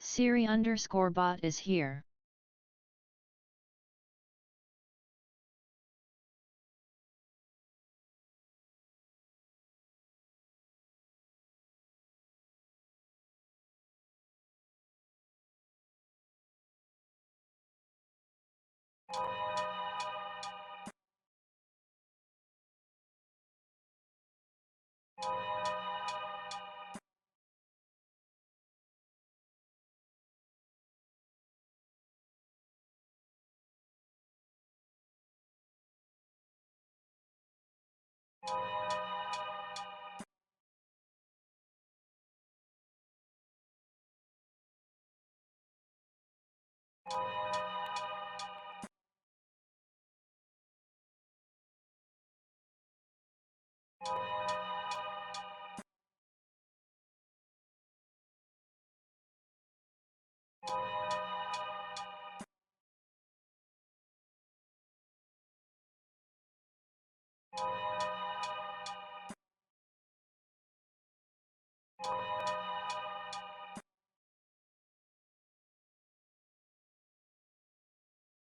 Siri_bot is here.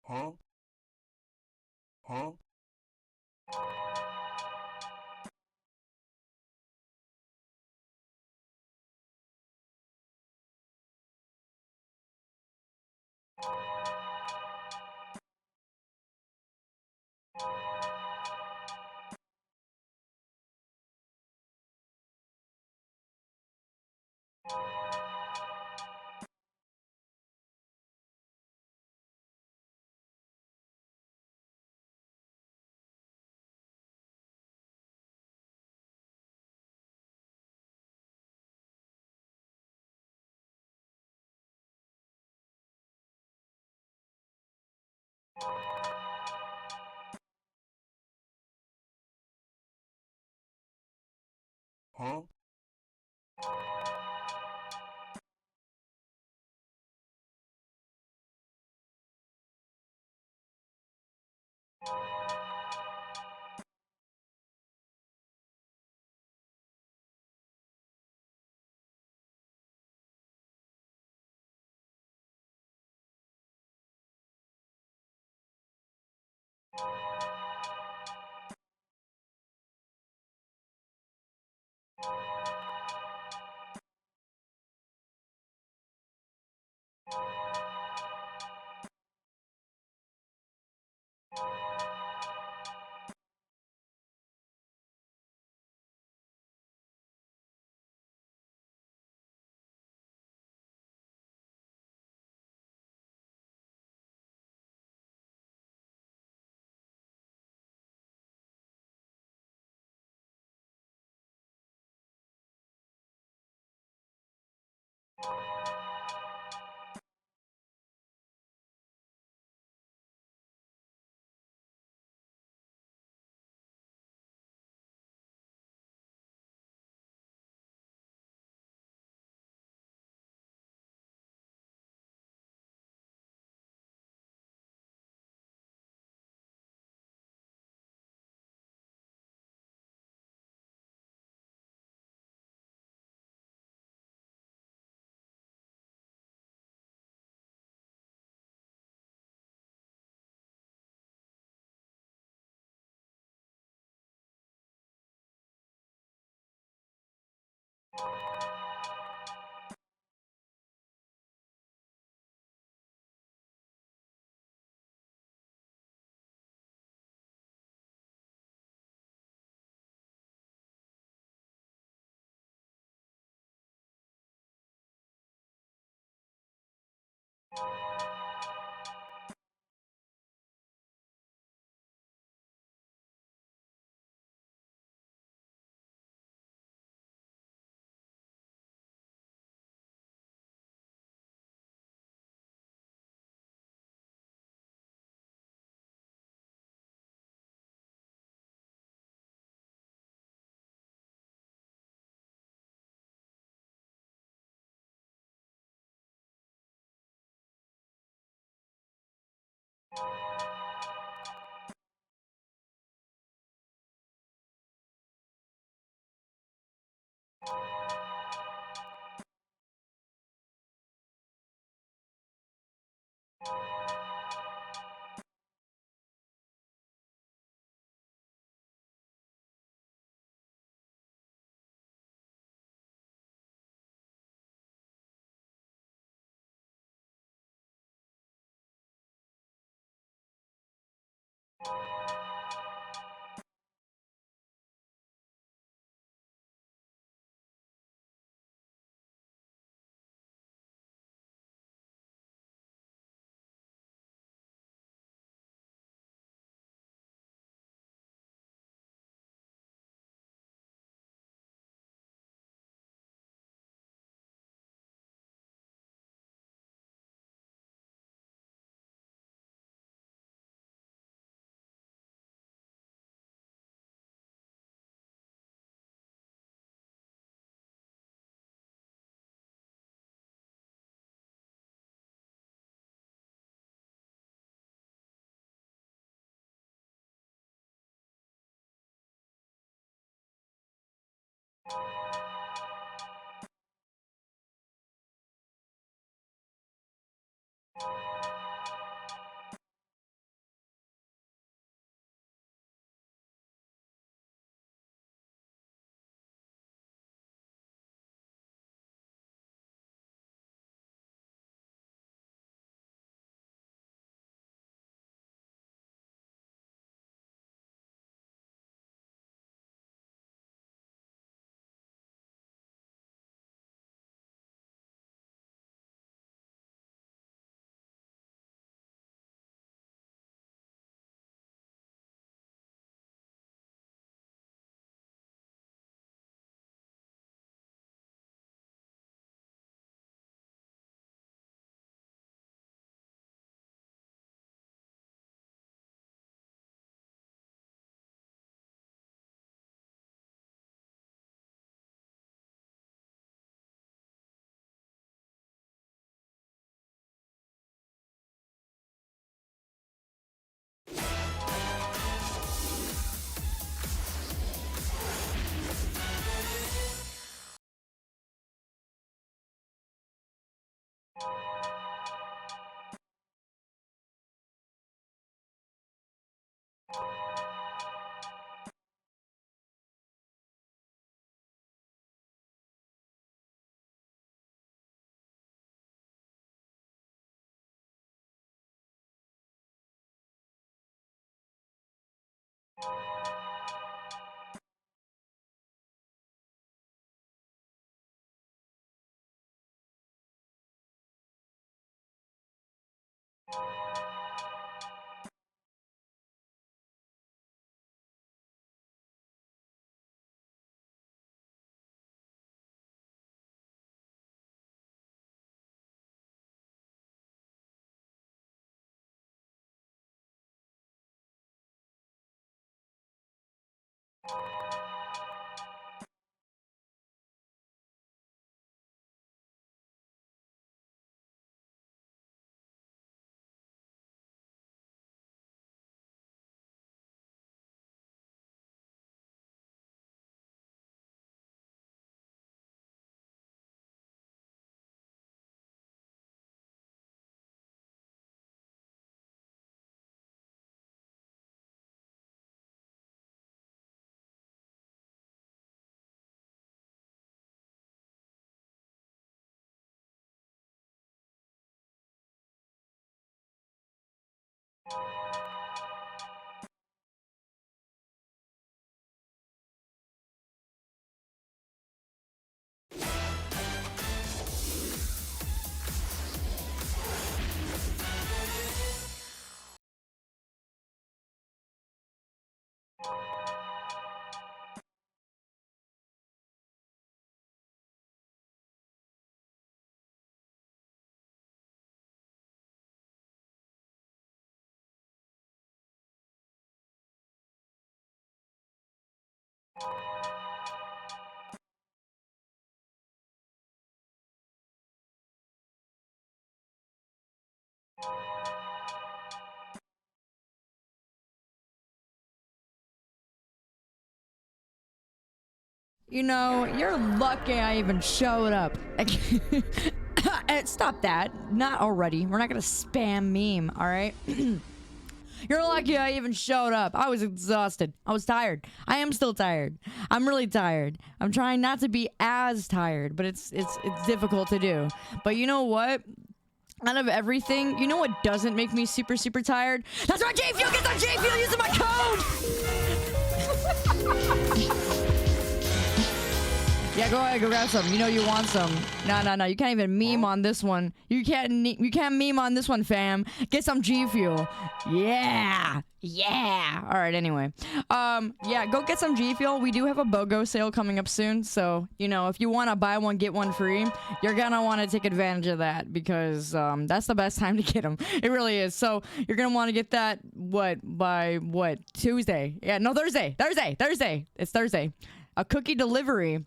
Huh? Huh? Huh? You know, you're lucky I even showed up. Stop that. Not already. We're not gonna spam meme, alright? You're lucky I even showed up. I was exhausted. I was tired. I am still tired. I'm really tired. I'm trying not to be as tired, but it's difficult to do. But you know what? Out of everything, you know what doesn't make me super tired? That's right, J-Fuel! Get that J-Fuel using my code! Yeah, go ahead, go grab some. You know you want some. No. You can't even meme on this one. You can't meme on this one, fam. Get some G Fuel. Yeah. All right. Anyway, yeah, go get some G Fuel. We do have a BOGO sale coming up soon, so you know if you want to buy one get one free, you're gonna want to take advantage of that because that's the best time to get them. It really is. So you're gonna want to get that by Tuesday? Yeah, no, Thursday. It's Thursday. A cookie delivery.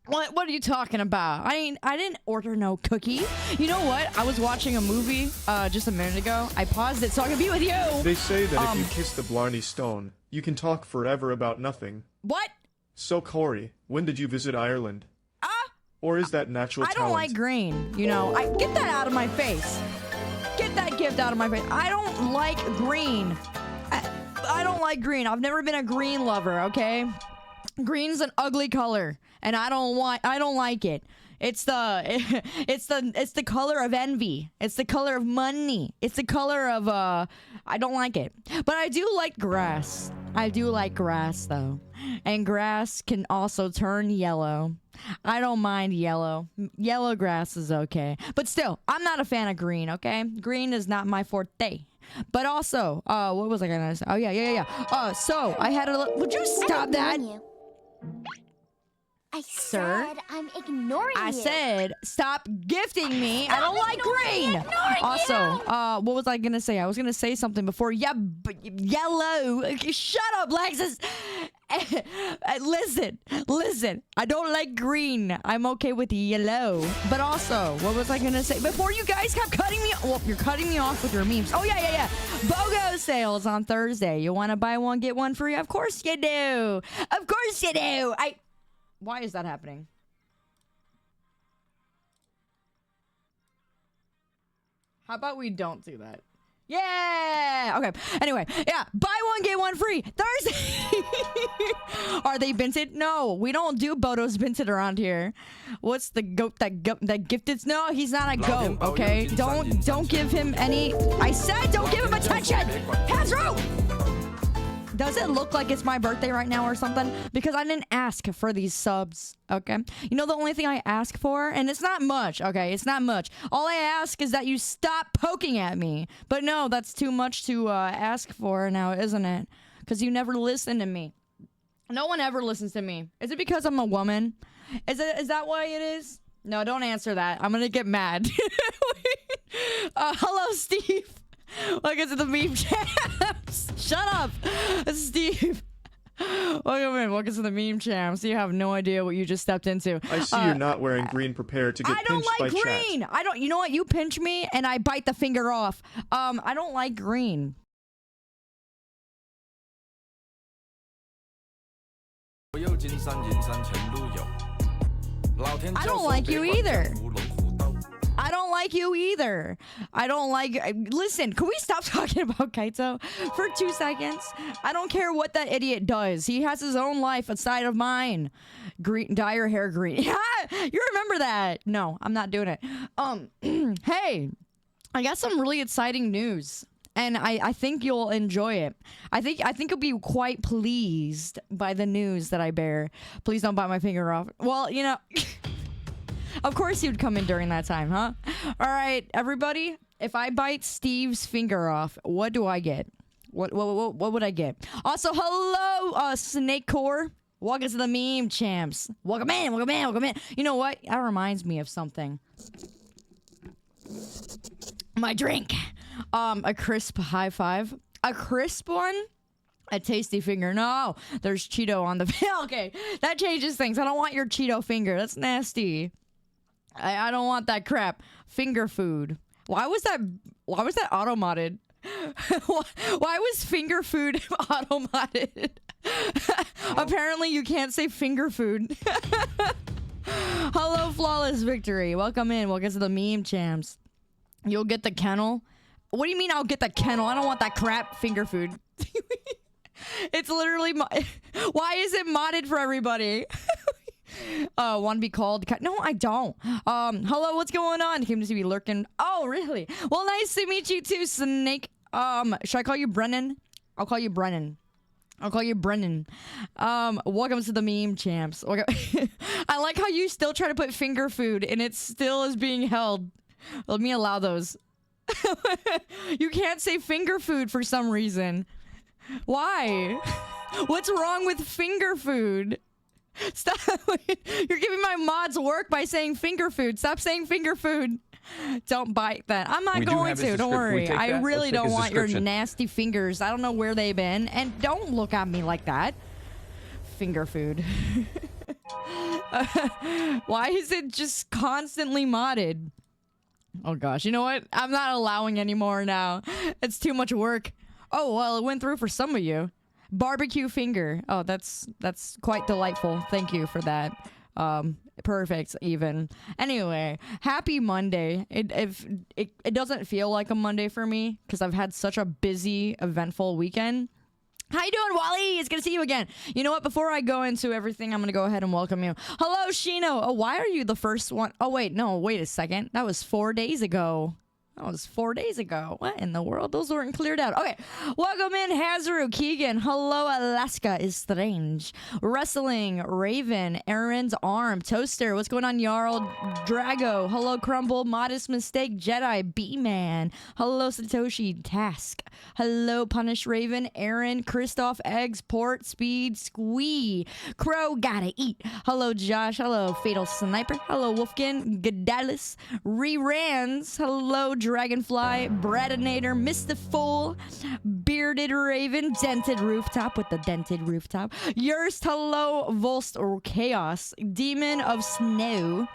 What are you talking about? I didn't order no cookie. You know what? I was watching a movie just a minute ago. I paused it so I could be with you. They say that if you kiss the Blarney Stone, you can talk forever about nothing. What? So, Kaori, when did you visit Ireland? Or is that natural I talent? don't like green. You know, get that out of my face. Get that gift out of my face. I don't like green. I don't like green. I've never been a green lover, okay? Green's an ugly color, and I don't like it. It's the color of envy. It's the color of money. It's the color of I don't like it. But I do like grass. I do like grass though. And grass can also turn yellow. I don't mind yellow. Yellow grass is okay. But still, I'm not a fan of green, okay? Green is not my forte. But also, what was I gonna say? Oh yeah. So I had a would you stop that? I Sir? said I'm ignoring you. I said, stop gifting me. I don't like green. Also, what was I gonna say? I was gonna say something before. Yeah, yellow. Shut up, Lexus. Listen. I don't like green. I'm okay with yellow. But also, what was I gonna say? Before you guys kept cutting me. Well, you're cutting me off with your memes. Oh yeah. BOGO sales on Thursday. You want to buy one get one free? Of course you do. Of course you do. Why is that happening? How about we don't do that? Yeah! Okay. Anyway, yeah. Buy one, get one free. Thursday! Are they binted? No, we don't do Bodo's binted around here. What's the goat that gifted? No, he's not a goat, okay? Don't give him any... I said don't give him attention! Hasbro! Does it look like it's my birthday right now or something? Because I didn't ask for these subs, okay? You know the only thing I ask for? And it's not much, okay? It's not much. All I ask is that you stop poking at me. But no, that's too much to ask for now, isn't it? Because you never listen to me. No one ever listens to me. Is it because I'm a woman? Is that why it is? No, don't answer that. I'm gonna get mad. Hello, Steve. Welcome to the meme champs. Shut up, Steve. Welcome to the meme champs. You have no idea what you just stepped into. I see you're not wearing green. Prepare to get pinched by chat. I don't like green. I don't. You know what? You pinch me and I bite the finger off. I don't like green. I don't like you either. I don't like you either. I don't like... Listen, can we stop talking about Kaito for 2 seconds? I don't care what that idiot does. He has his own life aside of mine. Green, dye your hair green. Yeah, you remember that. No, I'm not doing it. Hey, I got some really exciting news. And I think you'll enjoy it. I think you'll be quite pleased by the news that I bear. Please don't bite my finger off. Well, you know... Of course you'd come in during that time, huh? All right, everybody. If I bite Steve's finger off, what do I get? What would I get? Also, hello, Snake Core. Welcome to the meme champs. Welcome in. You know what? That reminds me of something. My drink. A crisp high five. A crisp one. A tasty finger. No, there's Cheeto on the... Okay, that changes things. I don't want your Cheeto finger. That's nasty. I don't want that crap. Finger food. Why was that auto-modded? Why was finger food auto-modded? Apparently you can't say finger food. Hello, Flawless Victory. Welcome in. Welcome to the meme champs. You'll get the kennel. What do you mean I'll get the kennel? I don't want that crap finger food. It's literally... Why is it modded for everybody? Want to be called? No, I don't. Hello, what's going on? Came to see me lurking. Oh, really? Well, nice to meet you too, Snake. Should I call you Brennan? I'll call you Brennan. Welcome to the meme champs. I like how you still try to put finger food and it still is being held. Let me allow those. You can't say finger food for some reason. Why? What's wrong with finger food? Stop. You're giving my mods work by saying finger food. Stop saying finger food. Don't bite that. I'm not going to. Don't worry. I really don't want your nasty fingers. I don't know where they've been. And don't look at me like that. Finger food. Why is it just constantly modded? Oh gosh. You know what? I'm not allowing anymore now. It's too much work. Oh, well, it went through for some of you. Barbecue finger. Oh, that's quite delightful. Thank you for that. Perfect even. Anyway, happy Monday. It doesn't feel like a Monday for me because I've had such a busy, eventful weekend. How you doing, Wally? It's good to see you again. You know what? Before I go into everything, I'm going to go ahead and welcome you. Hello, Shino. Oh, why are you the first one? Oh, wait. No, wait a second. That was 4 days ago. That was 4 days ago. What in the world? Those weren't cleared out. Okay. Welcome in, Hazaru, Keegan. Hello, Alaska is strange. Wrestling, Raven, Aaron's Arm, Toaster. What's going on, Jarl? Drago. Hello, Crumble. Modest Mistake, Jedi, B-Man. Hello, Satoshi, Task. Hello, Punish Raven, Aaron, Christoph, Eggs, Port, Speed, Squee. Crow, gotta eat. Hello, Josh. Hello, Fatal Sniper. Hello, Wolfkin, Gadalis, Re-Rans. Hello, Dragonfly, Bradinator, Mr. Fool, Bearded Raven, Dented Rooftop with the dented rooftop. Yours, hello, Volst or Chaos, Demon of Snow.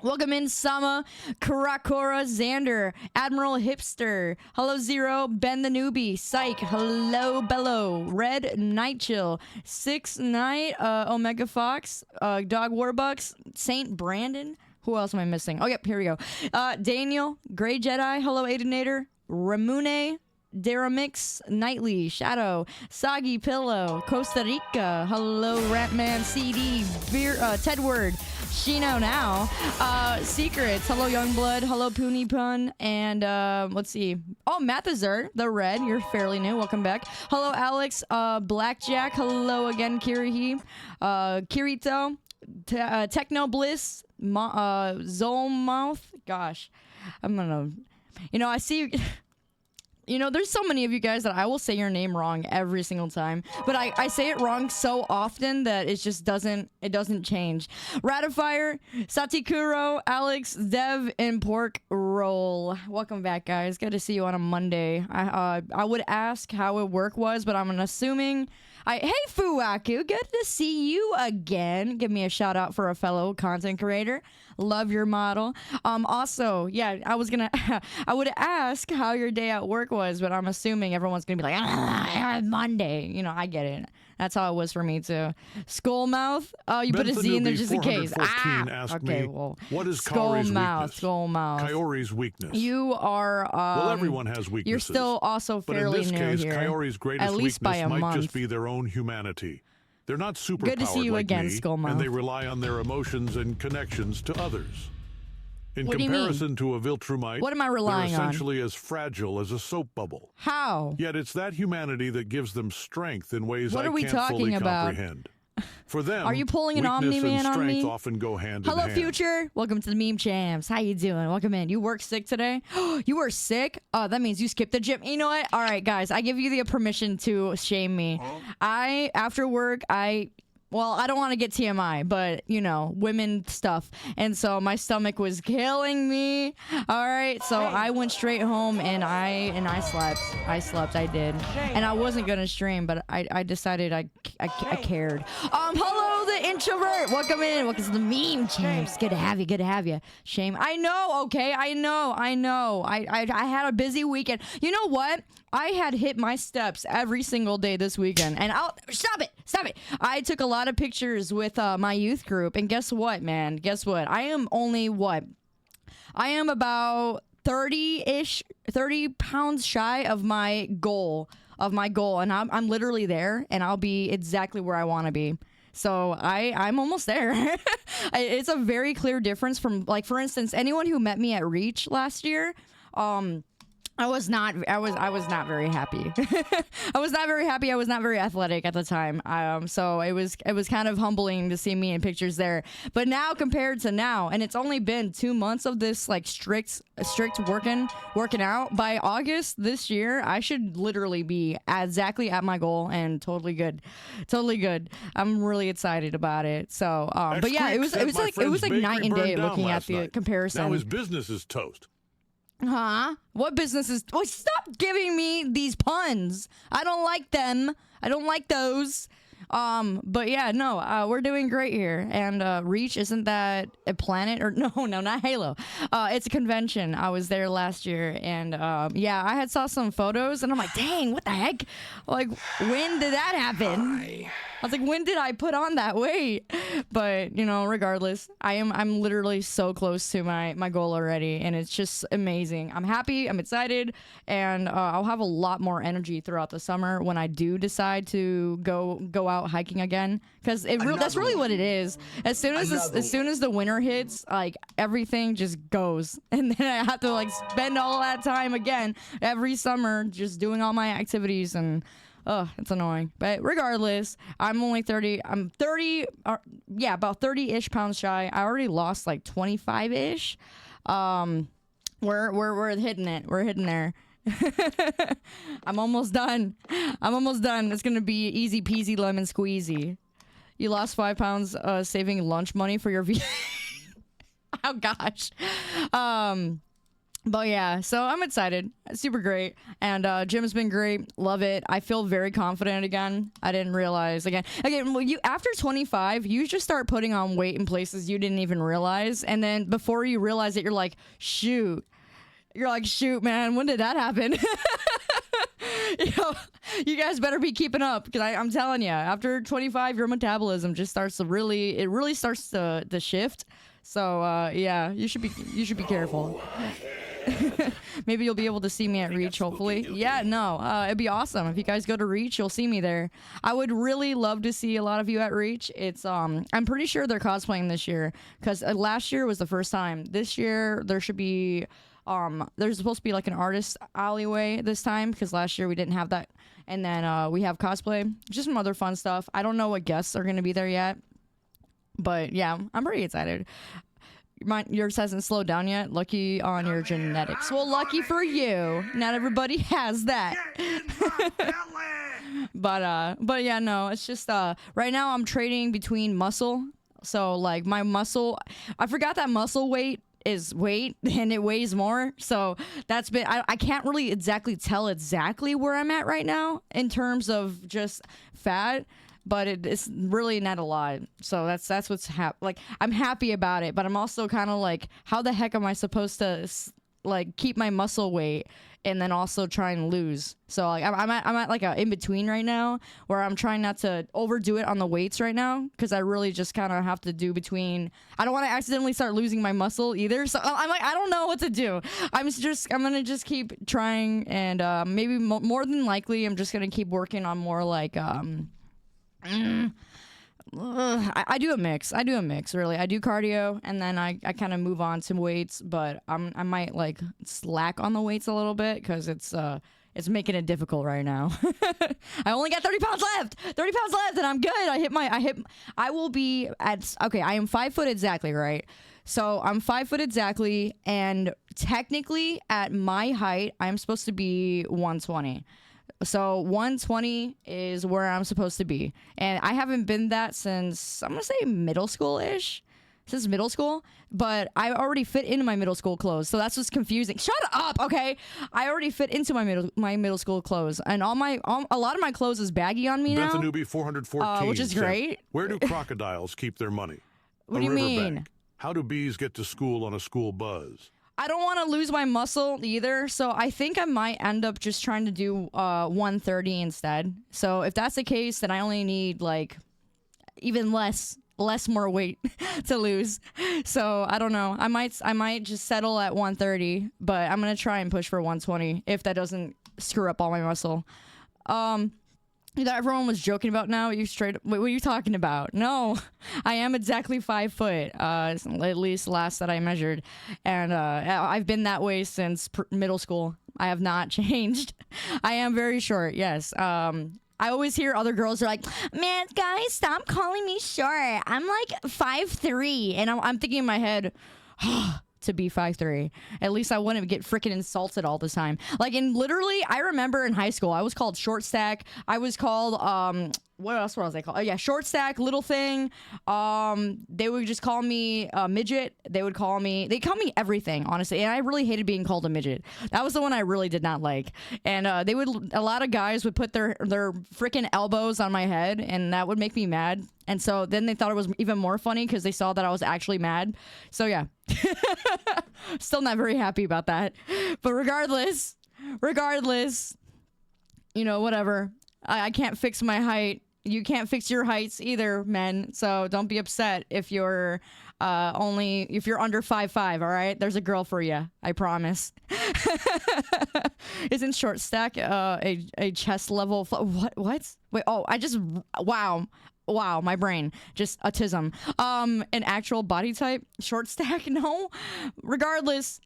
Welcome in, Sama, Karakora, Xander, Admiral Hipster. Hello, Zero, Ben the Newbie, Psych. Hello, Bello, Red, Night Chill, 6 Night, Omega Fox, Dog Warbucks, Saint Brandon. Who else am I missing? Oh, yep, here we go. Daniel, Grey Jedi, hello, Aidenator, Ramune, Daramix, Nightly, Shadow, Soggy Pillow, Costa Rica, hello, Ratman CD, Tedward, Shino now, Secrets, hello, Youngblood, hello, Poony Pun, and let's see. Oh, Mathazur, the Red, you're fairly new, welcome back. Hello, Alex, Blackjack, hello again, Kirihi, Kirito, Techno Bliss, Zolmouth. Gosh, I'm gonna, I see, there's so many of you guys that I will say your name wrong every single time, but I say it wrong so often that it just doesn't change. Ratifier, Satikuro, Alex, Dev, and Pork Roll. Welcome back, guys. Good to see you on a Monday. I would ask how work was, but I'm assuming. Hey, Fuwaku, good to see you again. Give me a shout out for a fellow content creator. Love your model. Also, yeah, I would ask how your day at work was, but I'm assuming everyone's gonna be like, Monday. I get it. That's how it was for me too. Skullmouth. Oh, you put a Z in there just in case. Okay, well, what is Kaori's weakness? Skullmouth. Kaori's weakness. You are. Well, everyone has weaknesses. You're still also fairly new here. But in this case, Kaori's greatest weakness might month. just be their own humanity. They're not superpowered Good to see you like again, me, Skullmouth. and they rely on their emotions and connections to others. In what comparison to a Viltrumite, what am I relying they're essentially as fragile as a soap bubble. How? Yet it's that humanity that gives them strength in ways I can't talking fully about? comprehend. For them, are you pulling an weakness Omni-Man and on strength me? often go hand Hello, in hand. Future. Welcome to the Meme Champs. How you doing? Welcome in. You work sick today? You were sick? Oh, that means you skipped the gym. You know what? All right, guys. I give you the permission to shame me. After work, well, I don't want to get TMI, but, women stuff. And so my stomach was killing me. All right. So I went straight home and I slept. I did. And I wasn't going to stream, but I decided I cared. Hello, the introvert. Welcome in. Welcome to the Meme Champs. Good to have you. Shame. I know. Okay. I know. I had a busy weekend. You know what? I had hit my steps every single day this weekend. And stop it. I took a lot of pictures with my youth group. And guess what, man? Guess what? I am only I am about 30 pounds shy of my goal. And I'm literally there. And I'll be exactly where I want to be. So I'm almost there. It's a very clear difference from, like, for instance, anyone who met me at Reach last year, I was not very happy. I was not very happy. I was not very athletic at the time. So it was kind of humbling to see me in pictures there. But now compared to now, and it's only been 2 months of this like strict working out. By August this year, I should literally be exactly at my goal and totally good. I'm really excited about it. So, but yeah, it was like night and day looking at the comparison. Now his business is toast. Huh? What business is... Oh, stop giving me these puns. I don't like them. I don't like those. But yeah, no, we're doing great here. And Reach, isn't that a planet? Or no, not Halo. It's a convention. I was there last year, and yeah, I had saw some photos, and I'm like, dang, what the heck? Like, when did that happen? I was like, when did I put on that weight? But regardless, I'm literally so close to my goal already, and it's just amazing. I'm happy. I'm excited, and I'll have a lot more energy throughout the summer when I do decide to go out hiking again. Because that's really what it is. As soon as the winter hits, like everything just goes, and then I have to like spend all that time again every summer just doing all my activities and. Oh, it's annoying. But regardless, I'm only 30. I'm 30, about 30-ish pounds shy. I already lost like 25-ish. We're hitting it. We're hitting there. I'm almost done. It's going to be easy peasy lemon squeezy. You lost 5 pounds saving lunch money for your Oh, gosh. But yeah, so I'm excited. Super great. And gym's been great. Love it. I feel very confident again. I didn't realize again, well, you after 25, you just start putting on weight in places you didn't even realize. And then before you realize it, you're like, shoot, man, when did that happen? You guys better be keeping up, because I'm telling you, after 25, your metabolism just starts to really starts to shift. So yeah, you should be careful. Maybe you'll be able to see me at Reach, hopefully. Yeah, no, it'd be awesome. If you guys go to Reach, you'll see me there. I would really love to see a lot of you at Reach. It's I'm pretty sure they're cosplaying this year, because last year was the first time. This year, there should be, there's supposed to be like an artist alleyway this time, because last year we didn't have that. And then we have cosplay, just some other fun stuff. I don't know what guests are going to be there yet. But yeah, I'm pretty excited. Yours hasn't slowed down yet. Lucky on your genetics. Well, lucky for you. Not everybody has that. But yeah, no, it's just right now I'm trading between muscle. So like my muscle, I forgot that muscle weight is weight and it weighs more. So that's been I can't really tell exactly where I'm at right now in terms of just fat. But it's really not a lot. So that's what's like, I'm happy about it, but I'm also kind of like, how the heck am I supposed to like keep my muscle weight and then also try and lose? So like I'm at like a in between right now, where I'm trying not to overdo it on the weights right now, because I really just kind of have to do between. I don't want to accidentally start losing my muscle either. So I'm like, I don't know what to do. I'm gonna just keep trying, and maybe more than likely I'm just gonna keep working on more like I do a mix. Really. I do cardio, and then I kind of move on to weights, but I might like slack on the weights a little bit, because it's making it difficult right now. I only got 30 pounds left, and I'm good. I will be at, okay, I am 5 foot exactly, right? So I'm 5 foot exactly, and technically at my height, I'm supposed to be 120. So 120 is where I'm supposed to be. And I haven't been that since, I'm going to say middle school-ish. Since middle school. But I already fit into my middle school clothes. So that's what's confusing. Shut up, okay? I already fit into my middle school clothes. And a lot of my clothes is baggy on me now. Beth Newbie 414 which is said, great. Where do crocodiles keep their money? What do you mean? Riverbank. How do bees get to school on a school buzz? I don't want to lose my muscle either, so I think I might end up just trying to do 130 instead. So if that's the case, then I only need like even less more weight to lose. So I don't know. I might just settle at 130, but I'm gonna try and push for 120 if that doesn't screw up all my muscle. That everyone was joking about now. What are you talking about? No, I am exactly 5 foot, at least last that I measured. And I've been that way since middle school. I have not changed. I am very short, yes. I always hear other girls are like, man, guys, stop calling me short. I'm like 5'3", and I'm thinking in my head, to be 5'3". At least I wouldn't get freaking insulted all the time. Like, literally, I remember in high school, I was called short stack. I was called what else was I called? Oh yeah, short stack, little thing. They would just call me a midget. They call me everything, honestly. And I really hated being called a midget. That was the one I really did not like. And a lot of guys would put their freaking elbows on my head, and that would make me mad. And so then they thought it was even more funny because they saw that I was actually mad. So yeah, still not very happy about that. But regardless, you know, whatever. I can't fix my height. You can't fix your heights either, men. So don't be upset if you're if you're under 5'5", all right? There's a girl for you, I promise. Isn't short stack a chest level? What? Wait, oh, wow, my brain, just autism. An actual body type, short stack, no. Regardless.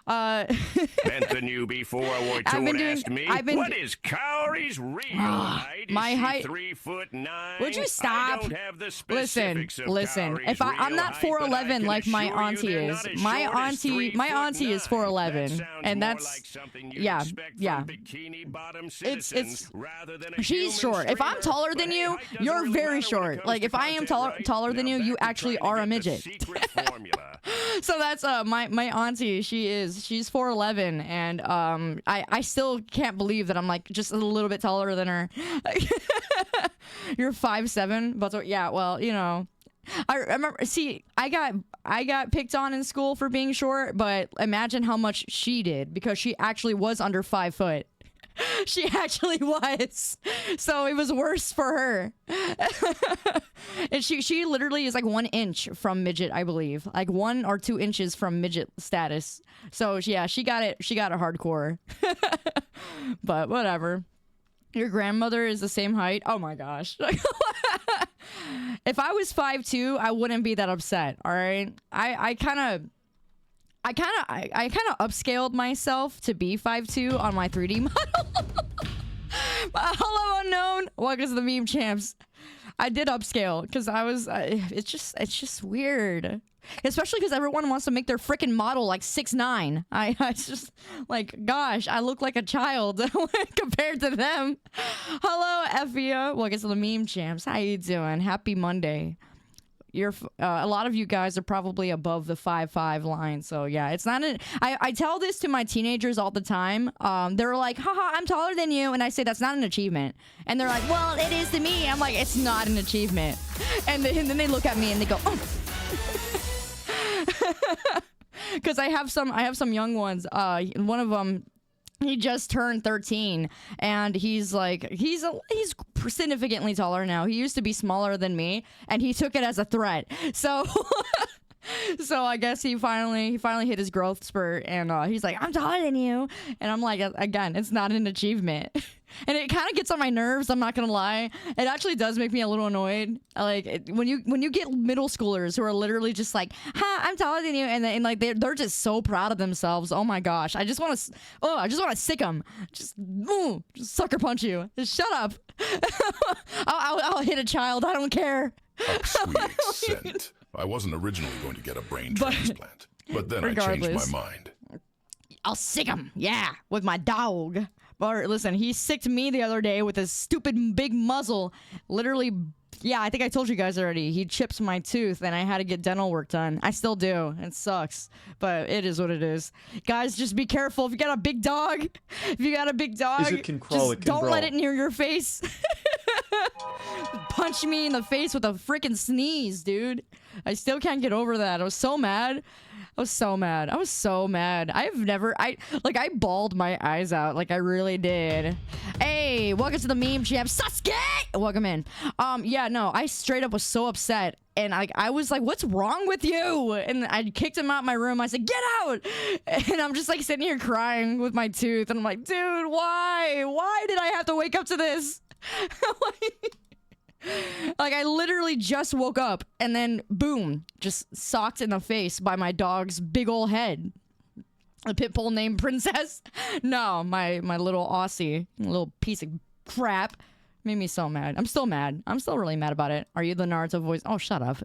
Bent the newbie 402 asked me, what is Kaori's real height? My height. 3'9". Would you stop? I don't have the specifics of Listen. Kaori's If I'm real not height, but I 4'11" can like my assure you auntie they're is. not as My short as auntie is 3'9". 4'11", That sounds and more that's like something you'd yeah, expect from yeah. bikini-bottom citizens rather than a She's human short. If I'm streamer. taller than But hey, you, height doesn't you're really very matter when it short. comes Like to if I am content, right? taller than Now you, you back to actually trying to are a get the midget. secret formula. So that's my auntie. She's 4'11", and I still can't believe that I'm like just a little bit taller than her. You're 5'7", but yeah, well, you know, I remember. See, I got picked on in school for being short, but imagine how much she did because she actually was under 5 foot. She actually was. So it was worse for her. And she literally is like 1 inch from midget, I believe. Like 1 or 2 inches from midget status. So yeah, she got it hardcore. But whatever. Your grandmother is the same height. Oh my gosh. If I was 5'2", I wouldn't be that upset, all right? I kind of upscaled myself to be 5'2" on my 3D model. Hello, unknown. Welcome to the meme champs. I did upscale because I was. It's just weird, especially because everyone wants to make their freaking model like 6'9". I just like, gosh, I look like a child compared to them. Hello, Effia. Welcome to the meme champs. How you doing? Happy Monday. You're a lot of you guys are probably above the 5'5" line, so yeah, it's not an. I tell this to my teenagers all the time. They're like, haha, I'm taller than you, and I say that's not an achievement, and they're like, well, it is to me. I'm like, it's not an achievement, and then they look at me and they go, oh. Because I have some young ones. One of them, he just turned 13, and he's significantly taller now. He used to be smaller than me, and he took it as a threat. So, so I guess he finally hit his growth spurt, and he's like, I'm taller than you, and I'm like, again, it's not an achievement. And it kind of gets on my nerves, I'm not gonna lie. It actually does make me a little annoyed. Like when you get middle schoolers who are literally just like, ha, I'm taller than you, and like they're just so proud of themselves. Oh my gosh, I just want to sick them. Just sucker punch you. Just shut up. I'll hit a child. I don't care. Oh, sweet scent. I wasn't originally going to get a brain transplant, but then I changed my mind. I'll sick him, yeah, with my dog. But listen, he sicked me the other day with his stupid big muzzle. Literally, yeah, I think I told you guys already. He chipped my tooth, and I had to get dental work done. I still do. It sucks, but it is what it is. Guys, just be careful. If you got a big dog, don't let it near your face. Punch me in the face with a freaking sneeze, dude. I still can't get over that. I was so mad. I was so mad. I bawled my eyes out. Like, I really did. Hey, welcome to the meme champ. Sasuke! Welcome in. Yeah, no, I straight up was so upset. And I was like, what's wrong with you? And I kicked him out my room. I said, get out! And I'm just like sitting here crying with my tooth. And I'm like, dude, why? Why did I have to wake up to this? Like, I literally just woke up and then boom, just socked in the face by my dog's big ol' head. A pit bull named Princess. No, my little Aussie, little piece of crap. Made me so mad. I'm still mad. I'm still really mad about it. Are you the Naruto voice? Oh, shut up.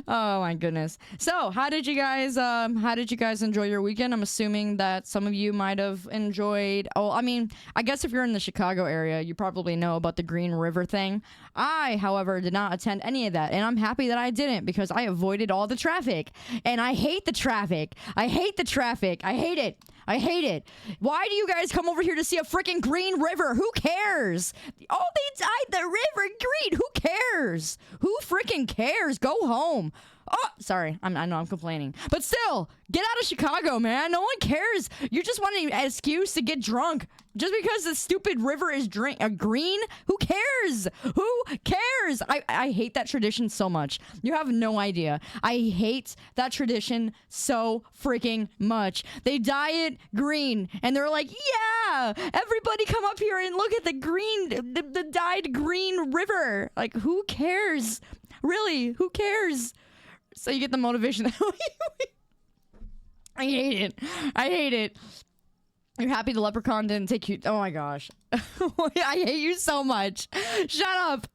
Oh my goodness. So, how did you guys enjoy your weekend? I'm assuming that some of you might have enjoyed. Oh, I mean, I guess if you're in the Chicago area, you probably know about the Green River thing. I, however, did not attend any of that, and I'm happy that I didn't because I avoided all the traffic. And I hate the traffic. I hate the traffic. I hate it. I hate it. Why do you guys come over here to see a freaking Green River? Who cares? Oh, they dyed the river green. Who cares? Who freaking cares? Go home. Oh, sorry. I know I'm complaining. But still, get out of Chicago, man. No one cares. You just want an excuse to get drunk. Just because the stupid river is green? Who cares? Who cares? I hate that tradition so much. You have no idea. I hate that tradition so freaking much. They dye it green, and they're like, yeah, everybody come up here and look at the green, the dyed green river. Like, who cares? Really, who cares? So you get the motivation. I hate it. I hate it. You're happy the leprechaun didn't take you. Oh my gosh. I hate you so much. Shut up.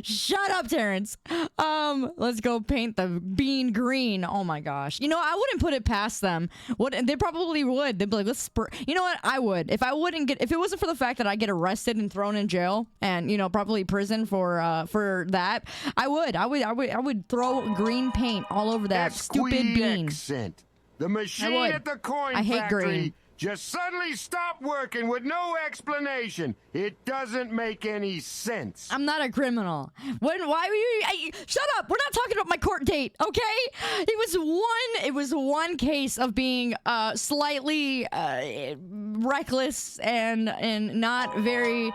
Shut up, Terrence. Let's go paint the bean green. Oh my gosh. You know, I wouldn't put it past them. They probably would. They'd be like, let's you know what? I would. If it wasn't for the fact that I get arrested and thrown in jail and, you know, probably prison for that, I would throw green paint all over that stupid bean. Accent. The machine at the coin I hate factory green. just suddenly stopped working with no explanation. It doesn't make any sense. I'm not a criminal. Why were you? Shut up. We're not talking about my court date, okay? It was one case of being slightly reckless and not very.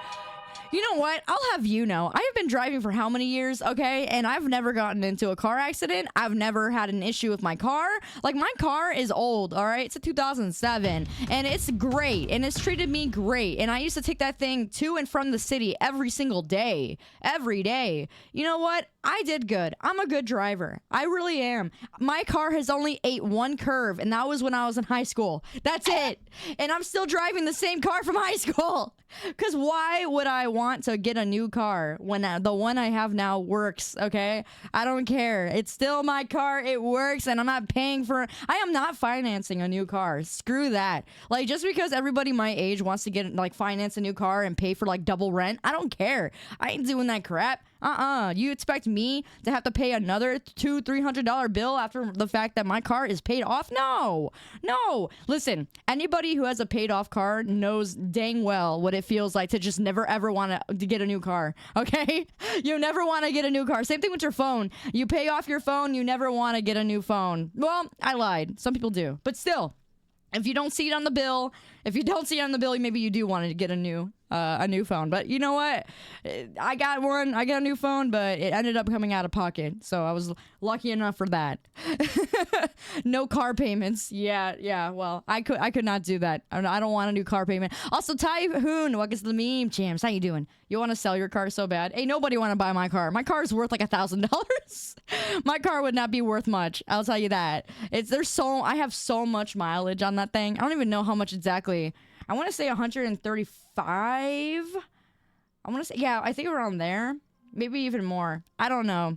You know what? I'll have you know. I have been driving for how many years, okay? And I've never gotten into a car accident. I've never had an issue with my car. Like, my car is old, all right? It's a 2007, and it's great, and it's treated me great. And I used to take that thing to and from the city every single day. Every day. You know what? I did good. I'm a good driver. I really am. My car has only ate one curve, and that was when I was in high school. That's it. And I'm still driving the same car from high school. Because why would I want to get a new car when the one I have now works, okay? I don't care. It's still my car. It works, and I'm not paying for it. I am not financing a new car. Screw that. Like, just because everybody my age wants to get, like, finance a new car and pay for, like, double rent, I don't care. I ain't doing that crap. You expect me to have to pay another $200-300 bill after the fact that my car is paid off? No. Listen, anybody who has a paid off car knows dang well what it feels like to just never ever want to get a new car. Okay? You never want to get a new car. Same thing with your phone. You pay off your phone, you never want to get a new phone. Well, I lied. Some people do. But still, if you don't see it on the bill, maybe you do want to get a new phone. But you know what? I got a new phone, but it ended up coming out of pocket. So I was lucky enough for that. No car payments. Yeah. Well, I could not do that. I don't want a new car payment. Also, Typhoon, what is the meme? Champs, how you doing? You want to sell your car so bad? Hey, nobody want to buy my car. My car is worth like $1,000. My car would not be worth much. I'll tell you that. I have so much mileage on that thing. I don't even know how much exactly. I want to say 135. I want to say, yeah, I think around there. Maybe even more. I don't know.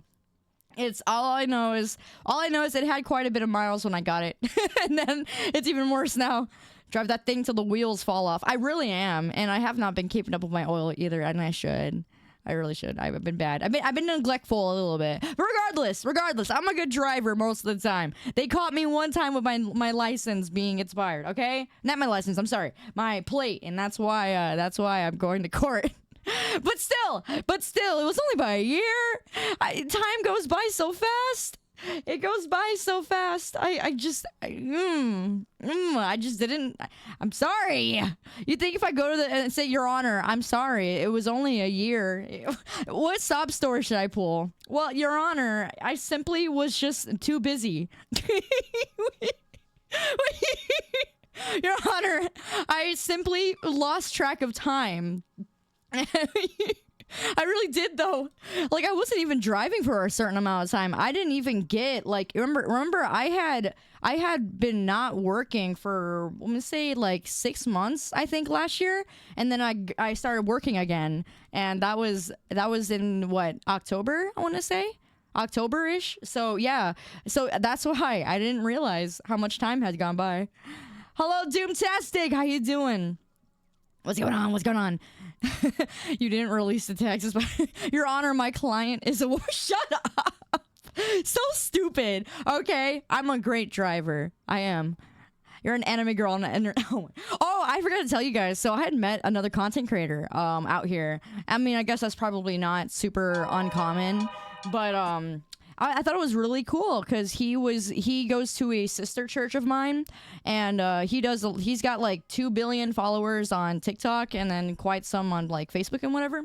All I know is it had quite a bit of miles when I got it. And then it's even worse now. Drive that thing till the wheels fall off. I really am. And I have not been keeping up with my oil either, and I should. I really should. I've been bad. I've been neglectful a little bit. But regardless, I'm a good driver most of the time. They caught me one time with my license being expired, okay? Not my license, I'm sorry. My plate, and that's why I'm going to court. But still, it was only by a year. Time goes by so fast. It goes by so fast. I just didn't. I'm sorry. You think if I go to and say, Your Honor, I'm sorry, it was only a year. What sob story should I pull? Well, Your Honor, I simply was just too busy. Your Honor, I simply lost track of time. I really did though. Like, I wasn't even driving for a certain amount of time. I didn't even get like remember I had been not working for, let me say, like 6 months, I think, last year, and then I started working again, and that was in what, October, I want to say. October-ish. So yeah, so that's why I didn't realize how much time had gone by. Hello, Doomtastic, how you doing? What's going on? What's going on? You didn't release the text, but Your Honor, my client is a shut up. So stupid. Okay, I'm a great driver. I am. You're an anime girl and oh, I forgot to tell you guys. So I had met another content creator out here. I mean, I guess that's probably not super uncommon, but I thought it was really cool because he goes to a sister church of mine, and he's got like 2 billion followers on TikTok and then quite some on like Facebook and whatever.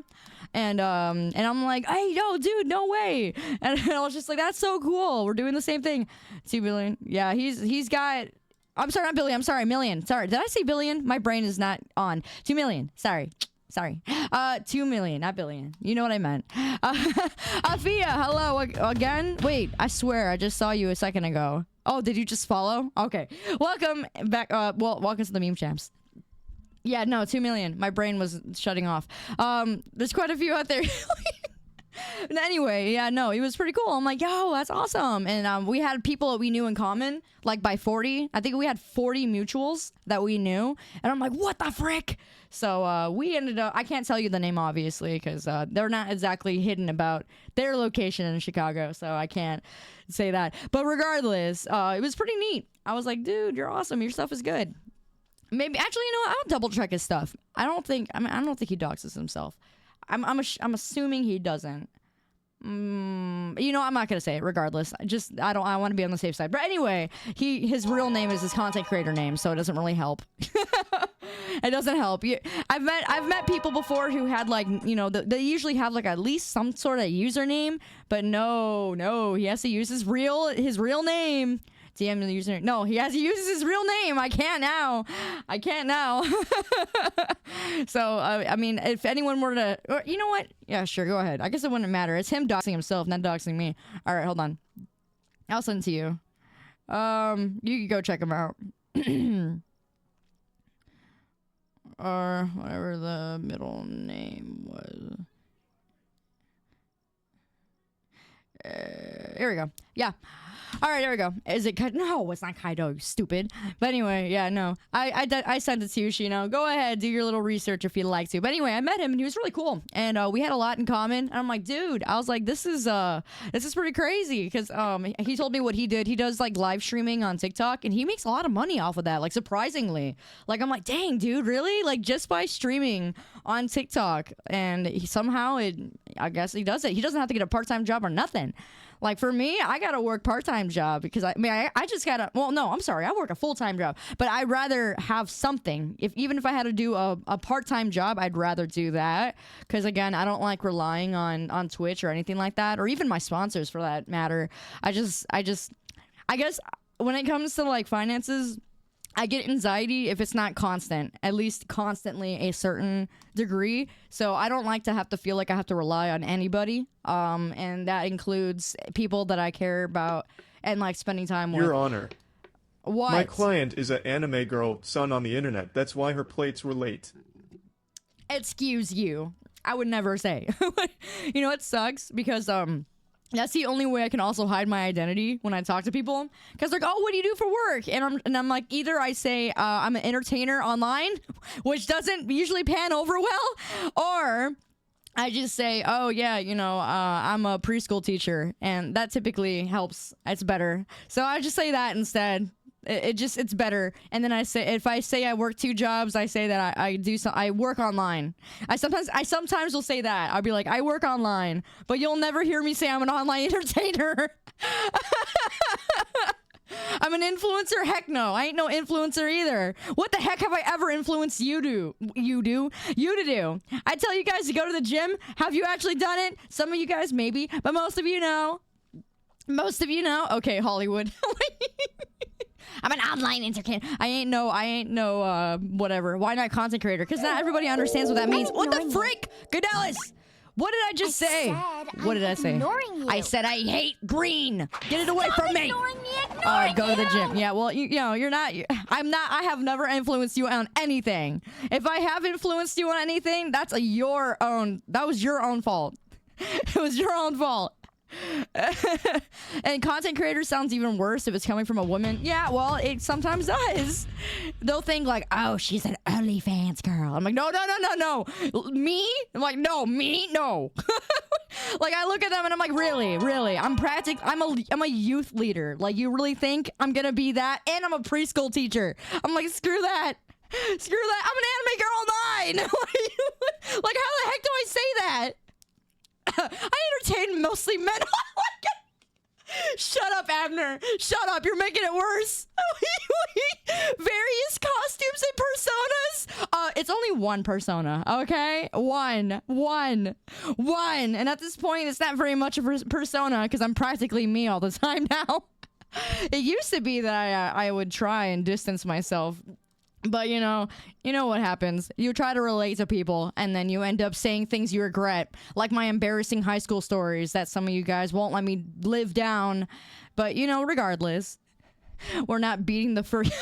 And I'm like, hey, yo, dude, no way. And I was just like, that's so cool. We're doing the same thing. 2 billion. Yeah, he's got. I'm sorry, not billion. I'm sorry, million. Sorry, did I say billion? My brain is not on. 2 million. Sorry. 2 million, not billion. You know what I meant. Afia, hello again. Wait, I swear I just saw you a second ago. Oh, did you just follow? Okay. Welcome back. Welcome to the meme champs. Yeah, no, 2 million. My brain was shutting off. There's quite a few out there. Anyway, yeah, no, it was pretty cool. I'm like, yo, that's awesome. And we had people that we knew in common, like by 40. I think we had 40 mutuals that we knew. And I'm like, what the frick? So we ended up, I can't tell you the name, obviously, because they're not exactly hidden about their location in Chicago. So I can't say that. But regardless, it was pretty neat. I was like, dude, you're awesome. Your stuff is good. Maybe, actually, you know what? I'll double check his stuff. I don't think he doxes himself. I'm assuming he doesn't. You know, I'm not gonna say it regardless. I want to be on the safe side. But anyway, his real name is his content creator name, so it doesn't really help. It doesn't help. I've met people before who had like, you know, they usually have like at least some sort of username, but no, he has to use his real name. DM the username. No, he has to use his real name. I can't now. So, I mean, if anyone were to... you know what? Yeah, sure, go ahead. I guess it wouldn't matter. It's him doxing himself, not doxing me. All right, hold on. I'll send it to you. You can go check him out. Or whatever the middle name was. Here we go. Yeah. All right, there we go. Is it No, it's not Kaido, you stupid. But anyway, yeah, no. I sent it to you, Shino. Go ahead, do your little research if you'd like to. But anyway, I met him and he was really cool. And we had a lot in common. And I'm like, dude, I was like, this is pretty crazy. Because he told me what he did. He does like live streaming on TikTok and he makes a lot of money off of that, like surprisingly. Like, I'm like, dang, dude, really? Like just by streaming on TikTok. And I guess he does it. He doesn't have to get a part-time job or nothing. Like for me, I gotta work part-time job because I just gotta. Well, no, I'm sorry, I work a full-time job, but I'd rather have something. Even if I had to do a part-time job, I'd rather do that because again, I don't like relying on Twitch or anything like that, or even my sponsors for that matter. I guess when it comes to like finances, I get anxiety if it's not constant, at least constantly a certain degree. So I don't like to have to feel like I have to rely on anybody. And that includes people that I care about and like spending time with. Your Honor. What? My client is an anime girl son on the internet. That's why her plates were late. Excuse you. I would never say. You know, it sucks because, that's the only way I can also hide my identity when I talk to people. Because they're like, oh, what do you do for work? And I'm like, either I say I'm an entertainer online, which doesn't usually pan over well, or I just say, oh, yeah, you know, I'm a preschool teacher. And that typically helps. It's better. So I just say that instead. It's better. And then if I say I work 2 jobs, I say that I work online. I sometimes will say that. I'll be like, I work online, but you'll never hear me say I'm an online entertainer. I'm an influencer? Heck no. I ain't no influencer either. What the heck have I ever influenced you to do? I tell you guys to go to the gym. Have you actually done it? Some of you guys maybe, but most of you know. Okay, Hollywood. I'm an online entertainer. I ain't no whatever. Why not content creator? Because not everybody understands what that means. What the frick? Goodellis! What did I just say? What did I say? I said I hate green. Get it away from me. Go to the gym. Yeah, well, you know, you're not. I'm not. I have never influenced you on anything. If I have influenced you on anything, that's your own. That was your own fault. It was your own fault. And content creator sounds even worse if it's coming from a woman. Yeah, well, it sometimes does. They'll think like, oh, she's an OnlyFans girl. I'm like, no. Me? I'm like, no, me? No. Like, I look at them and I'm like, really? I'm a youth leader. Like, you really think I'm gonna be that? And I'm a preschool teacher. I'm like, screw that. I'm an anime girl 9. Like, how the heck do I say that? I entertain mostly men. Shut up, Abner. Shut up. You're making it worse. Various costumes and personas. It's only one persona, okay? One. And at this point, it's not very much of a persona because I'm practically me all the time now. It used to be that I would try and distance myself. But you know what happens. You try to relate to people, and then you end up saying things you regret, like my embarrassing high school stories that some of you guys won't let me live down. But regardless, we're not beating the first.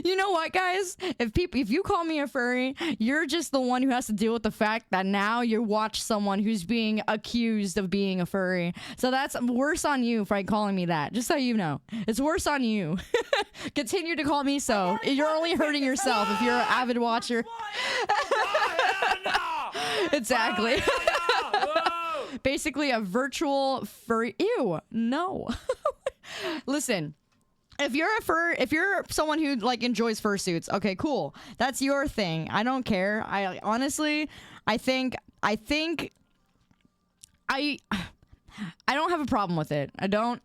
You know what, guys? If you call me a furry, you're just the one who has to deal with the fact that now you watch someone who's being accused of being a furry. So that's worse on you for calling me that. Just so you know, it's worse on you. Continue to call me so. You're only hurting yourself if you're an avid watcher. Exactly. Basically, a virtual furry. Ew. No. Listen. If you're someone who like enjoys fursuits, okay, cool. That's your thing. I don't care. I honestly, I think I don't have a problem with it. I don't.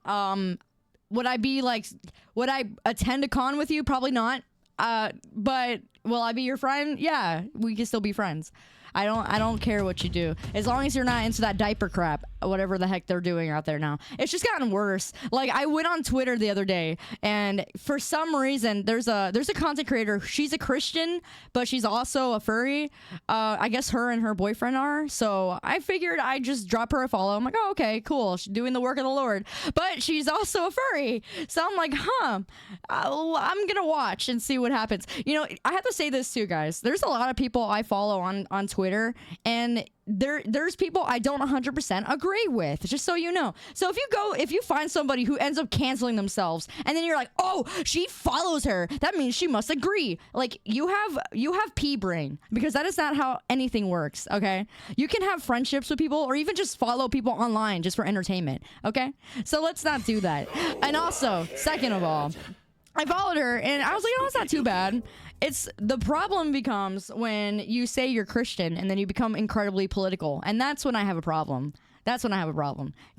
Would I attend a con with you? Probably not. But will I be your friend? Yeah, we can still be friends. I don't care what you do, as long as you're not into that diaper crap, whatever the heck they're doing out there now. It's just gotten worse. Like, I went on Twitter the other day, and for some reason, there's a content creator. She's a Christian, but she's also a furry. I guess her and her boyfriend are. So I figured I'd just drop her a follow. I'm like, oh, okay, cool. She's doing the work of the Lord, but she's also a furry. So I'm like, I'm gonna watch and see what happens. I have to say this too, guys. There's a lot of people I follow on Twitter, and there's people I don't 100% agree with, just so you know. So if you find somebody who ends up canceling themselves, and then you're like, oh, she follows her, that means she must agree. Like, you have pea brain, because that is not how anything works, okay? You can have friendships with people, or even just follow people online just for entertainment, okay? So let's not do that. And also, second of all, I followed her, and I was like, oh, it's not too bad. The problem becomes when you say you're Christian and then you become incredibly political, and that's when I have a problem.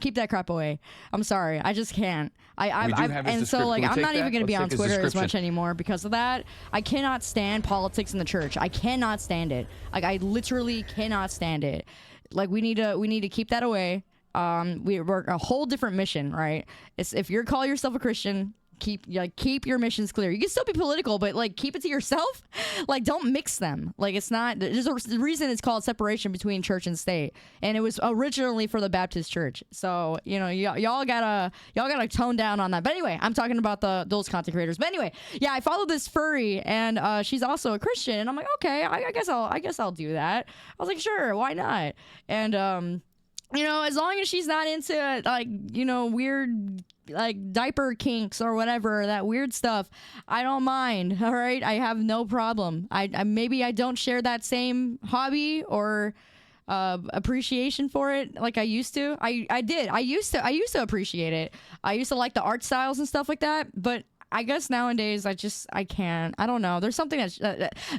Keep that crap away. I'm sorry, I just can't. I'm not even going to be on Twitter as much anymore because of that. I cannot stand politics in the church. I cannot stand it. Like, I literally cannot stand it. Like, we need to keep that away. We're a whole different mission, right? If you call yourself a Christian, keep your missions clear. You can still be political, but like, keep it to yourself. Like, don't mix them. Like, it's not. There's a reason it's called separation between church and state, and it was originally for the Baptist church. So y'all gotta tone down on that. But anyway, I'm talking about those content creators. But anyway, yeah, I follow this furry, and she's also a Christian, and I'm like, okay, I guess I'll do that. I was like, sure, why not? And as long as she's not into like weird like diaper kinks or whatever, that weird stuff, I don't mind. All right, I have no problem. I maybe I don't share that same hobby or appreciation for it like I used to. I did. I used to appreciate it. I used to like the art styles and stuff like that, but I guess nowadays I can't. I don't know. There's something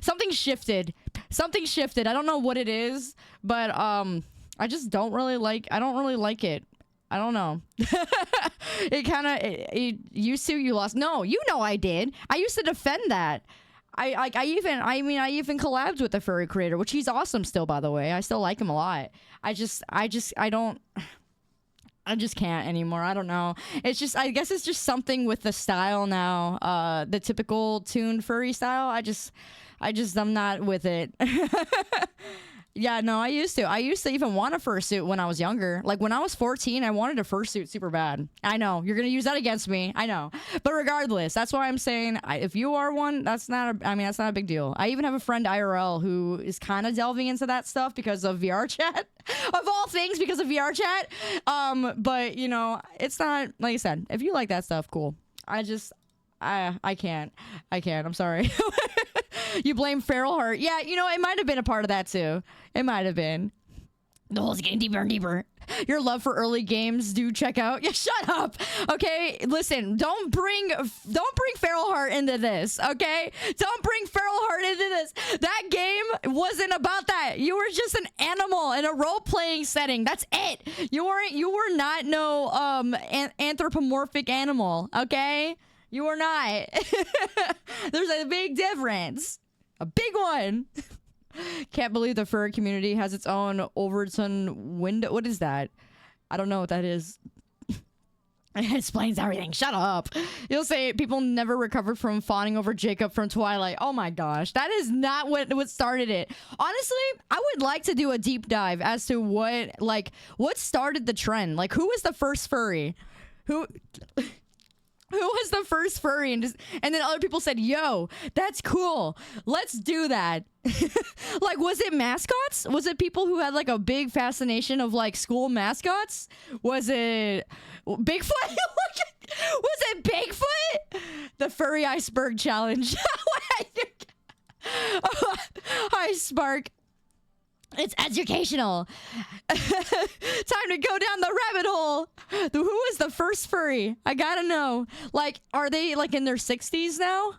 something shifted. I don't know what it is, but I just don't really like. I don't really like it. I don't know. It used to. You lost. No, I did. I used to defend that. I even collabed with the furry creator, which he's awesome still, by the way. I still like him a lot. I just can't anymore. I don't know. It's just, I guess it's just something with the style now. The typical toon furry style. I'm not with it. Yeah, no, I used to. I used to even want a fursuit when I was younger. Like when I was 14, I wanted a fursuit super bad. I know you're gonna use that against me. I know, but regardless, that's why I'm saying if you are one, that's not a big deal. I even have a friend IRL who is kind of delving into that stuff because of VR chat, of all things, because of VR chat. But you know, it's not like I said. If you like that stuff, cool. I can't. I'm sorry. You blame Feral Heart. Yeah, you know, it might have been a part of that too. It might have been. The hole's getting deeper and deeper. Your love for early games, do check out. Yeah, shut up. Okay, listen, don't bring Feral Heart into this, okay? Don't bring Feral Heart into this. That game wasn't about that. You were just an animal in a role-playing setting. That's it. You were not no anthropomorphic animal, okay? You were not. There's a big difference. A big one. Can't believe the furry community has its own Overton window. What is that? I don't know what that is. It explains everything. Shut up. You'll say people never recovered from fawning over Jacob from Twilight. Oh my gosh. That is not what started it. Honestly, I would like to do a deep dive as to what started the trend. Like, who was the first furry? Who was the first furry? And then other people said, yo, that's cool. Let's do that. Like, was it mascots? Was it people who had like a big fascination of like school mascots? Was it Bigfoot? Was it Bigfoot? The Furry Iceberg Challenge. Hi, Spark. It's educational. Time to go down the rabbit hole. Who was the first furry? I gotta know. Like, are they like in their 60s now?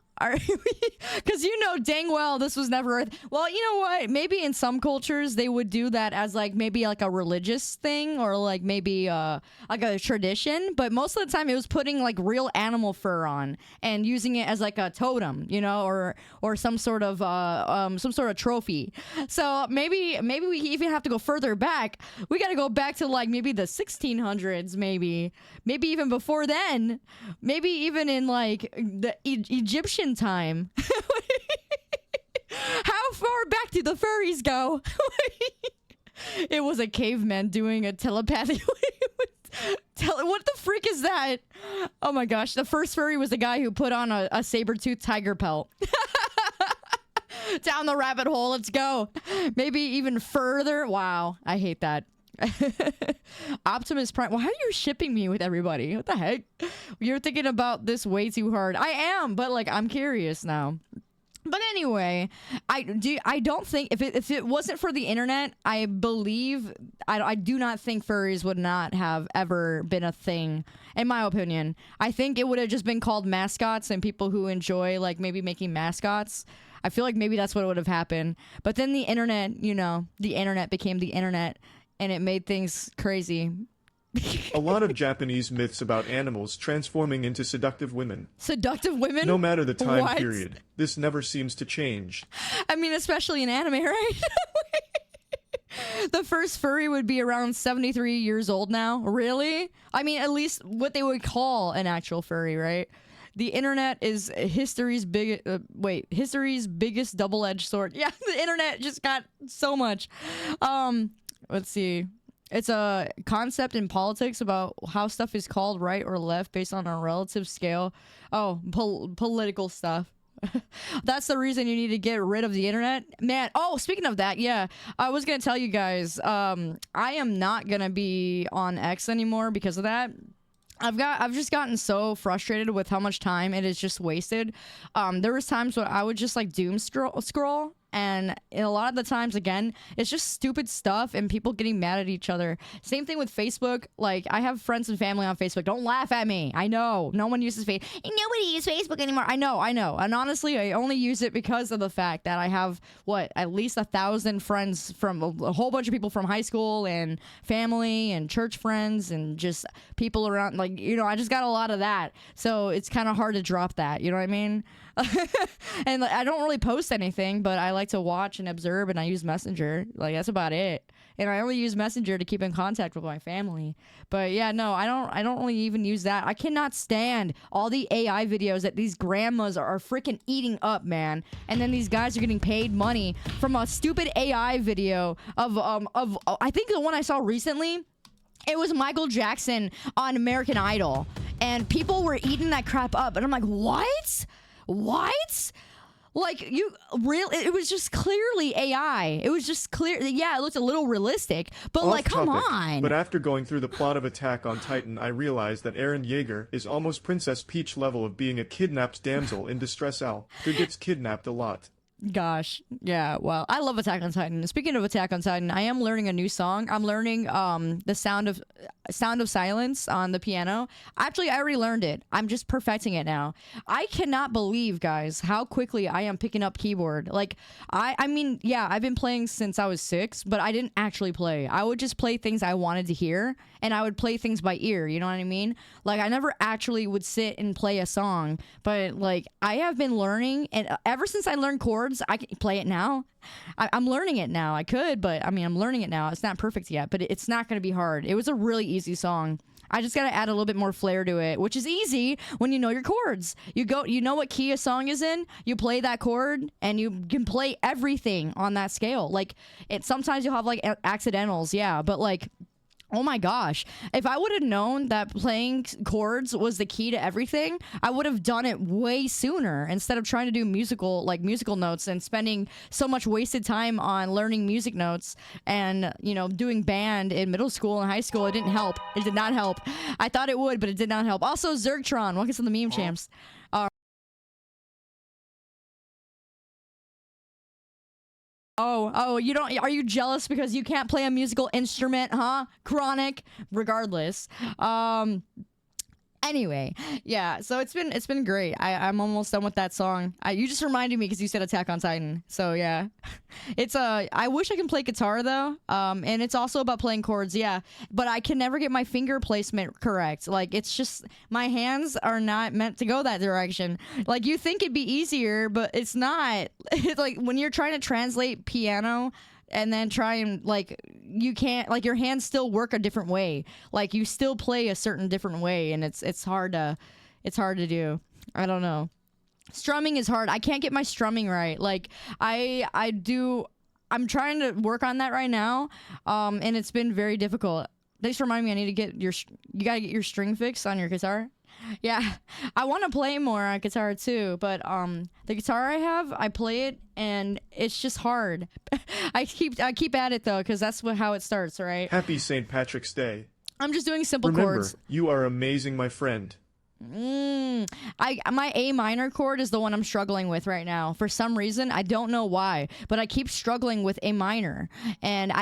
Because you know dang well this was never well, you know what, maybe in some cultures they would do that as like maybe like a religious thing or like maybe like a tradition, but most of the time it was putting like real animal fur on and using it as like a totem, you know, or some sort of trophy. So maybe we even have to go further back. We got to go back to like maybe the 1600s, maybe even before then, maybe even in like the Egyptian time. How far back do the furries go? It was a caveman doing a telepathy. What the freak is that? Oh my gosh, the first furry was the guy who put on a saber-toothed tiger pelt. Down the rabbit hole, let's go. Maybe even further. Wow, I hate that. Optimus Prime. Why are you shipping me with everybody? What the heck? You're thinking about this way too hard. I am, but like I'm curious now. But anyway, I don't think if it wasn't for the internet, I do not think furries would not have ever been a thing. In my opinion, I think it would have just been called mascots and people who enjoy like maybe making mascots. I feel like maybe that's what would have happened. But then the internet, you know, the internet became the internet. And it made things crazy. A lot of Japanese myths about animals transforming into seductive women. Seductive women? No matter the time period, this never seems to change. I mean, especially in anime, right? The first furry would be around 73 years old now. Really? I mean, at least what they would call an actual furry, right? The internet is history's biggest double-edged sword. Yeah, the internet just got so much. Let's see. It's a concept in politics about how stuff is called right or left based on a relative scale. Oh, political stuff. That's the reason you need to get rid of the internet. Man, oh, speaking of that, yeah. I was going to tell you guys, I am not going to be on X anymore because of that. I've just gotten so frustrated with how much time it is just wasted. There was times when I would just like doom scroll. And a lot of the times, again, it's just stupid stuff and people getting mad at each other. Same thing with Facebook. Like, I have friends and family on Facebook. Don't laugh at me. I know. No one uses Facebook. Nobody uses Facebook anymore. I know. And honestly, I only use it because of the fact that I have, at least 1,000 friends from a whole bunch of people from high school and family and church friends and just people around. Like, you know, I just got a lot of that. So it's kind of hard to drop that. You know what I mean? And I don't really post anything, but I like to watch and observe, and I use Messenger. Like, that's about it. And I only use Messenger to keep in contact with my family. But yeah, no, I don't really even use that. I cannot stand all the AI videos that these grandmas are freaking eating up, man. And then these guys are getting paid money from a stupid AI video of I think the one I saw recently, it was Michael Jackson on American Idol, and people were eating that crap up, and I'm like, what? Like, you real? It was just clearly AI. It was just clear. Yeah, it looked a little realistic, but Off like, come topic, on. But after going through the plot of Attack on Titan, I realized that Eren Yeager is almost Princess Peach level of being a kidnapped damsel in distress who gets kidnapped a lot. Gosh, yeah, well, I love Attack on Titan. Speaking of Attack on Titan, I am learning a new song. I'm learning the Sound of Silence on the piano. Actually, I already learned it. I'm just perfecting it now. I cannot believe, guys, how quickly I am picking up keyboard. Like, I mean, yeah, I've been playing since I was 6, but I didn't actually play. I would just play things I wanted to hear, and I would play things by ear, you know what I mean? Like, I never actually would sit and play a song, but, like, I have been learning, and ever since I learned chords, I can play it now. I'm learning it now. I could, but I mean, I'm learning it now. It's not perfect yet, but it's not going to be hard. It was a really easy song. I just got to add a little bit more flair to it, which is easy when you know your chords. You know what key a song is in, you play that chord, and you can play everything on that scale. Like, sometimes you'll have like accidentals, yeah, but like, oh my gosh. If I would have known that playing chords was the key to everything, I would have done it way sooner instead of trying to do musical notes and spending so much wasted time on learning music notes and, you know, doing band in middle school and high school. It didn't help. It did not help. I thought it would, but it did not help. Also, Zergtron, welcome to the meme champs. Oh, you don't, are you jealous because you can't play a musical instrument, huh? Chronic. Regardless. Anyway, yeah, so it's been great. I'm almost done with that song. You just reminded me because you said Attack on Titan. So yeah. It's I wish I can play guitar though. And it's also about playing chords, yeah. But I can never get my finger placement correct. Like, it's just, my hands are not meant to go that direction. Like, you think it'd be easier, but it's not. It's like when you're trying to translate piano and then try and, like, you can't, like, your hands still work a different way. Like, you still play a certain different way, and it's hard to do. I don't know. Strumming is hard. I can't get my strumming right. Like, I'm trying to work on that right now, and it's been very difficult. Thanks for reminding me I need to get you gotta get your string fixed on your guitar. Yeah, I want to play more on guitar too, but the guitar I have, I play it and it's just hard. I keep at it though, because that's how it starts, right? Happy St. Patrick's Day. I'm just doing simple Remember, chords. You are amazing, my friend. My A minor chord is the one I'm struggling with right now. For some reason, I don't know why, but I keep struggling with A minor, and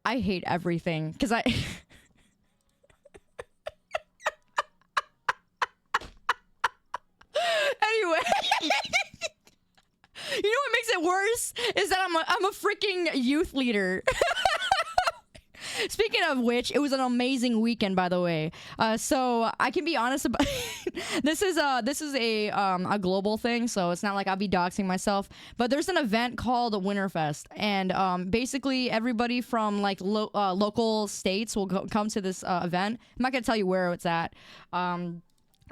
I hate everything because I anyway. You know what makes it worse is that I'm a freaking youth leader. Speaking of which, it was an amazing weekend, by the way. So I can be honest about this is a global thing, so it's not like I'll be doxing myself. But there's an event called Winterfest, and basically everybody from like local states will come to this event. I'm not gonna tell you where it's at.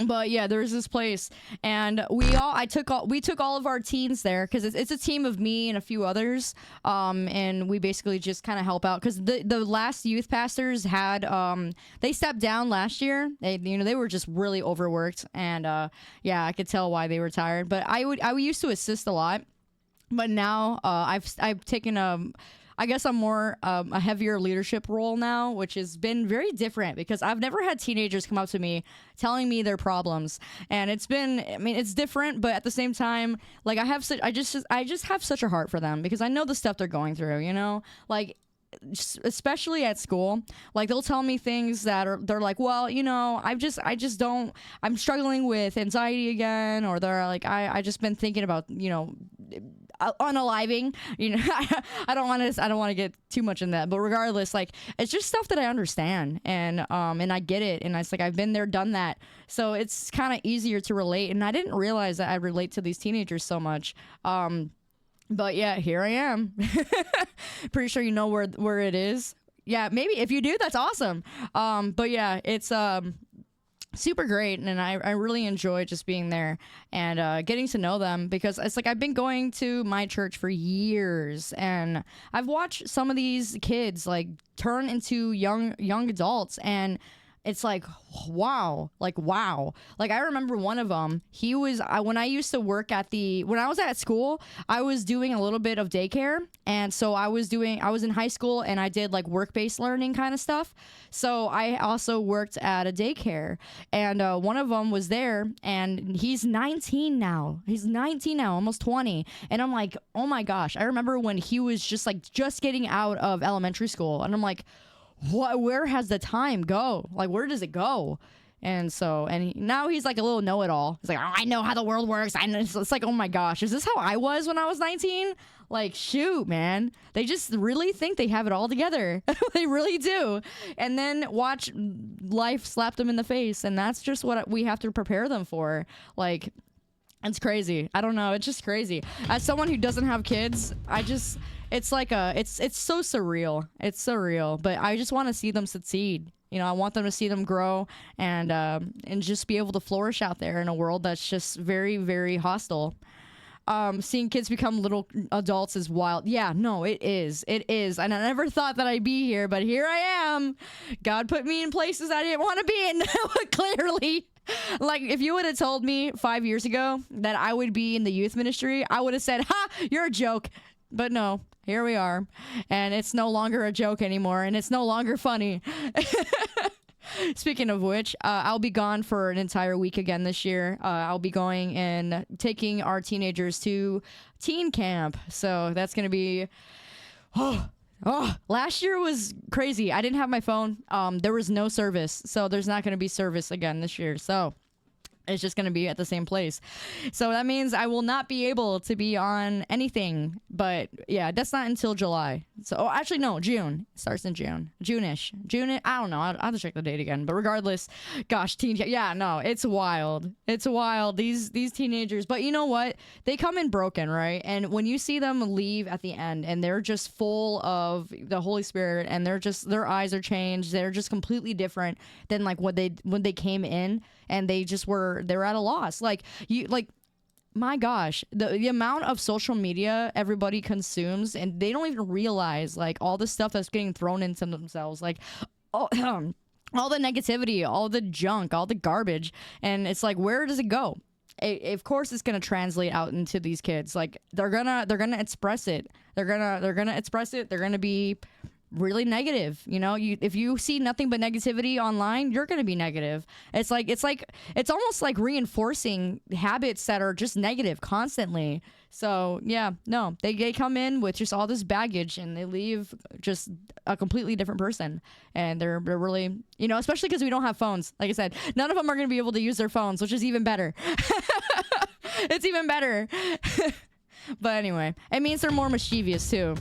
But yeah, there's this place, and we took all of our teens there because it's a team of me and a few others, and we basically just kind of help out because the last youth pastors had they stepped down last year. They were just really overworked, and yeah, I could tell why they were tired. But I used to assist a lot, but now I've taken I guess I'm more a heavier leadership role now, which has been very different because I've never had teenagers come up to me telling me their problems, and it's different, but at the same time, like I just have such a heart for them because I know the stuff they're going through, you know, like especially at school. Like they'll tell me things that they're like, well, you know, I'm struggling with anxiety again, or they're like, I just been thinking about, you know, unaliving. You know, I don't want to get too much in that, but regardless, like it's just stuff that I understand and I get it, and it's like I've been there, done that, so it's kind of easier to relate. And I didn't realize that I relate to these teenagers so much. But yeah, here I am. Pretty sure you know where it is. Yeah, maybe if you do, that's awesome. But yeah, it's super great, and I really enjoy just being there and getting to know them, because it's like I've been going to my church for years, and I've watched some of these kids like turn into young adults, and it's like, wow. Like I remember one of them, he was, when I used to work when I was at school, I was doing a little bit of daycare. And so I was in high school, and I did like work-based learning kind of stuff. So I also worked at a daycare, and one of them was there, and he's 19 now. He's 19 now, almost 20. And I'm like, oh my gosh. I remember when he was just getting out of elementary school, and I'm like, where has the time go? Like, where does it go? And so, now he's like a little know-it-all. He's like, oh, I know how the world works. I know. It's like, oh my gosh, is this how I was when I was 19? Like, shoot, man. They just really think they have it all together. They really do. And then watch life slap them in the face. And that's just what we have to prepare them for. Like, it's crazy. I don't know. It's just crazy. As someone who doesn't have kids, it's like it's so surreal. It's surreal, but I just want to see them succeed. You know, I want them to see them grow and just be able to flourish out there in a world that's just very, very hostile. Seeing kids become little adults is wild. Yeah, no, it is. It is. And I never thought that I'd be here, but here I am. God put me in places I didn't want to be in, clearly. Like, if you would have told me 5 years ago that I would be in the youth ministry, I would have said, ha, you're a joke. But no, here we are. And it's no longer a joke anymore, and it's no longer funny. Speaking of which, I'll be gone for an entire week again this year. I'll be going and taking our teenagers to teen camp. So that's going to be... Oh, last year was crazy. I didn't have my phone. There was no service. So there's not going to be service again this year. So it's just going to be at the same place. So that means I will not be able to be on anything. But yeah, that's not until July. So actually, no, June. It starts in June. June-ish. I don't know. I'll have to check the date again. But regardless, gosh, yeah, no, it's wild. It's wild. These teenagers. But you know what? They come in broken, right? And when you see them leave at the end and they're just full of the Holy Spirit, and their eyes are changed. They're just completely different than like when they came in, and they're at a loss. My gosh, the amount of social media everybody consumes, and they don't even realize like all the stuff that's getting thrown into themselves, like all the negativity, all the junk, all the garbage. And it's like, where does it go? Of course it's going to translate out into these kids. Like they're gonna express it. They're gonna express it. They're gonna be really negative. You know, if you see nothing but negativity online, you're going to be negative. It's almost like reinforcing habits that are just negative constantly. So yeah, no, they come in with just all this baggage, and they leave just a completely different person. And they're really, you know, especially because we don't have phones. Like I said, none of them are going to be able to use their phones, which is even better. It's even better. But anyway, it means they're more mischievous too.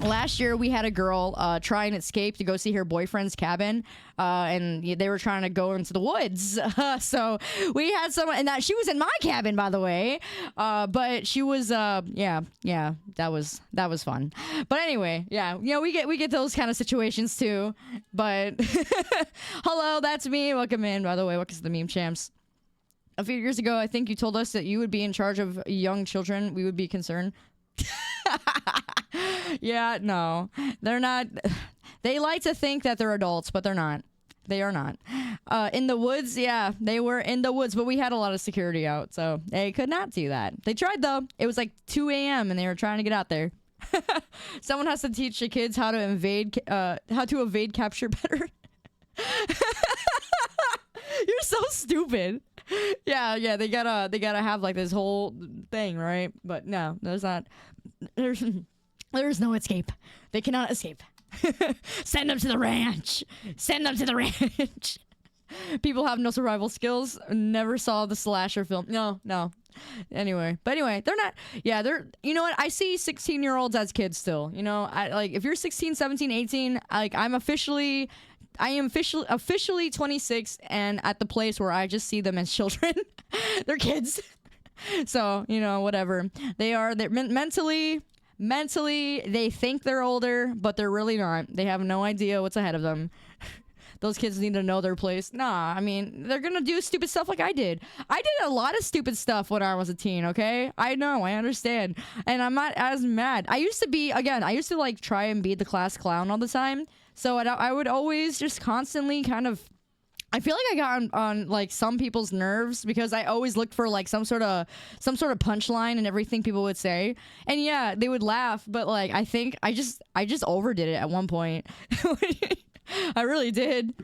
Last year, we had a girl try and escape to go see her boyfriend's cabin, and they were trying to go into the woods. So we had someone, and she was in my cabin, by the way. But she was, yeah, that was fun. But anyway, yeah, you know, we get those kind of situations too. But hello, that's me. Welcome in, by the way. Welcome to the Meme Champs. A few years ago, I think you told us that you would be in charge of young children. We would be concerned. Yeah, no, they're not. They like to think that they're adults, but they're not. They are not. In the woods, yeah, they were in the woods, but we had a lot of security out, so they could not do that. They tried, though. It was like 2 a.m., and they were trying to get out there. Someone has to teach the kids how to evade capture better. You're so stupid. Yeah, they gotta have like this whole thing, right? But no, there's not. There's no escape. They cannot escape. Send them to the ranch. Send them to the ranch. People have no survival skills. Never saw the slasher film. No. Anyway, they're not. Yeah, they're. You know what? I see 16-year-olds as kids still. You know, I like if you're 16, 17, 18. Like I am officially 26 and at the place where I just see them as children. They're kids. So you know, whatever. They're mentally. They think they're older, but they're really not. They have no idea what's ahead of them. Those kids need to know their place. Nah, I mean, they're gonna do stupid stuff like I did. I did a lot of stupid stuff when I was a teen, okay? I know, I understand. And I'm not as mad. I used to like try and be the class clown all the time. So I would always just constantly kind of, I feel like I got on like some people's nerves because I always looked for like some sort of punchline and everything people would say. And yeah, they would laugh, but like I think I just overdid it at one point. I really did.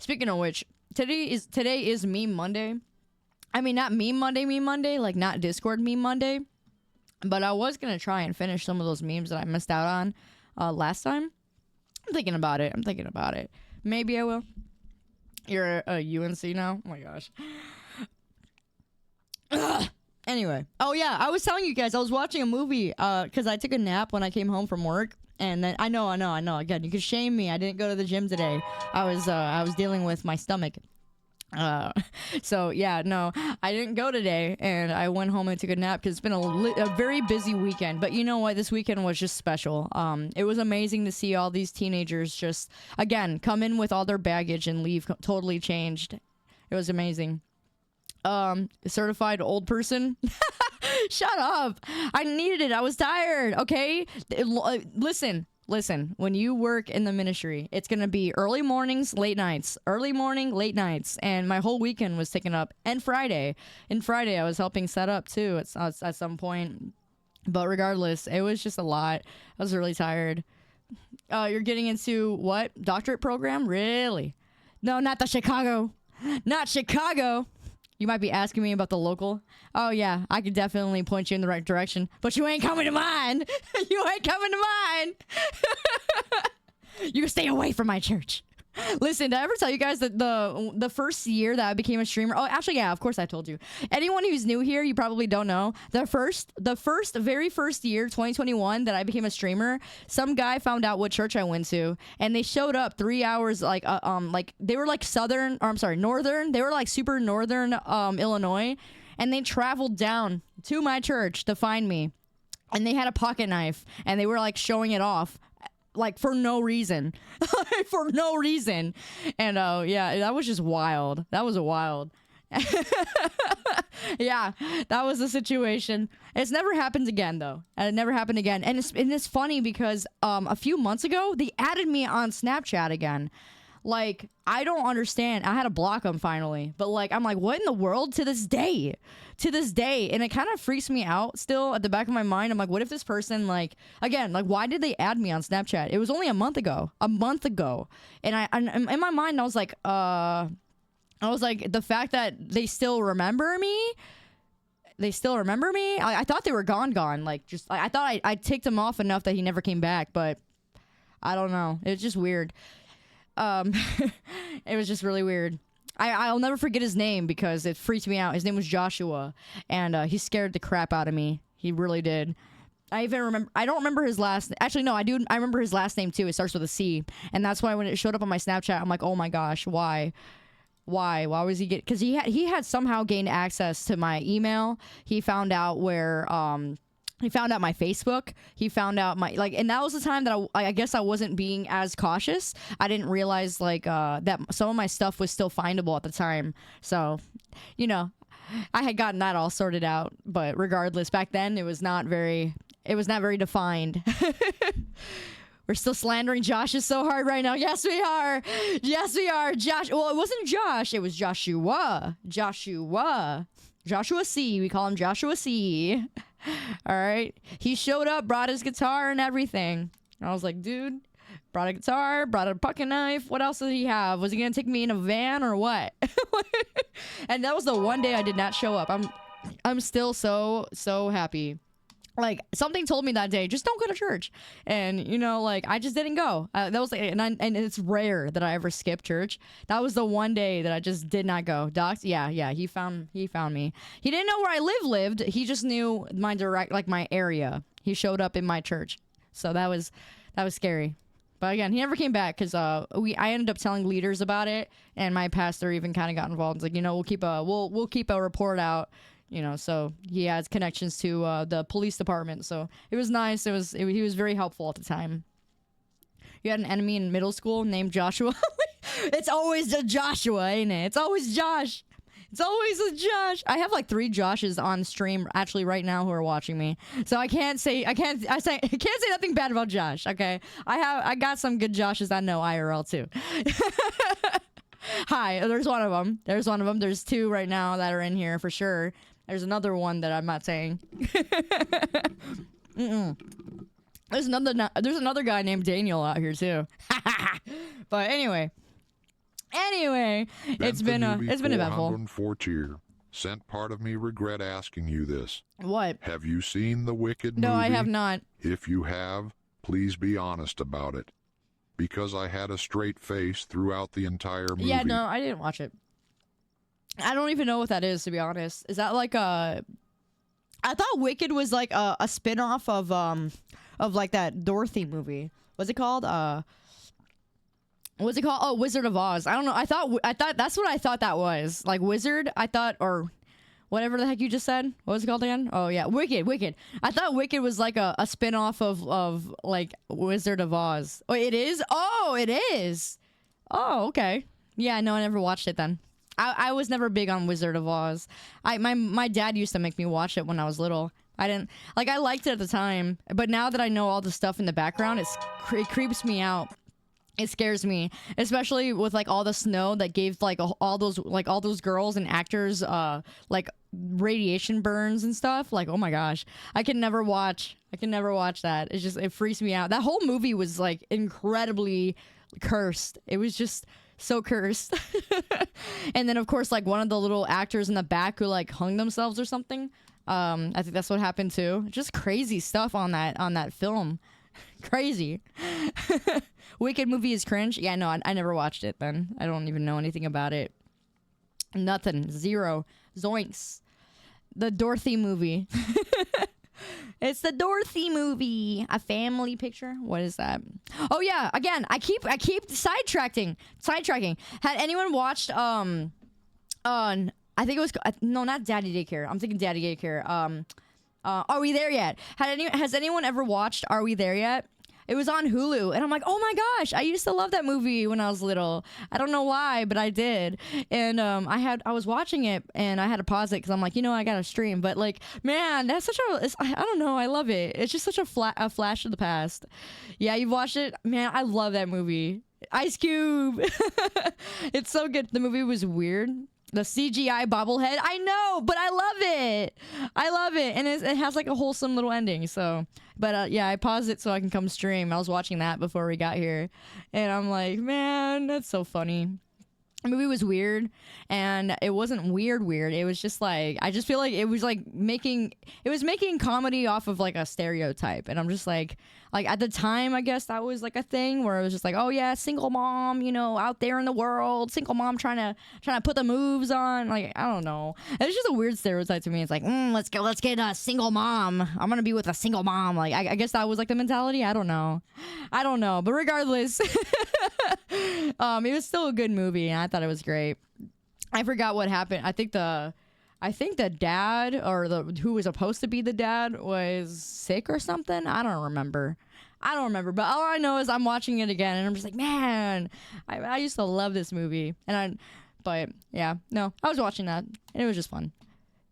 Speaking of which, today is Meme Monday. I mean, not Meme Monday, like not Discord Meme Monday. But I was gonna try and finish some of those memes that I missed out on last time. I'm thinking about it. Maybe I will. You're a UNC now? Oh my gosh. Anyway. Oh yeah, I was telling you guys, I was watching a movie because I took a nap when I came home from work. And then I know. Again, you can shame me. I didn't go to the gym today. I was dealing with my stomach. So yeah, no, I didn't go today, and I went home and took a nap because it's been a very busy weekend. But you know what? This weekend was just special. It was amazing to see all these teenagers just again come in with all their baggage and leave totally changed. It was amazing. Certified old person. Shut up. I needed it. I was tired. Okay. Listen, when you work in the ministry, it's going to be early mornings, late nights, and my whole weekend was taken up. And Friday I was helping set up too at some point. But regardless, it was just a lot. I was really tired. You're getting into what? Doctorate program? Really? No, not Chicago. You might be asking me about the local. Oh, yeah, I could definitely point you in the right direction. But you ain't coming to mine. You stay away from my church. Listen, did I ever tell you guys that the first year that I became a streamer? Oh, actually, yeah, of course I told you. Anyone who's new here, you probably don't know. The very first year, 2021, that I became a streamer, some guy found out what church I went to, and they showed up 3 hours, like they were like northern. They were like super northern, Illinois, and they traveled down to my church to find me, and they had a pocket knife, and they were like showing it off. Like for no reason. And yeah, that was just wild. That was wild. Yeah, that was the situation. It's never happened again though. It never happened again. And it's funny because a few months ago they added me on Snapchat again. Like, I don't understand. I had to block them finally. But, like, I'm like, what in the world? To this day. And it kind of freaks me out still at the back of my mind. I'm like, what if this person, like, again, like, why did they add me on Snapchat? It was only a month ago. And in my mind, I was like, the fact that they still remember me. I thought they were gone. Like, just, I thought I ticked him off enough that he never came back. But I don't know. It's just weird. It was just really weird. I'll never forget his name because it freaked me out. His name was Joshua, and he scared the crap out of me. He really did. I don't remember his last. Actually, no, I do. I remember his last name too. It starts with a C, and that's why when it showed up on my Snapchat, I'm like, oh my gosh, why? Why was he get? Because he had somehow gained access to my email. He found out where He found out my Facebook. He found out my, like, and that was the time that I guess I wasn't being as cautious. I didn't realize, like, that some of my stuff was still findable at the time. So, you know, I had gotten that all sorted out. But regardless, back then it was not very defined. We're still slandering Josh so hard right now. Yes, we are. Josh. Well, it wasn't Josh. It was Joshua. Joshua C. We call him Joshua C. All right. He showed up, brought his guitar and everything. I was like, dude, brought a guitar, brought a pocket knife. What else did he have? Was he going to take me in a van or what? And that was the one day I did not show up. I'm still so happy. like something told me that day, just don't go to church. And you know, like I just didn't go. That was like, and it's rare that I ever skip church. That was the one day that I just did not go. Doc, yeah, he found me. He didn't know where I lived. He just knew my my area. He showed up in my church, so that was scary. But again, he never came back because I ended up telling leaders about it, and my pastor even kind of got involved. It's like, you know, we'll keep a report out. You know, so he has connections to the police department. So it was nice. He was very helpful at the time. You had an enemy in middle school named Joshua. It's always a Joshua, ain't it? It's always Josh. It's always a Josh. I have like 3 Joshes on stream actually right now who are watching me. So I can't say nothing bad about Josh. Okay, I got some good Joshes that know IRL too. Hi, there's one of them. There's 2 right now that are in here for sure. There's another one that I'm not saying. There's another guy named Daniel out here too. But anyway, it's been eventful. Sent part of me regret asking you this. What? Have you seen the Wicked movie? No, I have not. If you have, please be honest about it. Because I had a straight face throughout the entire movie. Yeah, no, I didn't watch it. I don't even know what that is, to be honest. Is that like a... I thought Wicked was like a spin-off of like that Dorothy movie. What's it called? What's it called? Oh, Wizard of Oz. I don't know. I thought that's what I thought that was. Like Wizard, I thought, or whatever the heck you just said. What was it called again? Oh yeah, Wicked. I thought Wicked was like a spin-off of like Wizard of Oz. Oh, it is? Oh, it is. Oh, okay. Yeah, no, I never watched it then. I was never big on Wizard of Oz. My dad used to make me watch it when I was little. I didn't like. I liked it at the time, but now that I know all the stuff in the background, it creeps me out. It scares me, especially with like all the snow that gave like all those girls and actors like radiation burns and stuff. Like, oh my gosh, I can never watch that. It freaks me out. That whole movie was like incredibly cursed. It was just so cursed. And then of course like one of the little actors in the back who like hung themselves or something. I think that's what happened too. Just crazy stuff on that film. Crazy. Wicked movie is cringe. Yeah, no, I never watched it then. I don't even know anything about it. Nothing. Zero. Zoinks. The Dorothy movie. It's the Dorothy movie. A family picture. What is that? Oh yeah, again, I keep sidetracking. Had anyone watched I think it was no, not Daddy Daycare. I'm thinking Daddy Daycare. Are We There Yet? Has anyone ever watched Are We There Yet? It was on Hulu, and I'm like, oh my gosh, I used to love that movie when I was little. I don't know why, but I did. And I was watching it, and I had to pause it because I'm like, you know, I gotta stream. But like, man, that's I don't know, I love it. It's just such a flash of the past. Yeah, you've watched it, man. I love that movie. Ice Cube. It's so good. The movie was weird. The CGI bobblehead, I know, but I love it, and it has like a wholesome little ending. So, but yeah, I paused it so I can come stream. I was watching that before we got here, and I'm like, man, that's so funny. The movie was weird, and it wasn't weird. It was just like, I just feel like it was making comedy off of like a stereotype, and I'm just like at the time, I guess that was like a thing where it was just like, oh yeah, single mom, you know, out there in the world, single mom trying to put the moves on. Like, I don't know, it's just a weird stereotype to me. It's like, let's get a single mom. I'm gonna be with a single mom. Like, I guess that was like the mentality. I don't know, but regardless, it was still a good movie, and I thought it was great. I forgot what happened. I think the dad, or who was supposed to be the dad, was sick or something. I don't remember. But all I know is I'm watching it again, and I'm just like, man, I used to love this movie. But yeah, no, I was watching that, and it was just fun.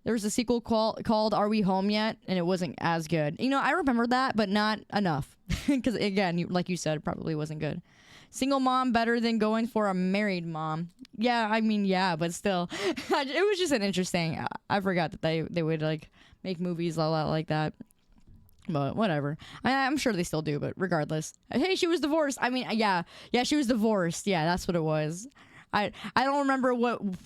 There was a sequel called Are We Home Yet? And it wasn't as good. You know, I remember that, but not enough. Because again, like you said, it probably wasn't good. Single mom better than going for a married mom. Yeah, I mean, yeah, but still. It was just an interesting... I forgot that they would, like, make movies a lot like that. But whatever. I'm sure they still do, but regardless. Hey, she was divorced. I mean, yeah, she was divorced. Yeah, that's what it was. I don't remember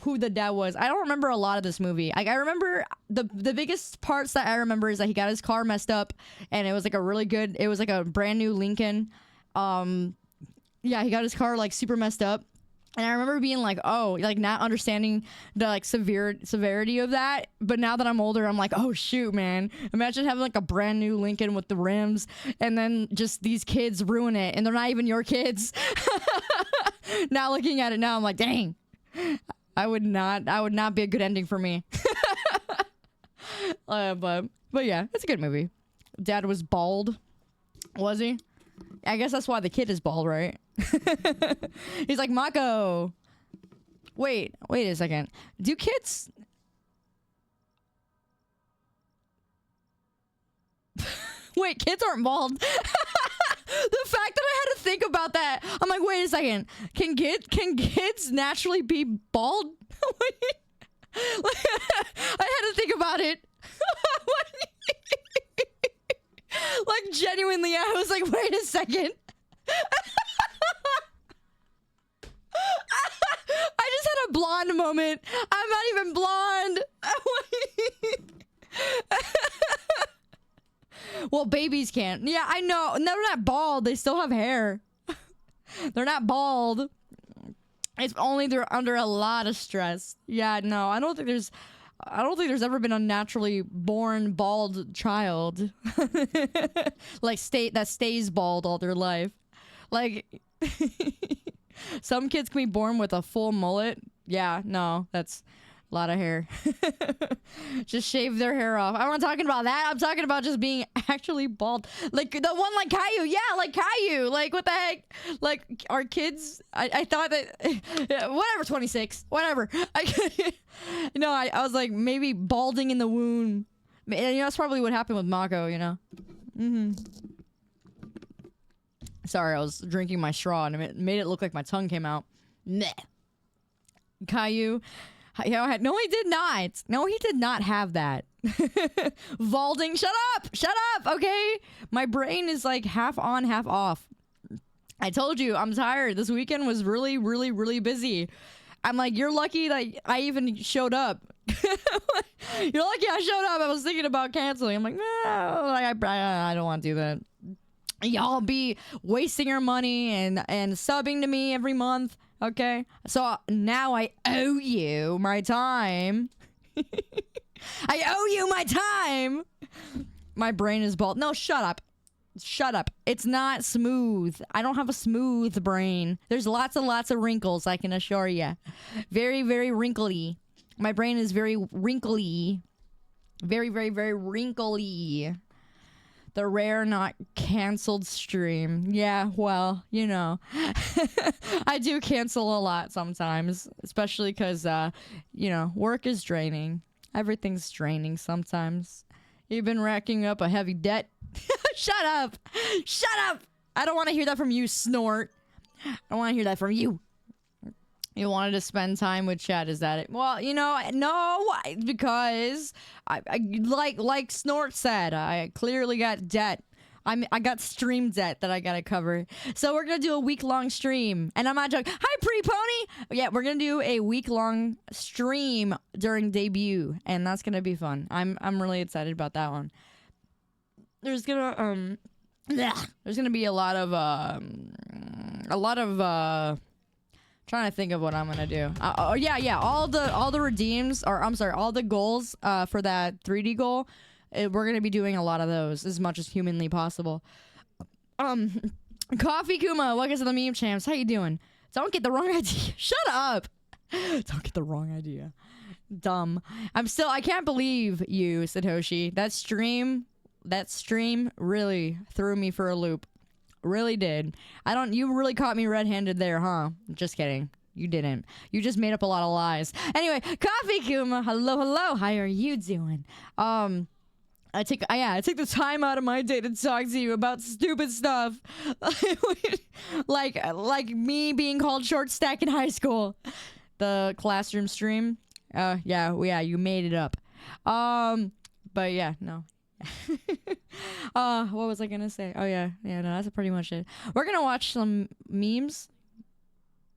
who the dad was. I don't remember a lot of this movie. Like I remember the biggest parts that I remember is that he got his car messed up, and it was like a brand new Lincoln. Yeah, he got his car like super messed up. And I remember being like, oh, like not understanding the like severity of that. But now that I'm older, I'm like, oh shoot, man. Imagine having like a brand new Lincoln with the rims and then just these kids ruin it and they're not even your kids. Now looking at it now, I'm like, dang. I would not be a good ending for me. But yeah, it's a good movie. Dad was bald. Was he? I guess that's why the kid is bald, right? He's like, Mako. Wait a second. Do kids... Wait, kids aren't bald. The fact that I had to think about that, I'm like, wait a second. Can kids naturally be bald? I had to think about it. Like, genuinely, I was like, wait a second. I just had a blonde moment. I'm not even blonde. Well, babies can't. Yeah, I know. No, they're not bald. They still have hair. They're not bald. It's only they're under a lot of stress. Yeah, no, I don't think there's ever been a naturally born bald child. Like that stays bald all their life. Like some kids can be born with a full mullet. Yeah, no, that's a lot of hair. Just shave their hair off. I'm not talking about that. I'm talking about just being actually bald. Like the one like Caillou. Yeah, like Caillou. Like what the heck? Like our kids. I thought that whatever, 26. Whatever. I was like maybe balding in the womb. You know, that's probably what happened with Mako, you know. Sorry, I was drinking my straw and it made it look like my tongue came out. Meh. Caillou. No, he did not. No, he did not have that. Valding. Shut up. Okay. My brain is like half on, half off. I told you I'm tired. This weekend was really, really, really busy. I'm like, you're lucky that I even showed up. You're lucky I showed up. I was thinking about canceling. I'm like, no, like, I don't want to do that. Y'all be wasting your money and subbing to me every month. Okay, so now I owe you my time. I owe you my time. My brain is bald. No, shut up. Shut up. It's not smooth. I don't have a smooth brain. There's lots and lots of wrinkles, I can assure you. Very, very wrinkly. My brain is very wrinkly. Very, very, very wrinkly. The rare not canceled stream. Yeah, well, you know. I do cancel a lot sometimes, especially because, you know, work is draining. Everything's draining sometimes. You've been racking up a heavy debt. Shut up. Shut up. I don't want to hear that from you, Snort. I don't want to hear that from you. You wanted to spend time with Chad, is that it? Well, you know, no, because I like Snort said, I clearly got debt. I got stream debt that I gotta cover. So we're gonna do a week-long stream. And I'm not joking. Hi, Pretty Pony! Yeah, we're gonna do a week-long stream during debut. And that's gonna be fun. I'm really excited about that one. There's gonna be a lot of trying to think of what I'm gonna do. Yeah. All the redeems, or I'm sorry, all the goals for that 3D goal. We're gonna be doing a lot of those as much as humanly possible. Coffee Kuma, welcome to the meme champs. How you doing? Don't get the wrong idea. Shut up. Don't get the wrong idea. Dumb. I can't believe you, Satoshi. That stream really threw me for a loop. Really did. You really caught me red-handed there, huh? Just kidding. You didn't. You just made up a lot of lies. Anyway, Coffee Kuma, hello. How are you doing? I take the time out of my day to talk to you about stupid stuff. like me being called short stack in high school. The classroom stream. Yeah, you made it up. But yeah, no. What was I gonna say? Oh yeah, no, that's pretty much it. We're gonna watch some memes.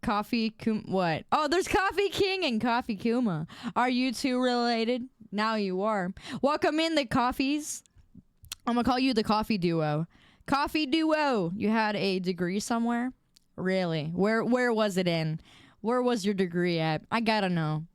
What? Oh, there's Coffee King and Coffee Kuma. Are you two related? Now you are. Welcome in the coffees. I'm gonna call you the coffee duo. Coffee duo. You had a degree somewhere? Really? Where was it in? Where was your degree at? I gotta know.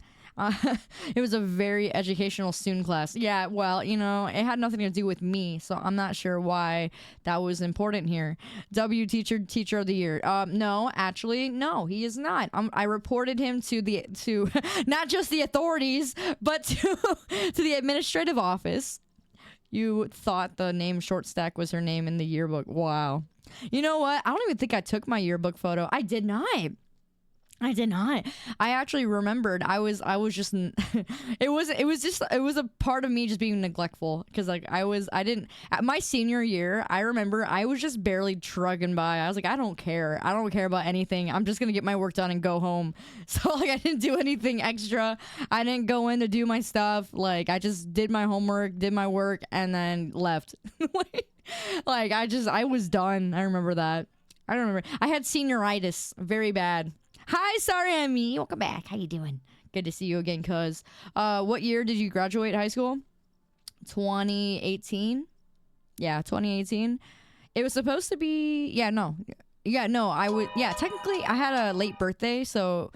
It was a very educational student class. Yeah, well, you know, it had nothing to do with me, so I'm not sure why that was important here. Teacher of the year. No, actually, no, he is not. I reported him to not just the authorities, but to the administrative office. You thought the name Short Stack was her name in the yearbook. Wow. You know what? I don't even think I took my yearbook photo. I did not. I actually remembered. I was just it was a part of me just being neglectful, because like I didn't at my senior year. I remember I was just barely trugging by. I was like, I don't care about anything. I'm just gonna get my work done and go home. So like I didn't do anything extra. I didn't go in to do my stuff. Like I just did my homework, did my work, and then left. Like I was done. I remember that. I remember I had senioritis very bad. Hi, sorry I'm me. Welcome back. How you doing? Good to see you again, cuz. What year did you graduate high school? 2018? Yeah, 2018. It was supposed to be... technically, I had a late birthday, so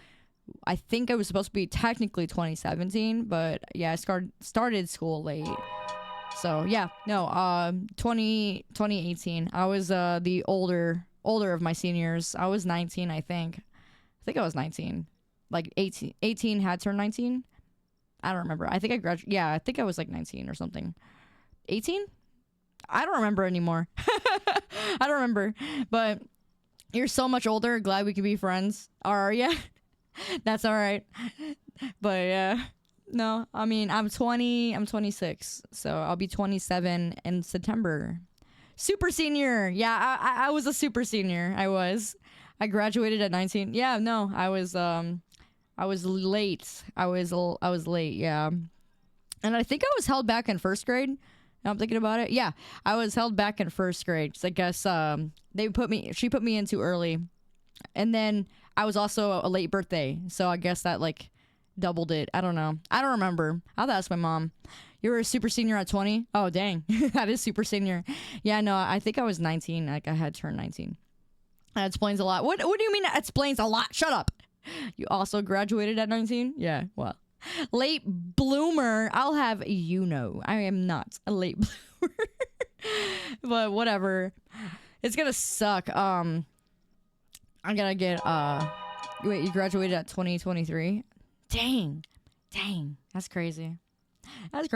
I think it was supposed to be technically 2017, but yeah, I started school late. So, yeah, no, 2018. I was the older of my seniors. I was 19, I think. I think I was 19. Like 18 had turned 19. I don't remember. I think I graduated. Yeah, I think I was like 19 or something. 18? I don't remember anymore. I don't remember. But you're so much older. Glad we could be friends. Are ya? That's all right. But yeah. No, I mean, I'm 26. So I'll be 27 in September. Super senior. Yeah, I was a super senior. I graduated at 19. Yeah, no, I was late. I was late, yeah. And I think I was held back in first grade. Now I'm thinking about it. Yeah, I was held back in first grade. 'Cause I guess she put me in too early. And then I was also a late birthday. So I guess that like doubled it. I don't know. I don't remember. I'll ask my mom. You were a super senior at 20? Oh, dang. That is super senior. Yeah, no, I think I was 19. Like I had turned 19. That explains a lot. What do you mean that explains a lot? Shut up. You also graduated at 19? Yeah, well. Late bloomer. I'll have you know. I am not a late bloomer. But whatever. It's gonna suck. I'm gonna get wait, you graduated at 2023? Dang. That's crazy. I don't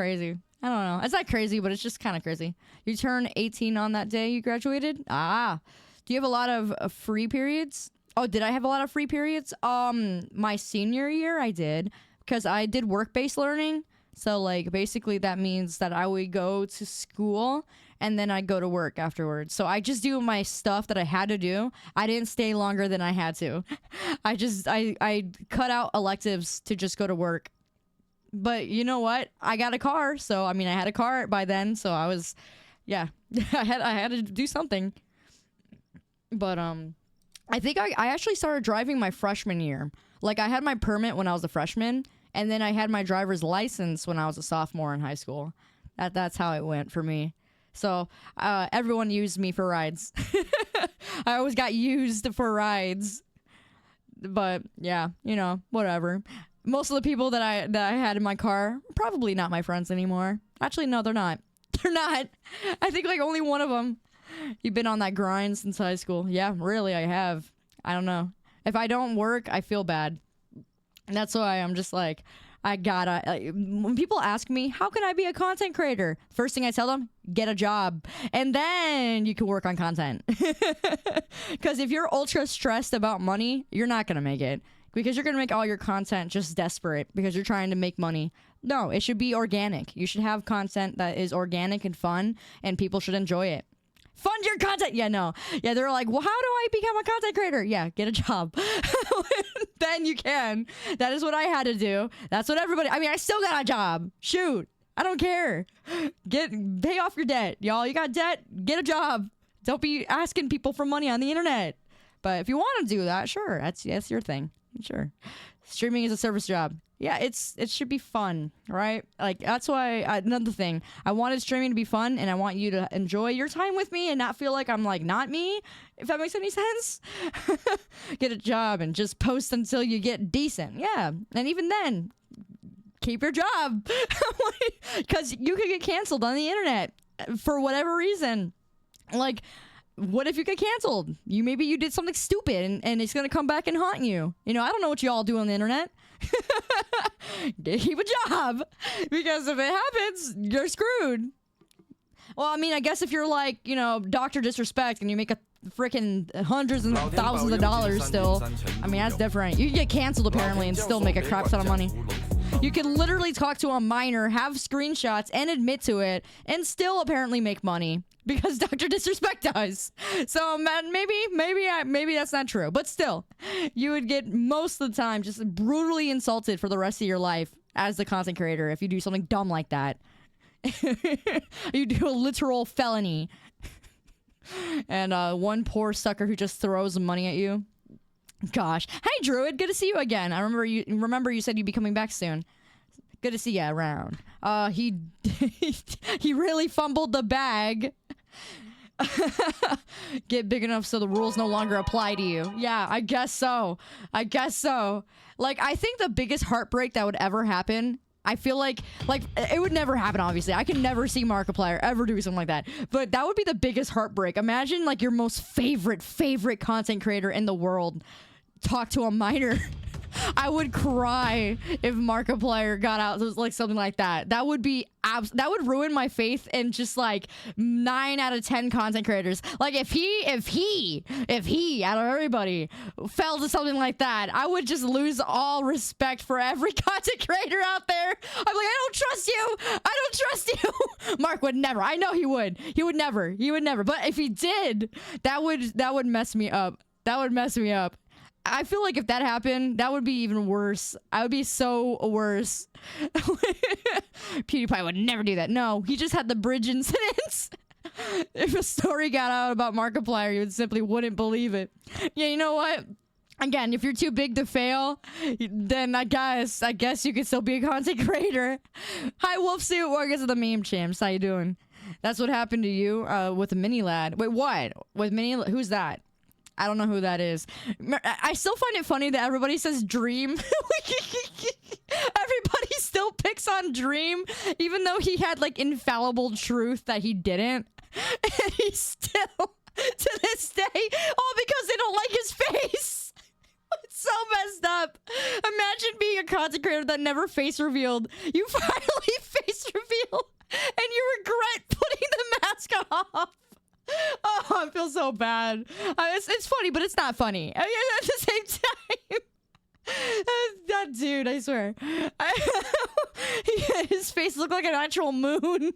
know. It's not crazy, but it's just kind of crazy. You turned 18 on that day you graduated? Do you have a lot of free periods? Oh, did I have a lot of free periods? My senior year I did, because I did work-based learning. So like basically that means that I would go to school and then I'd go to work afterwards. So I just do my stuff that I had to do. I didn't stay longer than I had to. I cut out electives to just go to work. But you know what? I got a car. So I mean I had a car by then, so I was I had to do something. But I think I actually started driving my freshman year. Like I had my permit when I was a freshman, and then I had my driver's license when I was a sophomore in high school. That's how it went for me. So everyone used me for rides. I always got used for rides. But yeah, you know, whatever. Most of the people that I had in my car, probably not my friends anymore. Actually, no, they're not. They're not. I think like only one of them. You've been on that grind since high school. Yeah, really, I have. I don't know. If I don't work, I feel bad. And that's why I'm just like, I gotta. Like, when people ask me, how can I be a content creator? First thing I tell them, get a job. And then you can work on content. Because if you're ultra stressed about money, you're not going to make it. Because you're going to make all your content just desperate because you're trying to make money. No, it should be organic. You should have content that is organic and fun, and people should enjoy it. Fund your content. Yeah, no. Yeah, they're like, well, how do I become a content creator? Yeah, get a job. Then you can. That is what I had to do. That's what everybody, I mean, I still got a job. Shoot. I don't care. Pay off your debt. Y'all, you got debt? Get a job. Don't be asking people for money on the internet. But if you want to do that, sure, that's your thing. Sure. Streaming is a service job. Yeah, it should be fun, right? Like, that's why, another thing, I wanted streaming to be fun, and I want you to enjoy your time with me and not feel like I'm, like, not me, if that makes any sense. Get a job and just post until you get decent. Yeah, and even then, keep your job. Because you could get canceled on the internet for whatever reason. Like, what if you get canceled? Maybe you did something stupid and it's gonna come back and haunt you. You know, I don't know what you all do on the internet. Keep a job, because if it happens, you're screwed. Well, I mean, I guess if you're like, you know, Dr. Disrespect and you make a freaking hundreds and thousands of dollars still, I mean, that's different. You can get canceled apparently and still make a crap ton of money. You can literally talk to a minor, have screenshots, and admit to it, and still apparently make money. Because Dr. Disrespect does. So maybe that's not true. But still, you would get most of the time just brutally insulted for the rest of your life as the content creator if you do something dumb like that. You do a literal felony. And one poor sucker who just throws money at you. Gosh. Hey, Druid, good to see you again. I remember you said you'd be coming back soon. Good to see you around. He really fumbled the bag. Get big enough so the rules no longer apply to you. Yeah, I guess so. Like, I think the biggest heartbreak that would ever happen, I feel like it would never happen, obviously. I can never see Markiplier ever do something like that. But that would be the biggest heartbreak. Imagine, like, your most favorite content creator in the world talk to a minor. I would cry if Markiplier got out like something like that. That would be that would ruin my faith in just like 9 out of 10 content creators. Like if he out of everybody fell to something like that, I would just lose all respect for every content creator out there. I'm like, I don't trust you. Mark would never. I know he would. He would never. But if he did, that would mess me up. I feel like if that happened, that would be even worse. I would be so worse. PewDiePie would never do that. No, he just had the bridge incidents. If a story got out about Markiplier, you simply wouldn't believe it. Yeah, you know what? Again, if you're too big to fail, then I guess you could still be a content creator. Hi, Wolfsuit. Welcome to the meme champs. How you doing? That's what happened to you with the mini lad. Wait, what? With mini? Who's that? I don't know who that is. I still find it funny that everybody says Dream. Everybody still picks on Dream, even though he had like infallible truth that he didn't. And he still, to this day, all because they don't like his face. It's so messed up. Imagine being a content creator that never face revealed. You finally face reveal, and you regret putting the mask off. Oh, I feel so bad. It's funny, but it's not funny. At the same time. That dude, I swear. His face looked like an actual moon. And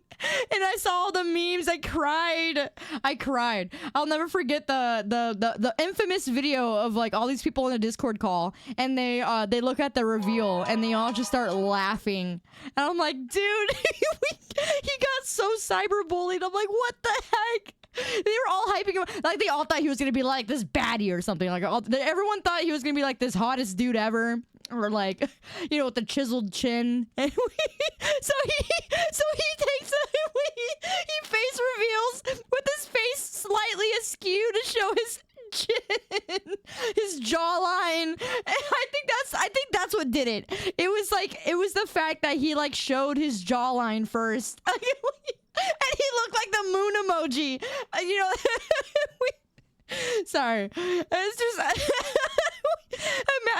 I saw all the memes. I cried. I'll never forget the infamous video of like all these people in a Discord call, and they look at the reveal and they all just start laughing. And I'm like, dude, he got so cyberbullied. I'm like, what the heck? They were all hyping him, like they all thought he was gonna be like this baddie or something. Like everyone thought he was gonna be like this hottest dude ever, or like, you know, with the chiseled chin. And so he takes he face reveals with his face slightly askew to show his chin, his jawline. And I think that's what did it. It was the fact that he like showed his jawline first. And he looked like the moon emoji. You know, sorry. It's just,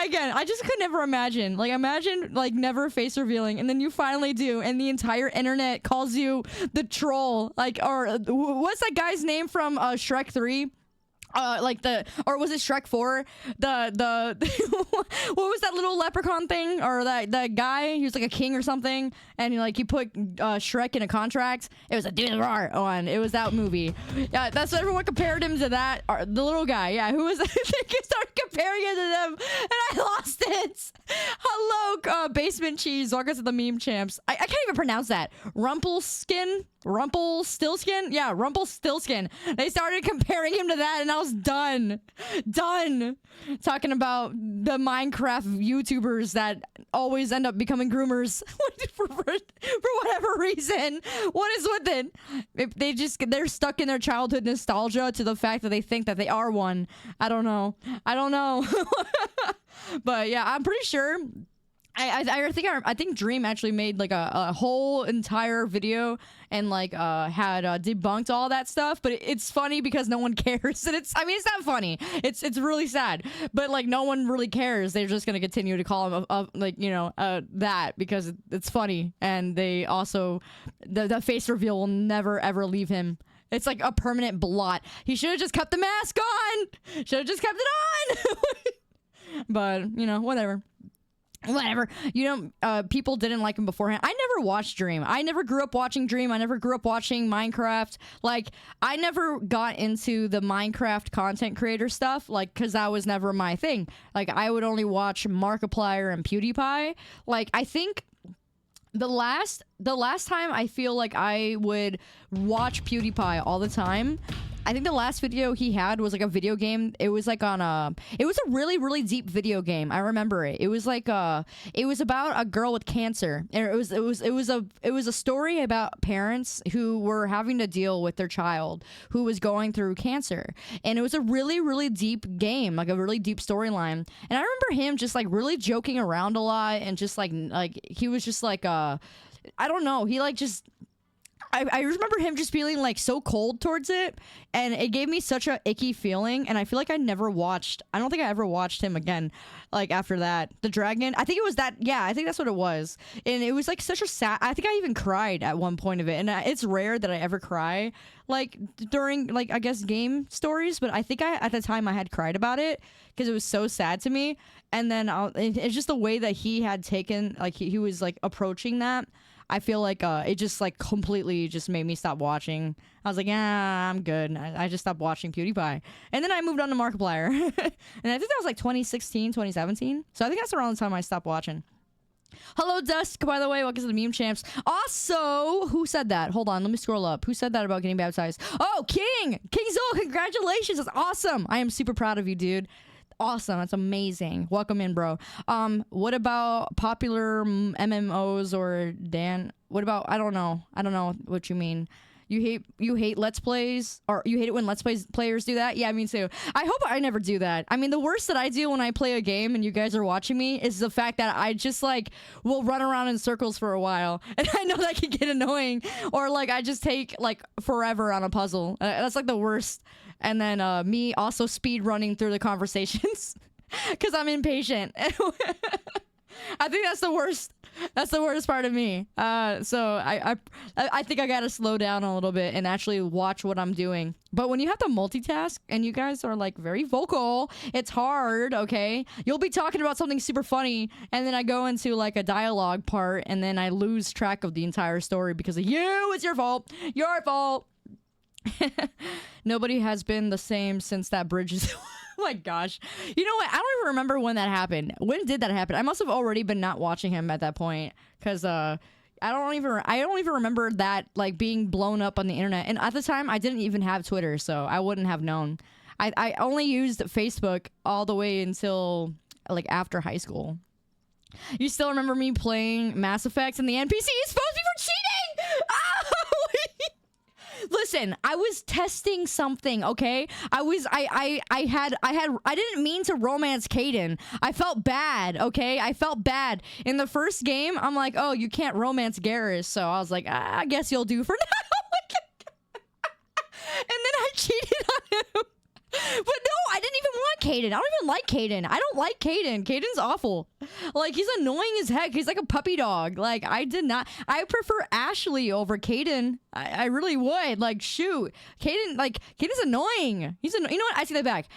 again, I just could never imagine. Like, imagine, like, never face revealing, and then you finally do, and the entire internet calls you the troll. Like, or what's that guy's name from Shrek 3? Or was it Shrek 4? What was that little leprechaun thing? Or that guy, he was like a king or something, and he put Shrek in a contract. It was a dude one. It was that movie. Yeah, that's what everyone compared him to, that the little guy. Yeah, who was they started comparing it to them, and I lost it. Hello, basement cheese. Welcome to the meme champs. I can't even pronounce that. Rumpelstiltskin. Rumpelstiltskin? Yeah, Rumpelstiltskin. They started comparing him to that, and I was done. Done. Talking about the Minecraft YouTubers that always end up becoming groomers for whatever reason. What is with it? If they're stuck in their childhood nostalgia to the fact that they think that they are one. I don't know. But yeah, I'm pretty sure. I think Dream actually made like a whole entire video and like had debunked all that stuff, but it's funny because no one cares. And it's not funny. It's really sad, but like no one really cares. They're just gonna continue to call him that because it's funny, and they also the face reveal will never ever leave him. It's like a permanent blot. He should have just kept the mask on. Should have just kept it on. But whatever. People didn't like him beforehand. I never watched Dream. I never grew up watching Dream. I never grew up watching Minecraft. Like, I never got into the Minecraft content creator stuff, like, because that was never my thing. Like, I would only watch Markiplier and PewDiePie. Like, I think the last time I feel like I would watch PewDiePie all the time, I think the last video he had was like a video game. It was like it was a really, really deep video game. I remember it. It was like it was about a girl with cancer. And it was a story about parents who were having to deal with their child who was going through cancer. And it was a really, really deep game, like a really deep storyline. And I remember him just like really joking around a lot, and just like he was just like I don't know. He like just I remember him just feeling like so cold towards it, and it gave me such a icky feeling. And I feel like I don't think I ever watched him again, like after that. The dragon, I think it was that. Yeah, I think that's what it was. And it was like such a sad, I think I even cried at one point of it. And it's rare that I ever cry like during like, I guess, game stories, but I think at the time I had cried about it because it was so sad to me. And then it's just the way that he had taken, like he was like approaching that. I feel like it just like completely just made me stop watching. I was like, yeah, I'm good. I just stopped watching PewDiePie. And then I moved on to Markiplier. And I think that was like 2016, 2017. So I think that's around the time I stopped watching. Hello, Dusk, by the way. Welcome to the Meme Champs. Also, who said that? Hold on, let me scroll up. Who said that about getting baptized? Oh, King Zol, congratulations. That's awesome. I am super proud of you, dude. Awesome. That's amazing. Welcome in, bro. What about popular MMOs or Dan? What about, I don't know what you mean. You hate Let's Plays, or you hate it when Let's Plays players do that? Yeah, me too. I hope I never do that. I mean, the worst that I do when I play a game and you guys are watching me is the fact that I just like will run around in circles for a while, and I know that can get annoying. Or like I just take like forever on a puzzle. That's like the worst. And then me also speed running through the conversations because I'm impatient. I think that's the worst. That's the worst part of me. So I think I gotta slow down a little bit and actually watch what I'm doing. But when you have to multitask and you guys are like very vocal, it's hard. Okay, you'll be talking about something super funny, and then I go into like a dialogue part, and then I lose track of the entire story because of you. It's your fault. Your fault. Nobody has been the same since that bridge is. Oh my gosh. You know what? I don't even remember when that happened. When did that happen? I must have already been not watching him at that point, because I don't even remember that like being blown up on the internet. And at the time I didn't even have Twitter, so I wouldn't have known. I only used Facebook all the way until like after high school. You still remember me playing Mass Effect and the NPC is supposed to be for cheating? Oh! Listen, I was testing something, okay? I didn't mean to romance Caden. I felt bad, okay? I felt bad. In the first game, I'm like, oh, you can't romance Garrus, so I was like, I guess you'll do for now. And then I cheated on him. But no, I didn't even want Caden. I don't even like Caden. I don't like Caden. Caden's awful. Like, he's annoying as heck. He's like a puppy dog. Like, I prefer Ashley over Caden. I really would. Like, shoot. Caden's annoying. You know what? I take that back.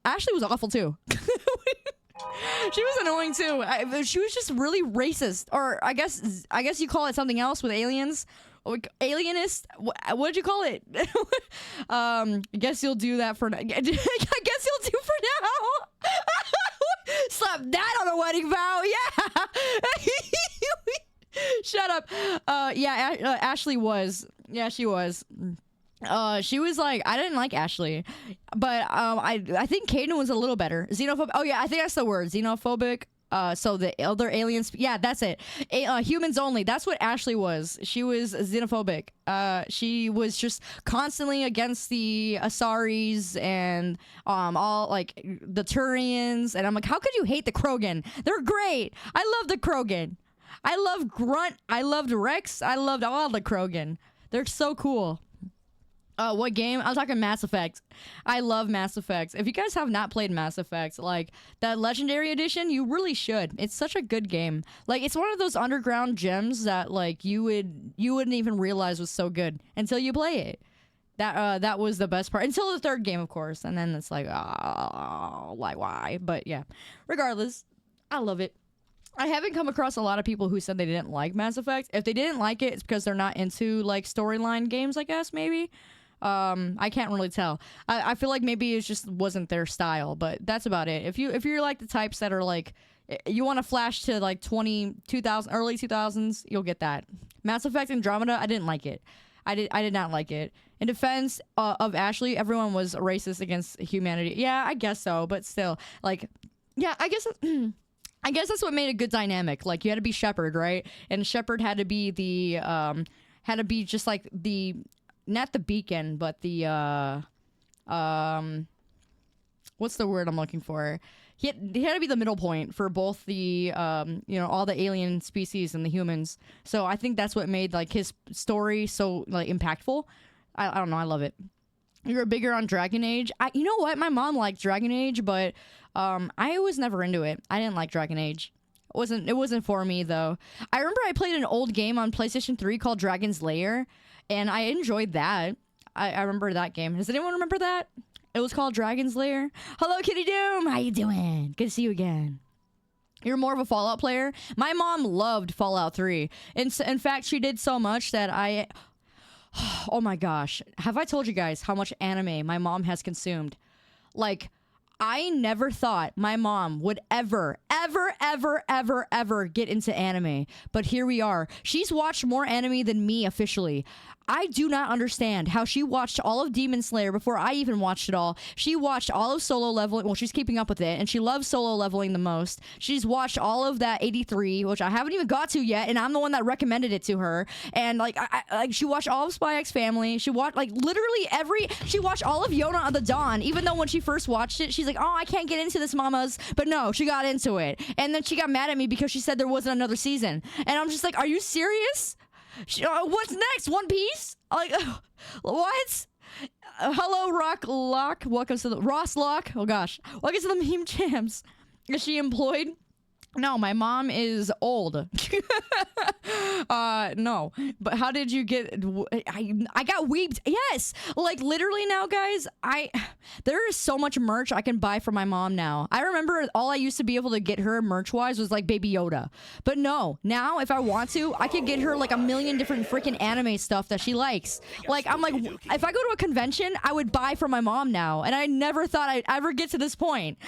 Ashley was awful too. She was annoying too. She was just really racist. Or I guess you call it something else with aliens. Alienist? What did you call it? I guess you'll do that for now. I guess you'll do for now. Slap that on a wedding vow. Yeah. Shut up. yeah, Ashley was. Yeah, she was. She was like, I didn't like Ashley, but I think Caden was a little better. Xenophobic. Oh yeah, I think that's the word. Xenophobic. So the other aliens. Yeah, that's it. Humans only. That's what Ashley was. She was xenophobic. She was just constantly against the Asaris and all like the Turians. And I'm like, how could you hate the Krogan? They're great. I love the Krogan. I love Grunt. I loved Rex. I loved all the Krogan. They're so cool. What game? I was talking Mass Effect. I love Mass Effect. If you guys have not played Mass Effect, like that Legendary Edition, you really should. It's such a good game. Like it's one of those underground gems that like you wouldn't even realize was so good until you play it. That was the best part until the third game, of course, and then it's like, oh, like why? But yeah, regardless, I love it. I haven't come across a lot of people who said they didn't like Mass Effect. If they didn't like it, it's because they're not into like storyline games, I guess maybe. I can't really tell. I feel like maybe it just wasn't their style, but that's about it. If you're like the types that are like, you want to flash to like 2000 early 2000s, you'll get that. Mass Effect Andromeda, I didn't like it. I did not like it. In defense of Ashley, everyone was racist against humanity. Yeah, I guess so, but still, like, yeah, I guess that's what made a good dynamic. Like you had to be Shepard, right? And Shepard had to be just like the, not the beacon, but the what's the word I'm looking for? He had to be the middle point for both the all the alien species and the humans. So I think that's what made like his story so like impactful. I don't know, I love it. You're bigger on Dragon Age. You know what? My mom liked Dragon Age, but I was never into it. I didn't like Dragon Age. It wasn't for me though. I remember I played an old game on PlayStation 3 called Dragon's Lair, and I enjoyed that. I remember that game. Does anyone remember that? It was called Dragon's Lair. Hello, Kitty Doom. How you doing? Good to see you again. You're more of a Fallout player? My mom loved Fallout 3. In fact, she did so much that oh my gosh. Have I told you guys how much anime my mom has consumed? Like, I never thought my mom would ever get into anime. But here we are. She's watched more anime than me officially. I do not understand how she watched all of Demon Slayer before I even watched it all. She watched all of Solo Leveling. Well, she's keeping up with it, and she loves Solo Leveling the most. She's watched all of that 83, which I haven't even got to yet, and I'm the one that recommended it to her. And like, she watched all of Spy X Family. She watched like literally she watched all of Yona of the Dawn, even though when she first watched it, she's like, oh, I can't get into this, mamas. But no, she got into it. And then she got mad at me because she said there wasn't another season. And I'm just like, are you serious? What's next? One Piece? Like, what? Hello, Rock Lock. Welcome to the Ross Lock. Oh gosh. Welcome to the Meme Champs. Is she employed? No, my mom is old. No. But how did you get... I got weeped. Yes! Like, literally now, guys, there is so much merch I can buy for my mom now. I remember all I used to be able to get her merch-wise was, like, Baby Yoda. But no, now, if I want to, I could get her, like, a million different freaking anime stuff that she likes. Like, I'm like, if I go to a convention, I would buy for my mom now. And I never thought I'd ever get to this point.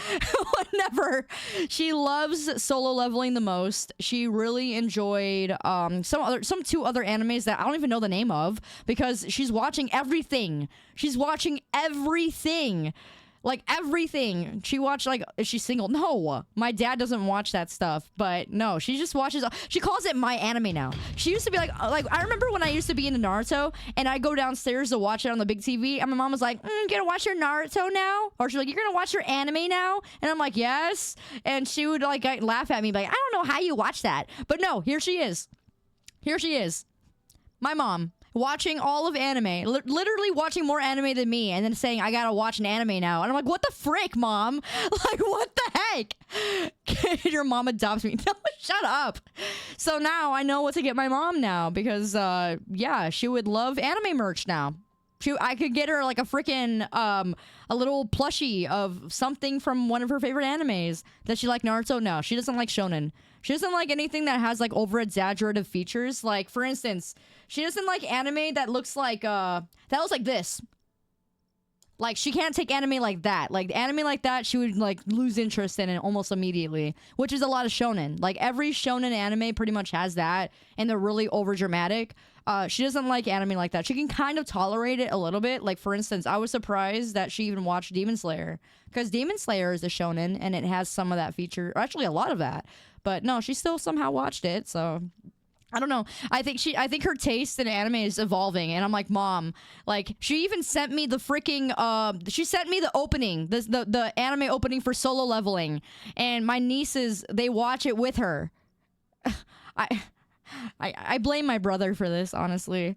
Never. She loves Solo Leveling the most. She really enjoyed some two other animes that I don't even know the name of because she's watching everything. She's watching everything. Like everything. She watched like, is she single? No. My dad doesn't watch that stuff, but no, she just watches, she calls it my anime now. She used to be like I remember when I used to be into Naruto and I go downstairs to watch it on the big TV and my mom was like, you gonna watch your Naruto now? Or she's like, you're gonna watch your anime now? And I'm like, yes. And she would like laugh at me like, I don't know how you watch that. But no, here she is. Here she is. My mom. Watching all of anime, literally watching more anime than me, and then saying I gotta watch an anime now, and I'm like, what the frick, mom? Like, what the heck? Your mom adopts me. No, shut up. So now I know what to get my mom now because yeah, she would love anime merch now. I could get her like a freaking a little plushie of something from one of her favorite animes. Does she like Naruto? No, she doesn't like shonen. She doesn't like anything that has like over exaggerative features. Like for instance, she doesn't like anime that looks like this. Like, she can't take anime like that. Like, anime like that, she would, like, lose interest in it almost immediately, which is a lot of shonen. Like, every shonen anime pretty much has that, and they're really overdramatic. She doesn't like anime like that. She can kind of tolerate it a little bit. Like, for instance, I was surprised that she even watched Demon Slayer, because Demon Slayer is a shonen, and it has some of that feature, or actually a lot of that. But no, she still somehow watched it, so... I don't know. I think her taste in anime is evolving, and I'm like, Mom, like, she even sent me the freaking she sent me the opening, the anime opening for Solo Leveling, and my nieces, they watch it with her. I blame my brother for this, honestly.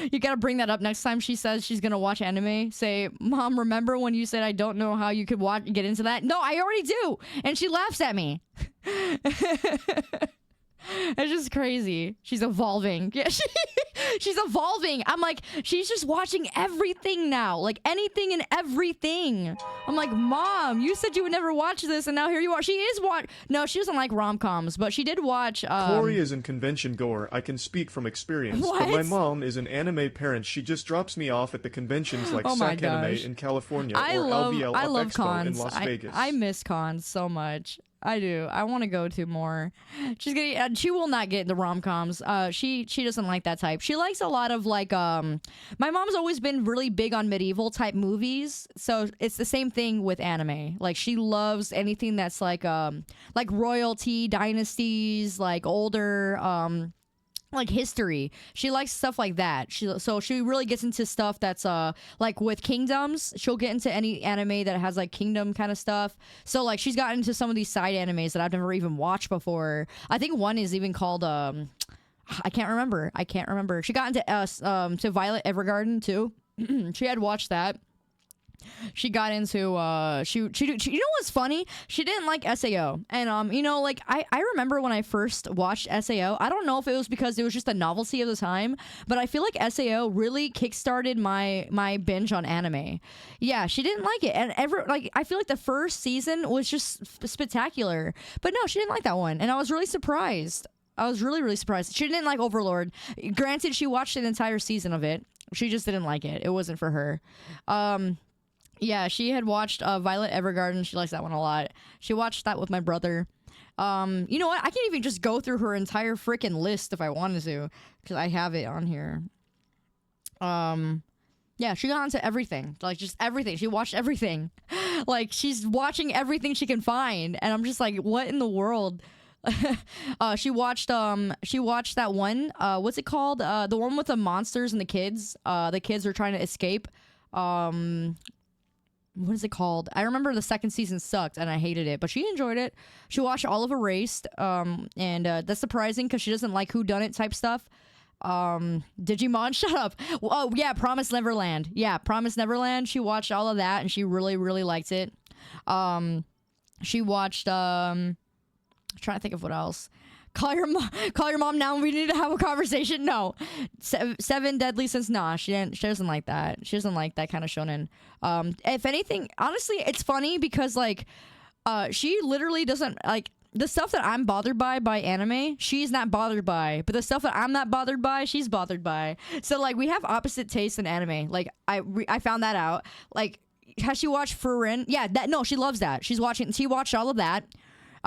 You gotta bring that up next time she says she's gonna watch anime. Say, Mom, remember when you said I don't know how you could get into that? No, I already do, and she laughs at me. It's just crazy. She's evolving. Yeah, she's evolving. I'm like, she's just watching everything now. Like, anything and everything. I'm like, Mom, you said you would never watch this, and now here you are. She is No, she doesn't like rom-coms, but she did watch... Kaori is in convention goer. I can speak from experience. What? But my mom is an anime parent. She just drops me off at the conventions like SAC Anime in California or LVL I love Expo cons. in Las Vegas. I miss cons so much. I do. I want to go to more. She will not get the rom-coms. She doesn't like that type. She likes a lot of like my mom's always been really big on medieval type movies. So it's the same thing with anime. Like, she loves anything that's like royalty, dynasties, like older like history. She likes stuff like that. So she really gets into stuff that's like with kingdoms. She'll get into any anime that has like kingdom kind of stuff. So like, she's gotten into some of these side animes that I've never even watched before. I think one is even called I can't remember. She got into to Violet Evergarden too. She had watched that. She got into she you know what's funny? She didn't like SAO. And you know, like, I remember when I first watched SAO, I don't know if it was because it was just a novelty of the time, but I feel like SAO really kickstarted my binge on anime. Yeah, she didn't like it. And I feel like the first season was just spectacular. But no, she didn't like that one. And I was really surprised. I was really, really surprised. She didn't like Overlord. Granted, she watched an entire season of it. She just didn't like it. It wasn't for her. Yeah, she had watched Violet Evergarden. She likes that one a lot. She watched that with my brother. You know what? I can even just go through her entire freaking list if I wanted to, because I have it on here. Yeah, she got into everything. Like, just everything. She watched everything. Like, she's watching everything she can find. And I'm just like, what in the world? She watched that one, what's it called? The one with the monsters and the kids. The kids are trying to escape. What is it called? I remember the second season sucked and I hated it, but she enjoyed it. She watched all of Erased, and that's surprising because she doesn't like whodunit type stuff. Digimon, shut up. Oh yeah, Promised Neverland. Yeah, Promised Neverland. She watched all of that and she really, really liked it. She watched I'm trying to think of what else. Call your mom now. We need to have a conversation. No, Seven Deadly Sins. Nah, she doesn't like that. She doesn't like that kind of shonen. If anything, honestly, it's funny because like, she literally doesn't like the stuff that I'm bothered by anime. She's not bothered by, but the stuff that I'm not bothered by, she's bothered by. So like, we have opposite tastes in anime. Like, I found that out. Like, has she watched Furin? Yeah, no, she loves that. She watched all of that.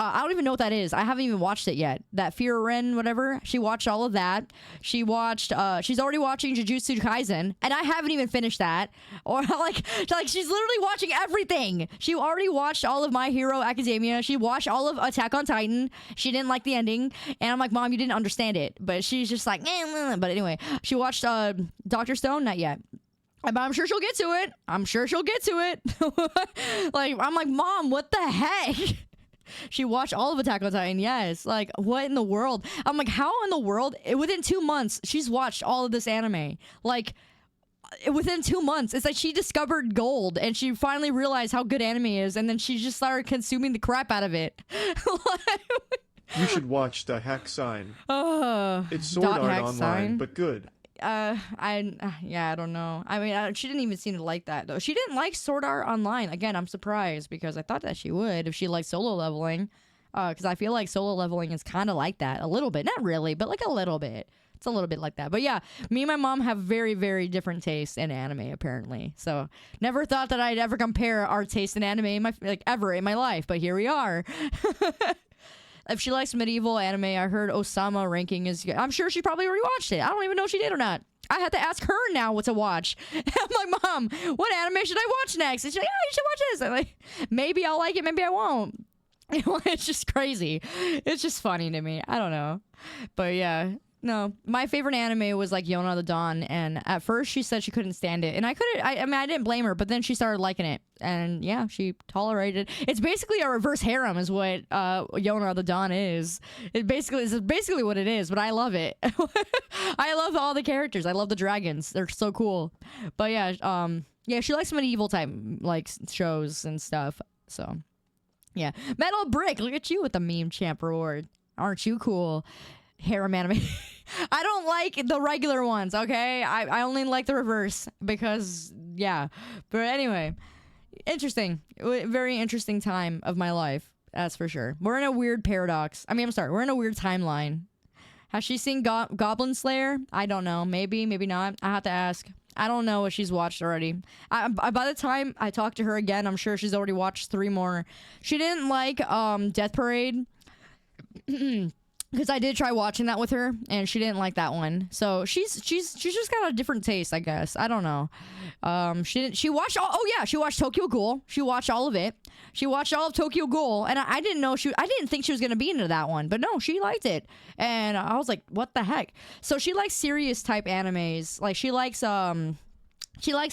I don't even know what that is. I haven't even watched it yet. That Furin, whatever. She watched all of that. She watched, she's already watching Jujutsu Kaisen, and I haven't even finished that. Or like she's literally watching everything. She already watched all of My Hero Academia. She watched all of Attack on Titan. She didn't like the ending. And I'm like, Mom, you didn't understand it. But she's just like, but anyway, she watched Dr. Stone, not yet. But I'm sure she'll get to it. Like, I'm like, Mom, what the heck? She watched all of Attack on Titan, yes. Like, what in the world? I'm like, how in the world? Within 2 months, she's watched all of this anime. Like, within 2 months. It's like she discovered gold, and she finally realized how good anime is, and then she just started consuming the crap out of it. You should watch the Hack Sign. It's Sword Art Online, sign. But good. I don't know. I mean, she didn't even seem to like that though. She didn't like Sword Art Online. Again, I'm surprised because I thought that she would if she liked Solo Leveling. Because I feel like Solo Leveling is kind of like that a little bit, not really, but like a little bit. It's a little bit like that. But yeah, me and my mom have very, very different tastes in anime, apparently. So never thought that I'd ever compare our taste in anime ever in my life, but here we are. If she likes medieval anime, I heard Osama ranking is good. I'm sure she probably already watched it. I don't even know if she did or not. I had to ask her now what to watch. I'm like, Mom, what anime should I watch next? And she's like, you should watch this. I'm like, maybe I'll like it, maybe I won't. It's just crazy. It's just funny to me. I don't know. But yeah. No, my favorite anime was like Yona the Dawn, and at first she said she couldn't stand it, and I mean, I didn't blame her, but then she started liking it, and yeah, she tolerated. It's basically a reverse harem, is what Yona the Dawn is. It's basically what it is, but I love it. I love all the characters. I love the dragons. They're so cool. But yeah, yeah, she likes medieval type like shows and stuff. So yeah, Metal Brick. Look at you with the meme champ reward. Aren't you cool? Harem anime. I don't like the regular ones, okay? I only like the reverse because, yeah. But anyway, interesting. Very interesting time of my life, that's for sure. We're in a weird paradox. We're in a weird timeline. Has she seen Goblin Slayer? I don't know. Maybe, maybe not. I have to ask. I don't know what she's watched already. By the time I talk to her again, I'm sure she's already watched 3 more. She didn't like Death Parade. Because I did try watching that with her, and she didn't like that one. So she's just got a different taste, I guess. I don't know. She watched she watched Tokyo Ghoul. She watched all of it. She watched all of Tokyo Ghoul, and I didn't think she was gonna be into that one, but no, she liked it, and I was like, what the heck? So she likes serious type animes. Like she likes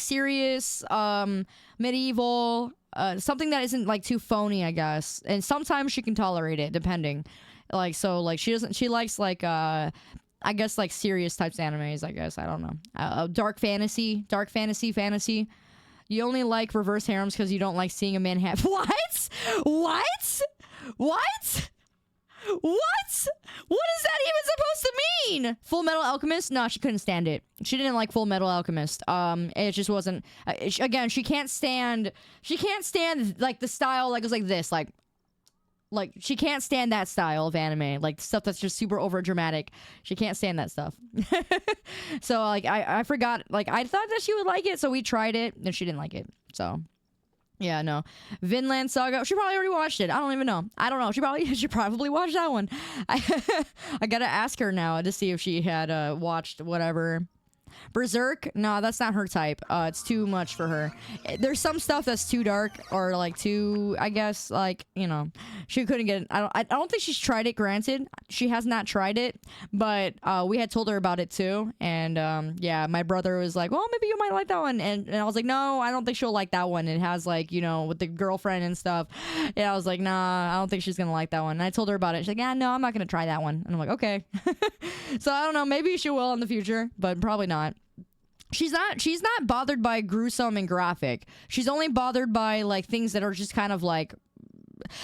serious medieval something that isn't like too phony, I guess. And sometimes she can tolerate it, depending. Like, so, like, she likes, like, I guess, like, serious types of animes, I guess. I don't know. Dark fantasy. You only like reverse harems because you don't like seeing a man have... What? What? What? What? What is that even supposed to mean? Full Metal Alchemist? No, she couldn't stand it. She didn't like Full Metal Alchemist. It just wasn't... again, she can't stand, like, the style, like, it was like this, like, she can't stand that style of anime, like stuff that's just super over dramatic. She can't stand that stuff. So like I forgot, like I thought that she would like it, so we tried it and she didn't like it. So yeah, no. Vinland Saga, she probably already watched it. I don't even know. I don't know. She probably watched that one. I gotta ask her now to see if she had watched whatever. Berserk? No, that's not her type. It's too much for her. There's some stuff that's too dark or like too, I guess, like, you know, she couldn't get it. I don't think she's tried it, granted. She has not tried it, but we had told her about it too. And yeah, my brother was like, well, maybe you might like that one. And I was like, no, I don't think she'll like that one. It has like, you know, with the girlfriend and stuff. Yeah, I was like, nah, I don't think she's gonna like that one. And I told her about it. She's like, yeah, no, I'm not gonna try that one. And I'm like, okay. So I don't know, maybe she will in the future, but probably not. She's not bothered by gruesome and graphic. She's only bothered by like things that are just kind of like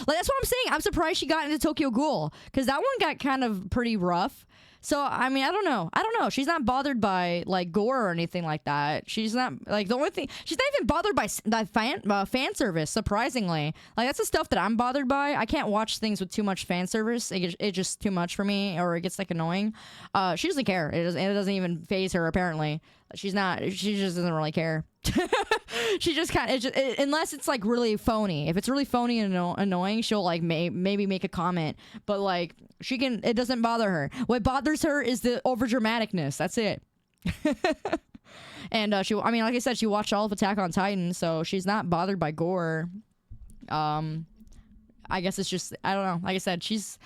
that's what I'm saying. I'm surprised she got into Tokyo Ghoul, because that one got kind of pretty rough. So, I mean, I don't know. She's not bothered by, like, gore or anything like that. She's not, like, the only thing... She's not even bothered by that fan service, surprisingly. Like, that's the stuff that I'm bothered by. I can't watch things with too much fan service. It's just too much for me, or it gets, like, annoying. She doesn't care. It doesn't even faze her, apparently. She just doesn't really care. She just kind of... unless it's, like, really phony. If it's really phony and annoying, she'll, like, maybe make a comment. But, like... It doesn't bother her. What bothers her is the overdramaticness. That's it. And like I said, she watched all of Attack on Titan, so she's not bothered by gore. I guess it's just, I don't know. Like I said, she's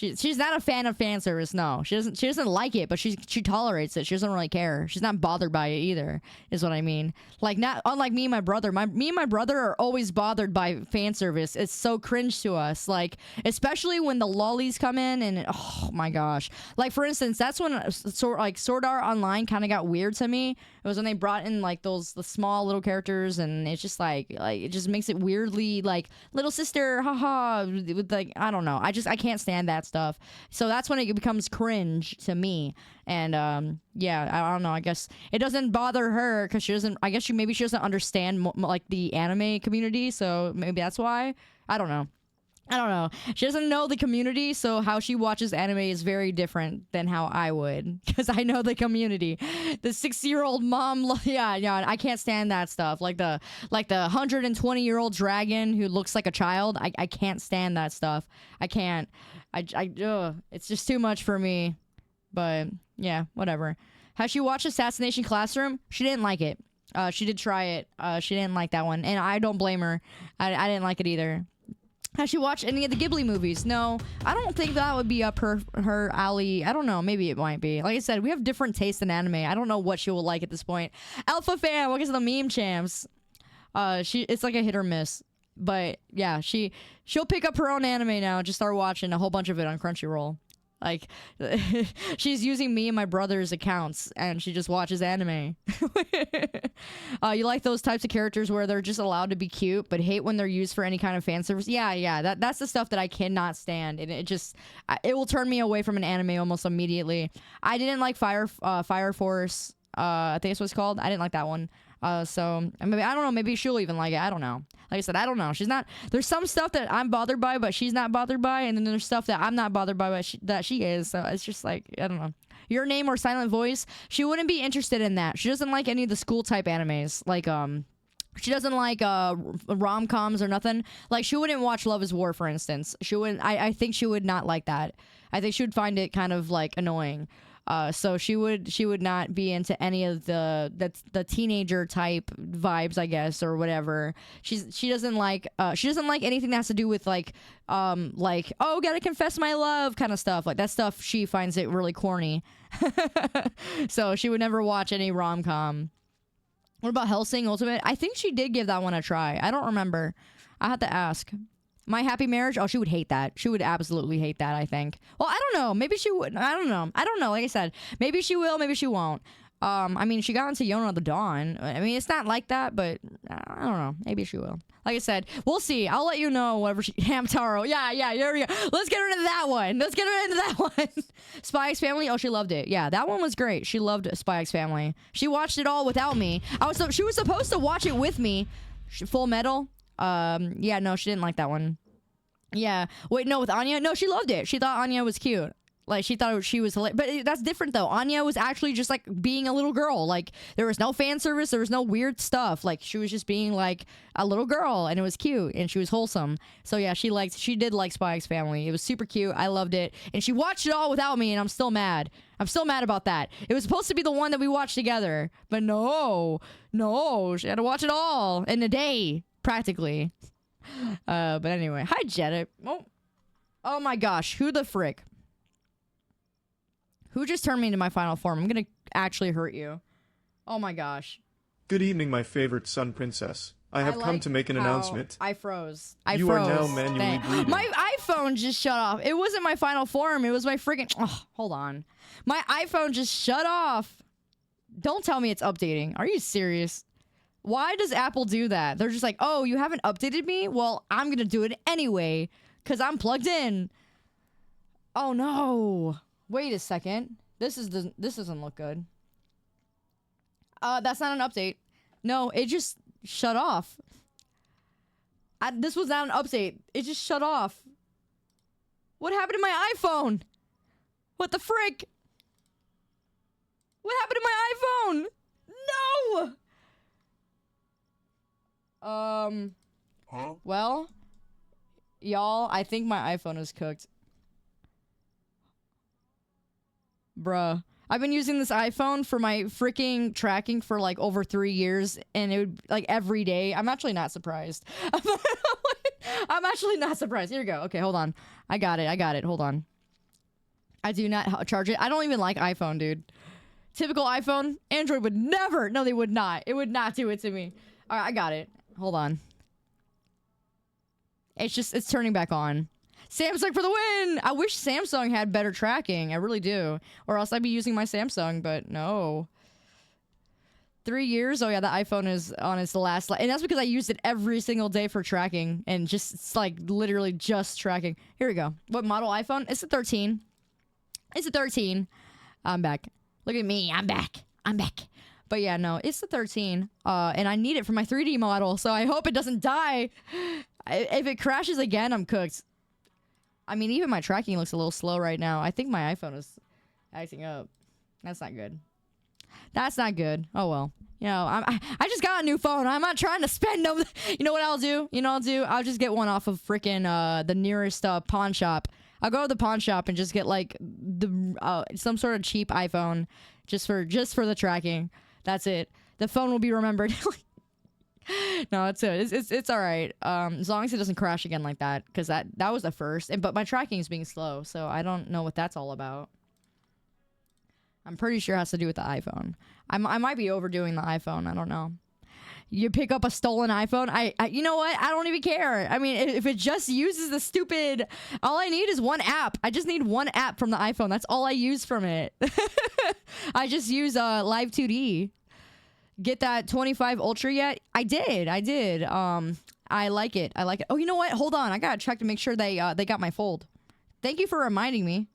not a fan of fan service. No, she doesn't like it, but she tolerates it. She doesn't really care. She's not bothered by it either, is what I mean. Like, not unlike me and my brother. Me and my brother are always bothered by fan service. It's so cringe to us. Like, especially when the lollies come in, and oh my gosh. Like, for instance, that's when Sword Art Online kind of got weird to me. It was when they brought in like the small little characters, and it's just like it just makes it weirdly like little sister, haha, with like, I don't know. I can't stand that stuff. So that's when it becomes cringe to me. And yeah, I don't know. I guess it doesn't bother her because she doesn't. I guess she doesn't understand like the anime community. So maybe that's why. I don't know. I don't know. She doesn't know the community, so how she watches anime is very different than how I would, because I know the community. The 60-year-old mom, yeah, I can't stand that stuff. Like the 120-year-old dragon who looks like a child. I can't stand that stuff. I can't. It's just too much for me. But yeah, whatever. Has she watched Assassination Classroom? She didn't like it. She did try it. She didn't like that one, and I don't blame her. I didn't like it either. Has she watched any of the Ghibli movies? No, I don't think that would be up her alley. I don't know. Maybe it might be. Like I said, we have different tastes in anime. I don't know what she will like at this point. Alpha fan, what is the meme champs? It's like a hit or miss. But yeah, she'll pick up her own anime now and just start watching a whole bunch of it on Crunchyroll. Like, she's using me and my brother's accounts, and she just watches anime. You like those types of characters where they're just allowed to be cute, but hate when they're used for any kind of fan service? Yeah. That's the stuff that I cannot stand, and it will turn me away from an anime almost immediately. I didn't like Fire Force. I think that's what it's called. I didn't like that one. So maybe, I don't know, maybe she'll even like it. I don't know. Like I said, I don't know. There's some stuff that I'm bothered by, but she's not bothered by. And then there's stuff that I'm not bothered by, but that she is. So it's just like, I don't know. Your Name or Silent Voice, she wouldn't be interested in that. She doesn't like any of the school type animes. Like, she doesn't like rom-coms or nothing. Like, she wouldn't watch Love is War, for instance. She wouldn't. I think she would not like that. I think she would find it kind of like annoying. So she would not be into any of the teenager type vibes, I guess, or whatever. She doesn't like anything that has to do with like oh, gotta confess my love kind of stuff. Like that stuff, she finds it really corny. So she would never watch any rom-com. What about Hellsing Ultimate? I think she did give that one a try. I don't remember. I had to ask. My Happy Marriage? Oh, she would hate that. She would absolutely hate that, I think. Well, I don't know. Maybe she would. I don't know. Like I said, maybe she will, maybe she won't. I mean, she got into Yona the Dawn. I mean, it's not like that, but I don't know. Maybe she will. Like I said, we'll see. I'll let you know whenever Hamtaro. Yeah, here we go. Let's get her into that one. Spy X Family. Oh, she loved it. Yeah, that one was great. She loved Spy X Family. She watched it all without me. She was supposed to watch it with me. Full Metal. Yeah, no, she didn't like that one. Yeah. Wait, no, with Anya? No, she loved it. She thought Anya was cute. Like, she thought she was hilarious. But that's different, though. Anya was actually just, like, being a little girl. Like, there was no fan service. There was no weird stuff. Like, she was just being, like, a little girl. And it was cute. And she was wholesome. So, yeah, she did like Spy X Family. It was super cute. I loved it. And she watched it all without me. And I'm still mad. I'm still mad about that. It was supposed to be the one that we watched together. But no. She had to watch it all in a day. Practically. But anyway. Hi, Jetta. Oh my gosh. Who the frick? Who just turned me into my final form? I'm gonna actually hurt you. Oh my gosh. Good evening, my favorite sun princess. I have come to make an announcement. I froze. You are now manually breathing. My iPhone just shut off. It wasn't my final form. It was my freaking... Oh, hold on. My iPhone just shut off. Don't tell me it's updating. Are you serious? Why does Apple do that? They're just like, oh, you haven't updated me? Well, I'm gonna do it anyway, because I'm plugged in. Oh, no. Wait a second. This doesn't look good. That's not an update. No, it just shut off. This was not an update. It just shut off. What happened to my iPhone? What the frick? What happened to my iPhone? No! Huh? Well, y'all, I think my iPhone is cooked. Bruh. I've been using this iPhone for my freaking tracking for like over 3 years, and it would like every day. I'm actually not surprised. I'm actually not surprised. Here we go. Okay, hold on. I got it. Hold on. I do not charge it. I don't even like iPhone, dude. Typical iPhone. Android would never. No, they would not. It would not do it to me. All right, I got it. Hold on. It's turning back on. Samsung for the win! I wish Samsung had better tracking. I really do. Or else I'd be using my Samsung, but no. 3 years? Oh yeah, the iPhone is on its last... And that's because I used it every single day for tracking. And just, it's like, literally just tracking. Here we go. What model iPhone? It's a 13. It's a 13. I'm back. Look at me. I'm back. But yeah, no, it's the 13. And I need it for my 3D model, so I hope it doesn't die. If it crashes again, I'm cooked. I mean, even my tracking looks a little slow right now. I think my iPhone is acting up. That's not good. That's not good. Oh well. You know, I just got a new phone. I'm not trying to spend no. You know what I'll do? I'll just get one off of freaking the nearest pawn shop. I'll go to the pawn shop and just get like the some sort of cheap iPhone just for the tracking. That's it. The phone will be remembered. No, it's all right. As long as it doesn't crash again like that, because that was the first. But my tracking is being slow, so I don't know what that's all about. I'm pretty sure it has to do with the iPhone. I might be overdoing the iPhone. I don't know. You pick up a stolen iPhone. I you know what? I don't even care. I mean, if it just uses the stupid, all I need is one app. I just need one app from the iPhone. That's all I use from it. I just use Live 2D. Get that 25 Ultra yet? I did. I like it. Oh, you know what? Hold on. I gotta check to make sure they got my fold. Thank you for reminding me.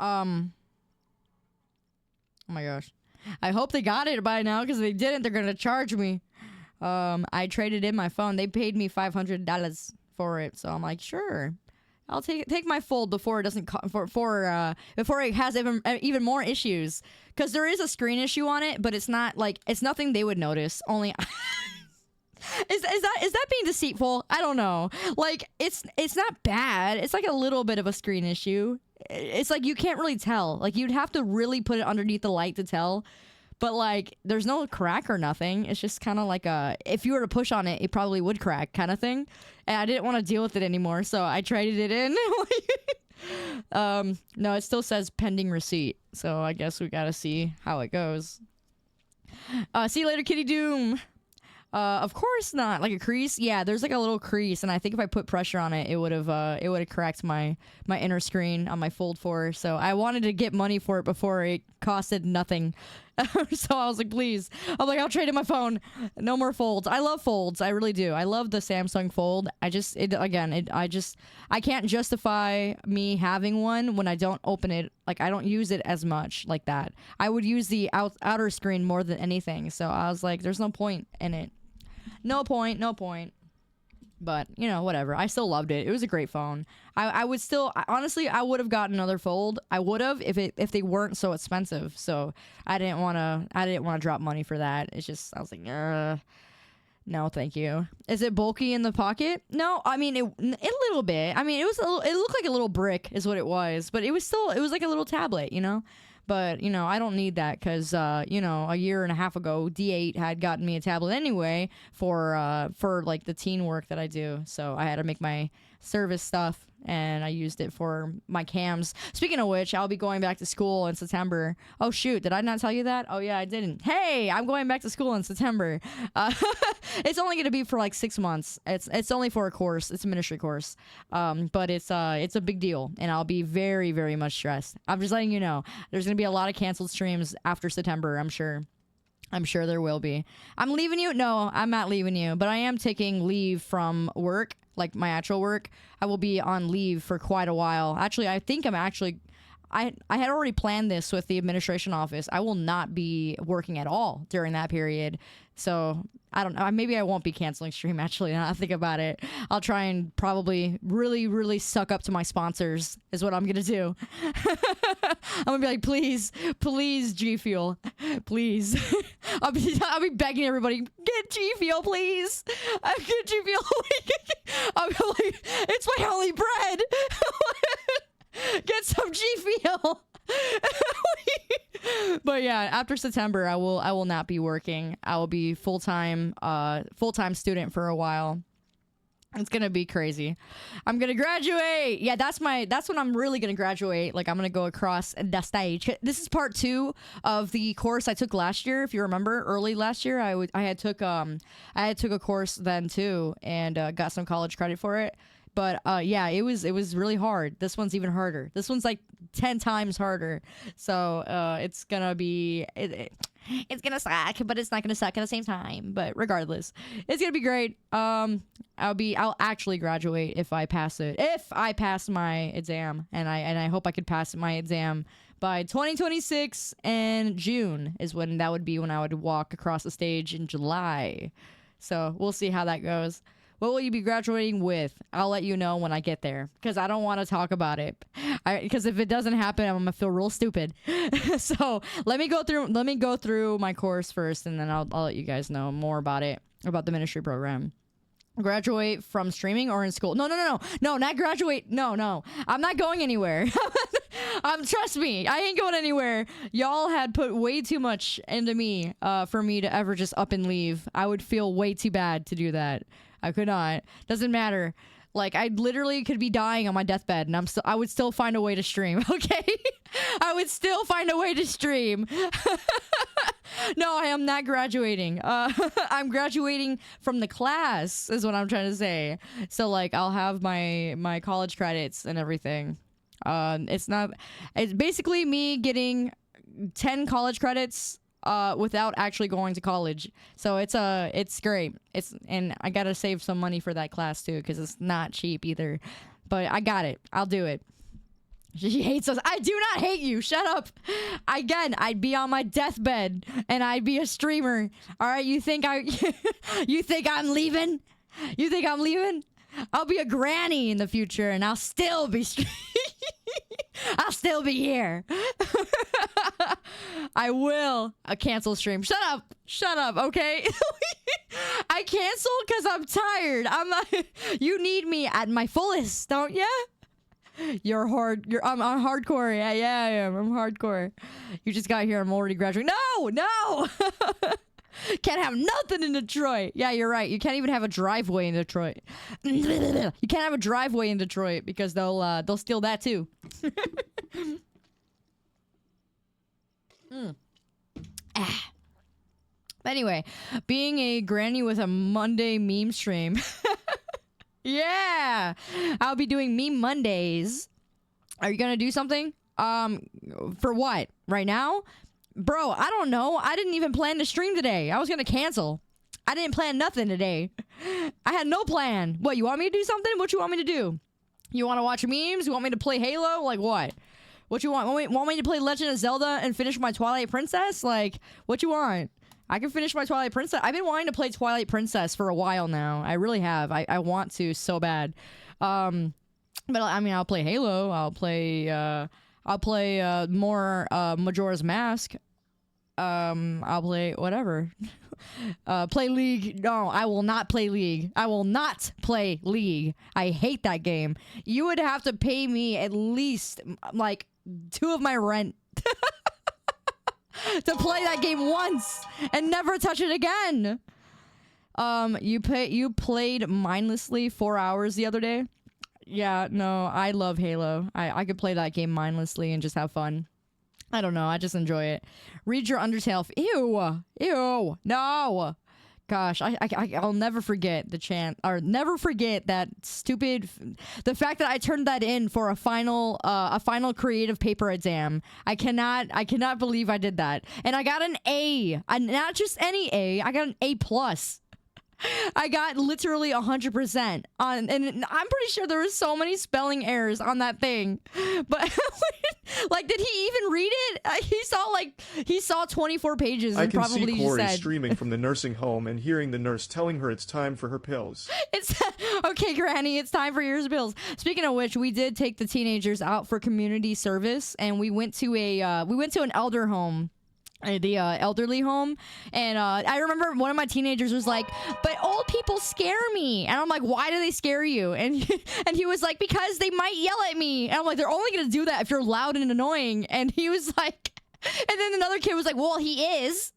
Oh my gosh. I hope they got it by now, because if they didn't, they're gonna charge me. I traded in my phone. They paid me $500 for it, so I'm like, sure. I'll take my fold before it doesn't before it has even more issues, because there is a screen issue on it, but it's not like, it's nothing they would notice. Only is that being deceitful? I don't know. Like, it's not bad. It's like a little bit of a screen issue. It's like you can't really tell. Like, you'd have to really put it underneath the light to tell. But like, there's no crack or nothing. It's just kind of like if you were to push on it, it probably would crack kind of thing. And I didn't want to deal with it anymore, so I traded it in. No, it still says pending receipt. So I guess we gotta see how it goes. See you later, Kitty Doom. Of course not. Like a crease? Yeah, there's like a little crease, and I think if I put pressure on it, it would have cracked my inner screen on my Fold 4. So I wanted to get money for it before it costed nothing. So I was like, please. I'm like, I'll trade in my phone. No more folds. I love folds. I really do. I love the Samsung Fold. I can't justify me having one when I don't open it. Like, I don't use it as much like that. I would use the outer screen more than anything. So I was like, there's no point in it. No point. But, you know, whatever. I still loved it. It was a great phone. I would still, honestly, I would have gotten another Fold. I would have if they weren't so expensive. So I didn't want to drop money for that. It's just, I was like, no, thank you. Is it bulky in the pocket? No, I mean, a little bit. I mean, it looked like a little brick is what it was, but it was like a little tablet, you know? But, you know, I don't need that because, you know, a year and a half ago, D8 had gotten me a tablet anyway for like the teen work that I do. So I had to make my service stuff, and I used it for my cams. Speaking of which, I'll be going back to school in September. Oh, shoot. Did I not tell you that? Oh, yeah, I didn't. Hey, I'm going back to school in September. It's only going to be for like 6 months. It's only for a course. It's a ministry course. But it's a big deal, and I'll be very, very much stressed. I'm just letting you know. There's going to be a lot of canceled streams after September, I'm sure. I'm sure there will be. I'm leaving you? No, I'm not leaving you. But I am taking leave from work, like my actual work. I will be on leave for quite a while. Actually, I think I had already planned this with the administration office. I will not be working at all during that period. So, I don't know. Maybe I won't be canceling stream, actually, now I think about it. I'll try and probably really, really suck up to my sponsors is what I'm going to do. I'm going to be like, please, G Fuel. Please. I'll be begging everybody, get G Fuel, please. Get G Fuel. I'll be like, it's my only bread. Get some G Fuel. But yeah, after September, I will not be working. I will be full-time student for a while. It's gonna be crazy. I'm gonna graduate. Yeah, that's when I'm really gonna graduate. Like, I'm gonna go across the stage. This is part 2 of the course I took last year. If you remember, early last year, I had took a course then too, and got some college credit for it. But yeah, it was really hard. This one's even harder. This one's like 10 times harder. So it's gonna be It's gonna suck, but it's not gonna suck at the same time. But regardless, it's gonna be great. I'll actually graduate if I pass it. If I pass my exam, and I hope I could pass my exam by 2026, and June is when that would be when I would walk across the stage in July. So we'll see how that goes. What will you be graduating with? I'll let you know when I get there, because I don't want to talk about it. Because if it doesn't happen, I'm gonna feel real stupid. So let me go through my course first, and then I'll let you guys know more about it, about the ministry program. Graduate from streaming or in school? No, not graduate. No, I'm not going anywhere. Trust me, I ain't going anywhere. Y'all had put way too much into me for me to ever just up and leave. I would feel way too bad to do that. I could not. Doesn't matter. Like, I literally could be dying on my deathbed, and I would still find a way to stream. Okay, I would still find a way to stream. No, I am not graduating. I'm graduating from the class, is what I'm trying to say. So, like, I'll have my college credits and everything. It's basically me getting 10 college credits without actually going to college. So it's great. And I gotta save some money for that class too, because it's not cheap either. But I got it. I'll do it. She hates us. I do not hate you. Shut up. Again, I'd be on my deathbed and I'd be a streamer. All right, you think I'm leaving? You think I'm leaving? I'll be a granny in the future, and I'll still be I'll still be here. I will cancel stream. Shut up, okay? I cancel because I'm tired. You need me at my fullest, don't ya? I'm hardcore. Yeah, I am. I'm hardcore. You just got here. I'm already graduating. No. Can't have nothing in Detroit. Yeah, you're right. You can't even have a driveway in Detroit. You can't have a driveway in Detroit because they'll steal that too. Anyway, being a granny with a Monday meme stream. Yeah, I'll be doing Meme Mondays. Are you gonna do something? For what? Right now? Bro, I don't know. I didn't even plan to stream today. I was gonna cancel. I didn't plan nothing today. I had no plan. What, you want me to do something? What you want me to do? You want to watch memes? You want me to play Halo? Like what? What you want? Want me to play Legend of Zelda and finish my Twilight Princess? Like, what you want? I can finish my Twilight Princess. I've been wanting to play Twilight Princess for a while now. I really have. I want to so bad. But I mean, I'll play Halo. I'll play more Majora's Mask. I'll play whatever. Play League. No, I will not play League. I will not play League. I hate that game. You would have to pay me at least like 2 of my rent to play that game once and never touch it again. You played mindlessly 4 hours the other day. Yeah, no, I love Halo. I could play that game mindlessly and just have fun. I don't know. I just enjoy it. Read your Undertale. Ew. No. Gosh, I'll never forget never forget that stupid, the fact that I turned that in for a final creative paper exam. I cannot believe I did that. And I got an A. Not just any A. I got an A+. I got literally 100% on, and I'm pretty sure there were so many spelling errors on that thing. But like, did he even read it? He saw 24 pages and probably I can see Kaori said, streaming from the nursing home and hearing the nurse telling her it's time for her pills. It's okay, Granny, it's time for your pills. Speaking of which, we did take the teenagers out for community service, and we went to an elder home. The elderly home, and I remember one of my teenagers was like, but old people scare me, and I'm like, why do they scare you? And he was like, because they might yell at me, and I'm like, they're only gonna do that if you're loud and annoying. And he was like, and then another kid was like, well, he is.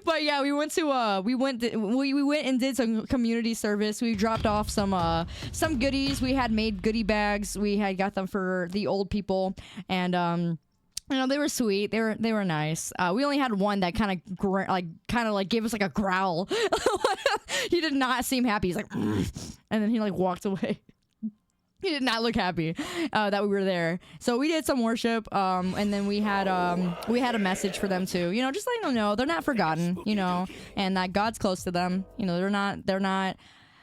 But yeah, we went and did some community service. We dropped off some goodies. We had made goodie bags. We had got them for the old people, and you know, they were sweet. They were nice. We only had one that kind of gave us like a growl. He did not seem happy. He's like, and then he like walked away. He did not look happy that we were there. So we did some worship, and then we had a message for them too. You know, just letting them know they're not forgotten. You know, and that God's close to them. You know, they're not.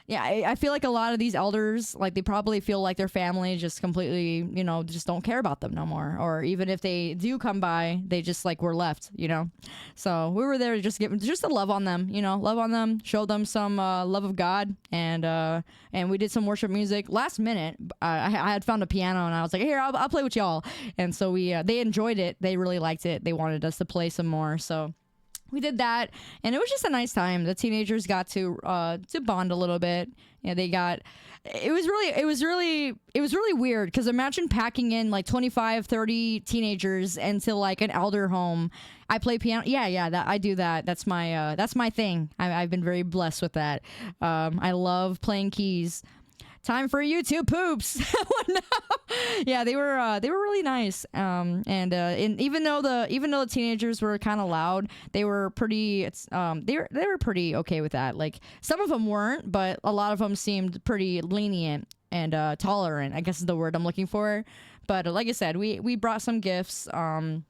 Yeah, I feel like a lot of these elders, like they probably feel like their family just completely, you know, just don't care about them no more. Or even if they do come by, they just like were left, you know. So we were there to just to love on them, you know, love on them, show them some love of God, and we did some worship music. Last minute, I had found a piano and I was like, here, I'll play with y'all. And so they enjoyed it. They really liked it. They wanted us to play some more. So we did that, and it was just a nice time. The teenagers got to bond a little bit. You know, it was really weird, because imagine packing in like 25, 30 teenagers into like an elder home. I play piano. Yeah, I do that. That's my thing. I've been very blessed with that. I love playing keys. Time for YouTube poops. No. Yeah, they were really nice. And even though the teenagers were kind of loud, they were pretty. They were pretty okay with that. Like some of them weren't, but a lot of them seemed pretty lenient and tolerant, I guess is the word I'm looking for. But like I said, we brought some gifts. And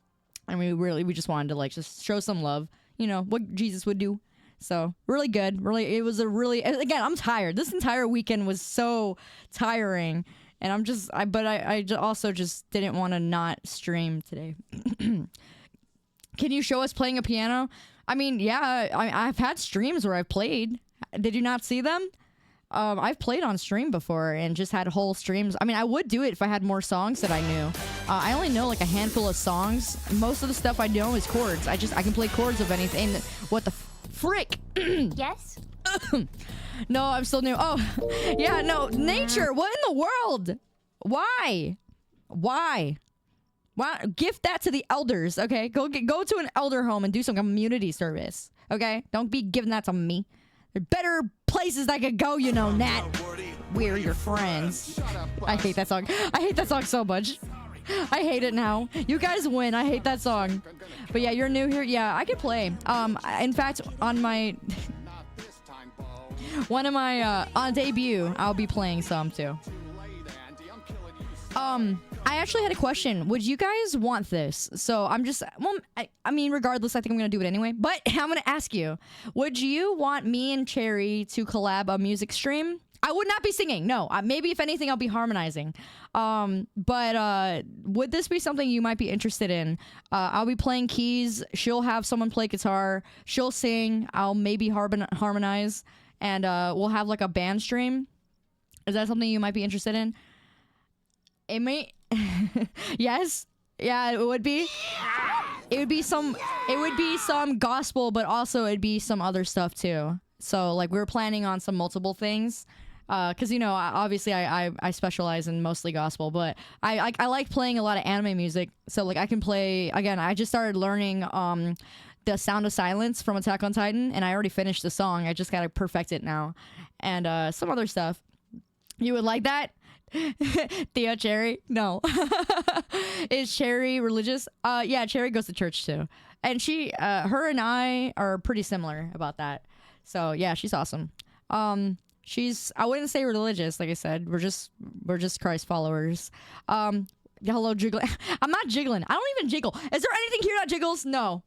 we just wanted to like just show some love. You know what Jesus would do. So really good. Really, it was again, I'm tired. This entire weekend was so tiring, and I also just didn't want to not stream today. Can you show us playing a piano? I mean, yeah, I've had streams where I've played. Did you not see them? I've played on stream before and just had whole streams. I mean, I would do it if I had more songs that I knew. I only know like a handful of songs. Most of the stuff I know is chords. I can play chords of anything. What the frick? Yes? No, I'm still new. Oh, yeah, no. Nature, what in the world? Why? Gift that to the elders, okay? Go to an elder home and do some community service, okay? Don't be giving that to me. There are better places I could go, you know, Nat. We're your friends. I hate that song. I hate that song so much. I hate it now. You guys win. I hate that song. But yeah, you're new here. Yeah, I could play. In fact, on my on debut, I'll be playing some too. I actually had a question. Would you guys want this? So I mean, regardless, I think I'm going to do it anyway. But I'm going to ask you, would you want me and Cherry to collab a music stream? I would not be singing. No, maybe if anything, I'll be harmonizing. But would this be something you might be interested in? I'll be playing keys. She'll have someone play guitar. She'll sing. I'll maybe harmonize. And we'll have like a band stream. Is that something you might be interested in? It may. Yes. Yeah, it would be. It would be some gospel, but also it'd be some other stuff too. So like we were planning on some multiple things. Because you know, obviously I specialize in mostly gospel, but I like playing a lot of anime music. So like I can play again. I just started learning the Sound of Silence from Attack on Titan, and I already finished the song. I just gotta perfect it now, and some other stuff. You would like that? Thea Cherry? No. Is Cherry religious? Yeah, Cherry goes to church too, and her and I are pretty similar about that. So yeah, she's awesome. I wouldn't say religious, like I said. We're just Christ followers. Hello, jiggling. I'm not jiggling. I don't even jiggle. Is there anything here that jiggles? No.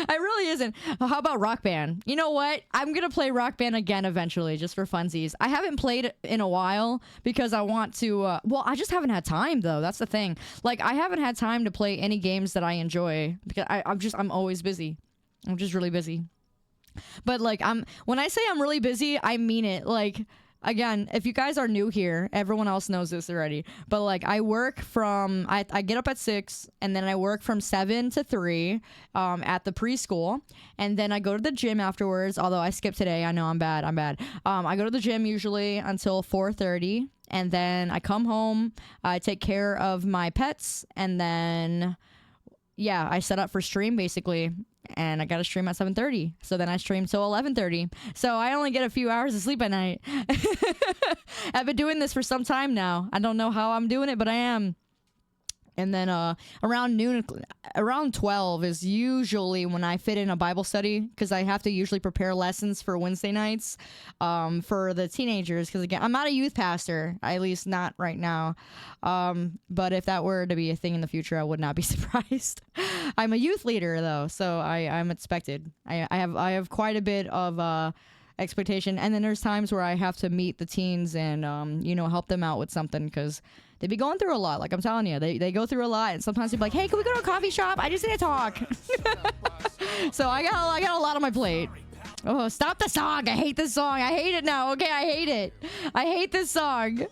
I really isn't. How about Rock Band? You know what? I'm gonna play Rock Band again eventually, just for funsies. I haven't played in a while because I want to. Well, I just haven't had time though. That's the thing. Like, I haven't had time to play any games that I enjoy because I'm always busy. I'm just really busy. But like when I say I'm really busy, I mean it. Like, again, if you guys are new here, everyone else knows this already. But like I work from I get up at 6 and then I work from 7 to 3 at the preschool, and then I go to the gym afterwards. Although I skipped today, I know I'm bad. I go to the gym usually until 4:30, and then I come home, I take care of my pets, and then yeah, I set up for stream basically. And I got to stream at 7:30. So then I stream till 11:30. So I only get a few hours of sleep at night. I've been doing this for some time now. I don't know how I'm doing it, but I am. And then around noon, around 12 is usually when I fit in a Bible study, because I have to usually prepare lessons for Wednesday nights for the teenagers, because again, I'm not a youth pastor, at least not right now, but if that were to be a thing in the future, I would not be surprised. I'm a youth leader though, so I'm expected. I have quite a bit of expectation, and then there's times where I have to meet the teens and help them out with something, because they be going through a lot. Like I'm telling you, they go through a lot, and sometimes they're like, "Hey, can we go to a coffee shop? I just need to talk." So I got a lot on my plate. Oh, stop the song! I hate this song. I hate it now. Okay, I hate it. I hate this song.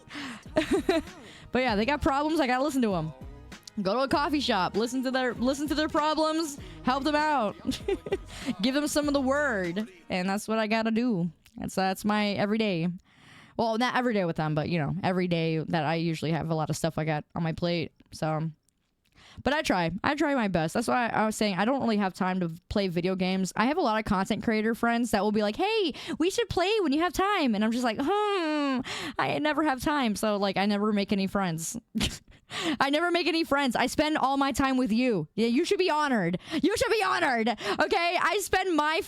But yeah, they got problems. I gotta listen to them. Go to a coffee shop, listen to their problems, help them out, give them some of the word, and that's what I gotta do. That's my everyday. Well, not every day with them, but every day that I usually have a lot of stuff I got on my plate. So, but I try my best. That's why I was saying I don't really have time to play video games. I have a lot of content creator friends that will be like, "Hey, we should play when you have time," and I'm just like, I never have time, so like I never make any friends. I never make any friends. I spend all my time with you. Yeah, you should be honored. You should be honored. Okay? I spend my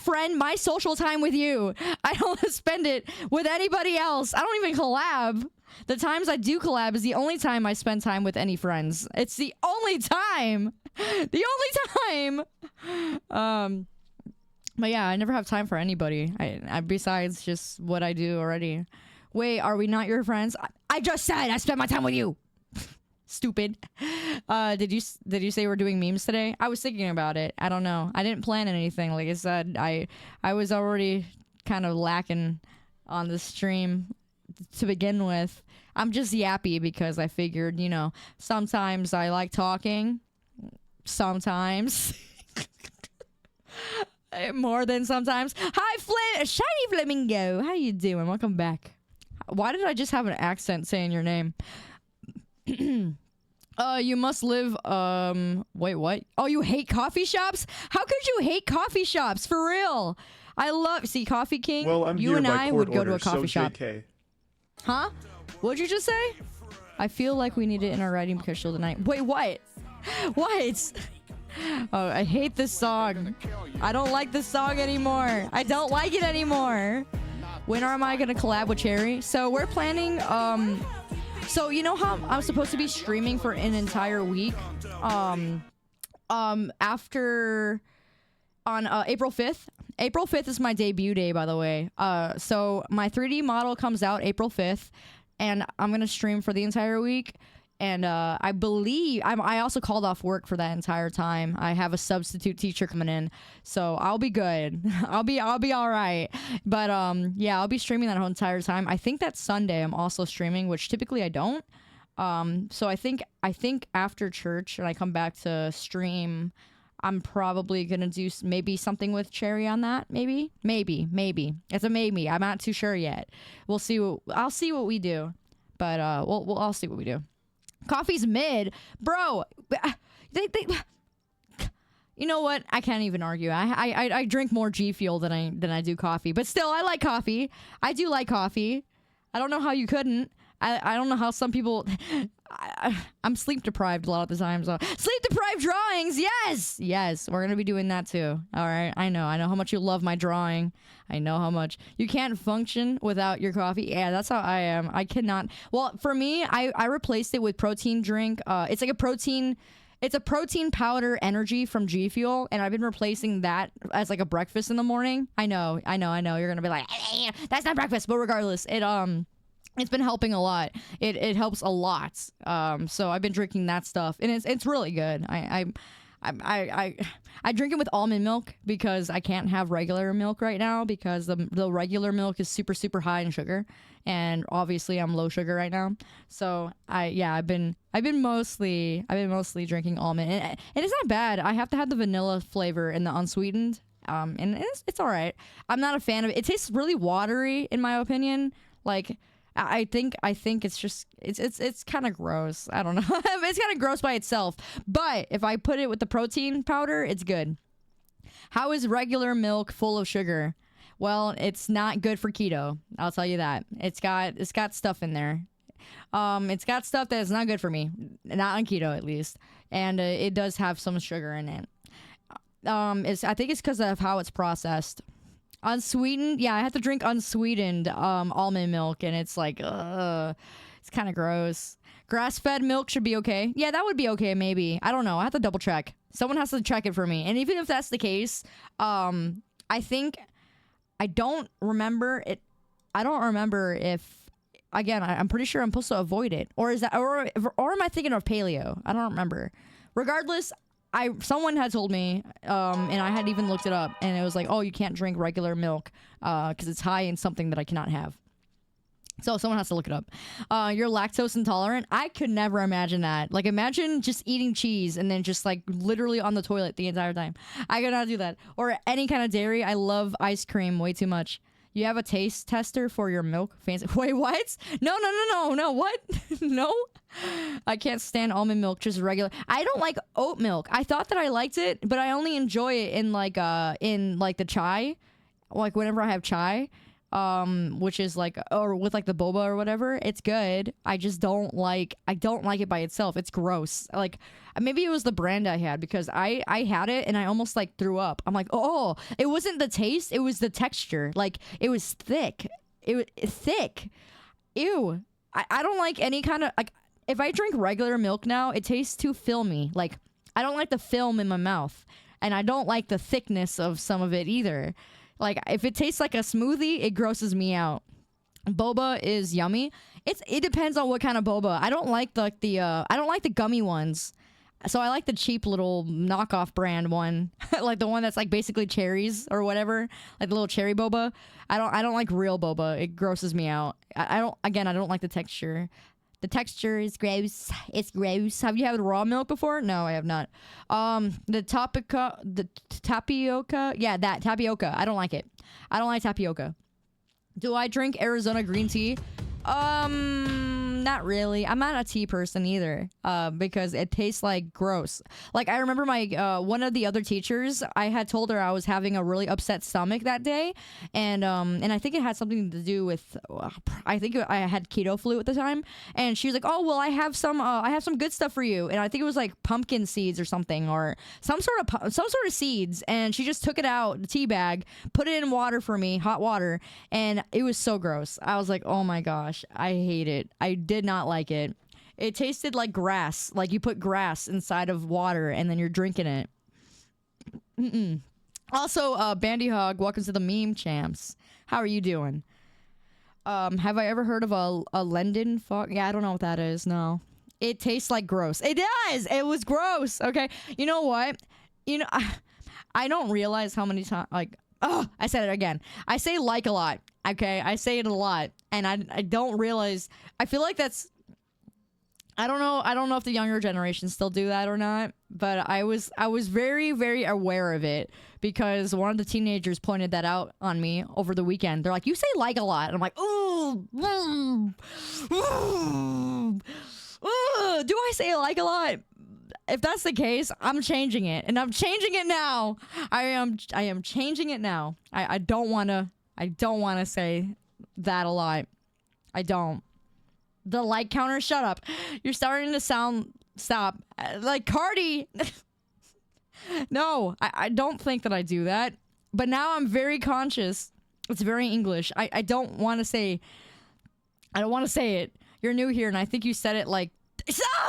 social time with you. I don't spend it with anybody else. I don't even collab. The times I do collab is the only time I spend time with any friends. It's the only time. The only time. But yeah, I never have time for anybody. I besides just what I do already. Wait, are we not your friends? I just said I spent my time with you. Stupid. Did you say we're doing memes today? I was thinking about it. I don't know. I didn't plan anything. Like I said, I was already kind of lacking on the stream to begin with. I'm just yappy because I figured, sometimes I like talking. Sometimes. More than sometimes. Hi, Shiny Flamingo. How you doing? Welcome back. Why did I just have an accent saying your name? You must live, wait, what? Oh, you hate coffee shops? How could you hate coffee shops? For real. See, Coffee King, well, I'm you here and by I court would go to order, a coffee so shop. JK. Huh? What'd you just say? I feel like we need it in our writing because she'll tonight. Wait, what? What? Oh, I hate this song. I don't like this song anymore. I don't like it anymore. When am I gonna collab with Cherry? So we're planning, so you know how I'm supposed to be streaming for an entire week? After on April 5th. April 5th is my debut day, by the way. So my 3D model comes out April 5th, and I'm gonna stream for the entire week. And I believe I also called off work for that entire time. I have a substitute teacher coming in, so I'll be good. I'll be all right. But yeah, I'll be streaming that whole entire time. I think that Sunday I'm also streaming, which typically I don't. So I think after church and I come back to stream, I'm probably gonna do maybe something with Cherry on that. Maybe. It's a maybe. I'm not too sure yet. We'll see. I'll see what we do. But I'll see what we do. Coffee's mid, bro. You know what? I can't even argue. I drink more G Fuel than I do coffee, but still, I like coffee. I do like coffee. I don't know how you couldn't. I don't know how some people. I'm sleep deprived a lot of the time. So sleep deprived drawings. Yes, we're gonna be doing that too. All right. I know how much you love my drawing. I know how much you can't function without your coffee. Yeah, that's how I am. I cannot. Well, for me, I replaced it with protein drink. It's like a protein. It's a protein powder energy from G Fuel, and I've been replacing that as like a breakfast in the morning. I know. You're gonna be like, that's not breakfast, but regardless, it's been helping a lot. It helps a lot. So I've been drinking that stuff, and it's really good. I drink it with almond milk because I can't have regular milk right now because the regular milk is super super high in sugar, and obviously I'm low sugar right now. So I've been mostly drinking almond, and it's not bad. I have to have the vanilla flavor and the unsweetened, and it's all right. I'm not a fan of it. It tastes really watery in my opinion. Like I think it's just it's kind of gross. I don't know. It's kind of gross by itself. But if I put it with the protein powder, it's good. How is regular milk full of sugar? Well, it's not good for keto. I'll tell you that. It's got stuff in there. It's got stuff that is not good for me, not on keto at least, and it does have some sugar in it. I think it's because of how it's processed. Unsweetened, yeah, I have to drink unsweetened almond milk, and it's like, it's kind of gross. Grass-fed milk should be okay. Yeah, that would be okay, maybe. I don't know. I have to double check. Someone has to check it for me. And even if that's the case, I think I don't remember it. I don't remember if, again, I'm pretty sure I'm supposed to avoid it, or is that, or am I thinking of paleo? I don't remember. Regardless, someone had told me, and I had even looked it up, and it was like, oh, you can't drink regular milk because it's high in something that I cannot have. So someone has to look it up. You're lactose intolerant? I could never imagine that. Like, imagine just eating cheese and then just like literally on the toilet the entire time. I could not do that. Or any kind of dairy. I love ice cream way too much. You have a taste tester for your milk? Fancy. Wait, what? No, what? No? I can't stand almond milk, just regular. I don't like oat milk. I thought that I liked it, but I only enjoy it in like the chai. Like whenever I have chai. Which is like, or with like the boba or whatever, it's good. I don't like it by itself. It's gross. Like, maybe it was the brand I had, because I had it and I almost like threw up. I'm like, oh, it wasn't the taste, it was the texture. Like, it was thick. It was thick. Ew. I don't like any kind of, like, if I drink regular milk now, it tastes too filmy. Like, I don't like the film in my mouth, and I don't like the thickness of some of it either. Like, if it tastes like a smoothie, it grosses me out. Boba is yummy. It depends on what kind of boba. I don't like the gummy ones. So I like the cheap little knockoff brand one, like the one that's like basically cherries or whatever, like the little cherry boba. I don't like real boba. It grosses me out. I don't like the texture. The texture is gross. It's gross. Have you had raw milk before? No, I have not. The tapioca. Yeah, that tapioca. I don't like it. I don't like tapioca. Do I drink Arizona green tea? Not really. I'm not a tea person either, because it tastes like gross. Like, I remember my one of the other teachers, I had told her I was having a really upset stomach that day, and I think it had something to do with, I think I had keto flu at the time, and she was like, oh, well, I have some good stuff for you, and I think it was like pumpkin seeds or something, or some sort of seeds, and she just took it out, the tea bag, put it in water for me, hot water, and it was so gross. I was like, oh my gosh, I hate it. I did not like it. It tasted like grass. Like you put grass inside of water and then you're drinking it. Mm-mm. Also, Bandy Hog, welcome to the meme champs. How are you doing? Have I ever heard of a London fog? Yeah, I don't know what that is. No. It tastes like gross. It does. It was gross. Okay. You know what? You know, I don't realize how many times, like, oh, I said it again. I say like a lot. Okay, I say it a lot, and I don't realize. I feel like that's. I don't know if the younger generations still do that or not. But I was very, very aware of it because one of the teenagers pointed that out on me over the weekend. They're like, "You say like a lot," and I'm like, "Ooh, do I say like a lot?" If that's the case, I'm changing it, and I'm changing it now. I am changing it now. I don't want to say that a lot. I don't. The like counter, shut up. You're starting to stop. Like Cardi. No, I don't think that I do that. But now I'm very conscious. It's very English. I don't want to say it. You're new here, and I think you said it like,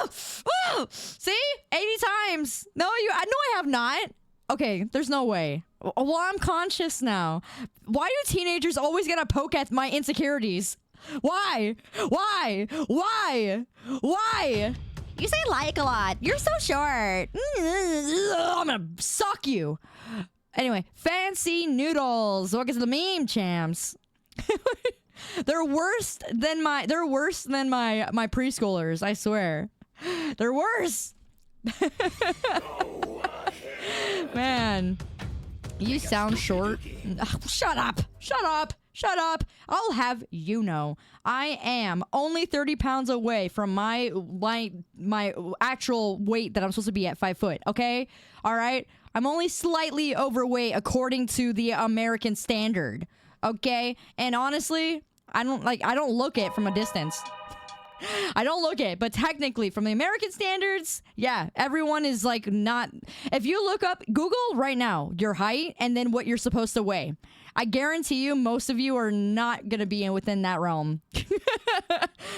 oh, see? 80 times. No, I have not. Okay, there's no way. Well, I'm conscious now. Why do teenagers always get to poke at my insecurities? Why? You say like a lot. You're so short. I'm gonna suck you. Anyway, fancy noodles. Welcome to the meme champs. They're worse than my preschoolers, I swear. They're worse. Man, you sound short. Shut up. I'll have you know. I am only 30 pounds away from my actual weight that I'm supposed to be at 5 foot, okay? All right? I'm only slightly overweight according to the American standard, okay? And honestly, I don't look it from a distance. I don't look it, but technically from the American standards, yeah, everyone is like not. If you look up Google right now, your height and then what you're supposed to weigh, I guarantee you most of you are not going to be within that realm.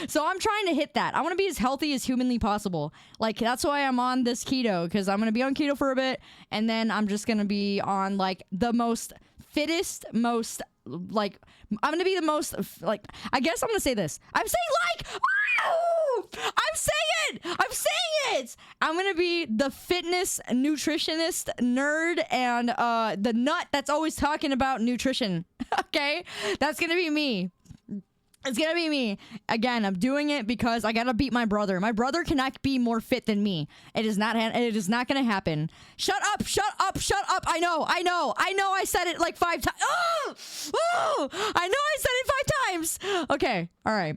So I'm trying to hit that. I want to be as healthy as humanly possible. Like, that's why I'm on this keto, because I'm going to be on keto for a bit, and then I'm just going to be on, like, the most fittest, most, like, I'm going to be the most, like, I guess I'm going to say this. I'm saying, like, oh, I'm saying it. I'm going to be the fitness nutritionist nerd and the nut that's always talking about nutrition. Okay? That's going to be me. It's gonna be me. Again, I'm doing it because I gotta beat my brother. My brother cannot be more fit than me. It is not gonna happen. Shut up. I know. I said it like 5 times. Oh, I know I said it 5 times. Okay. All right.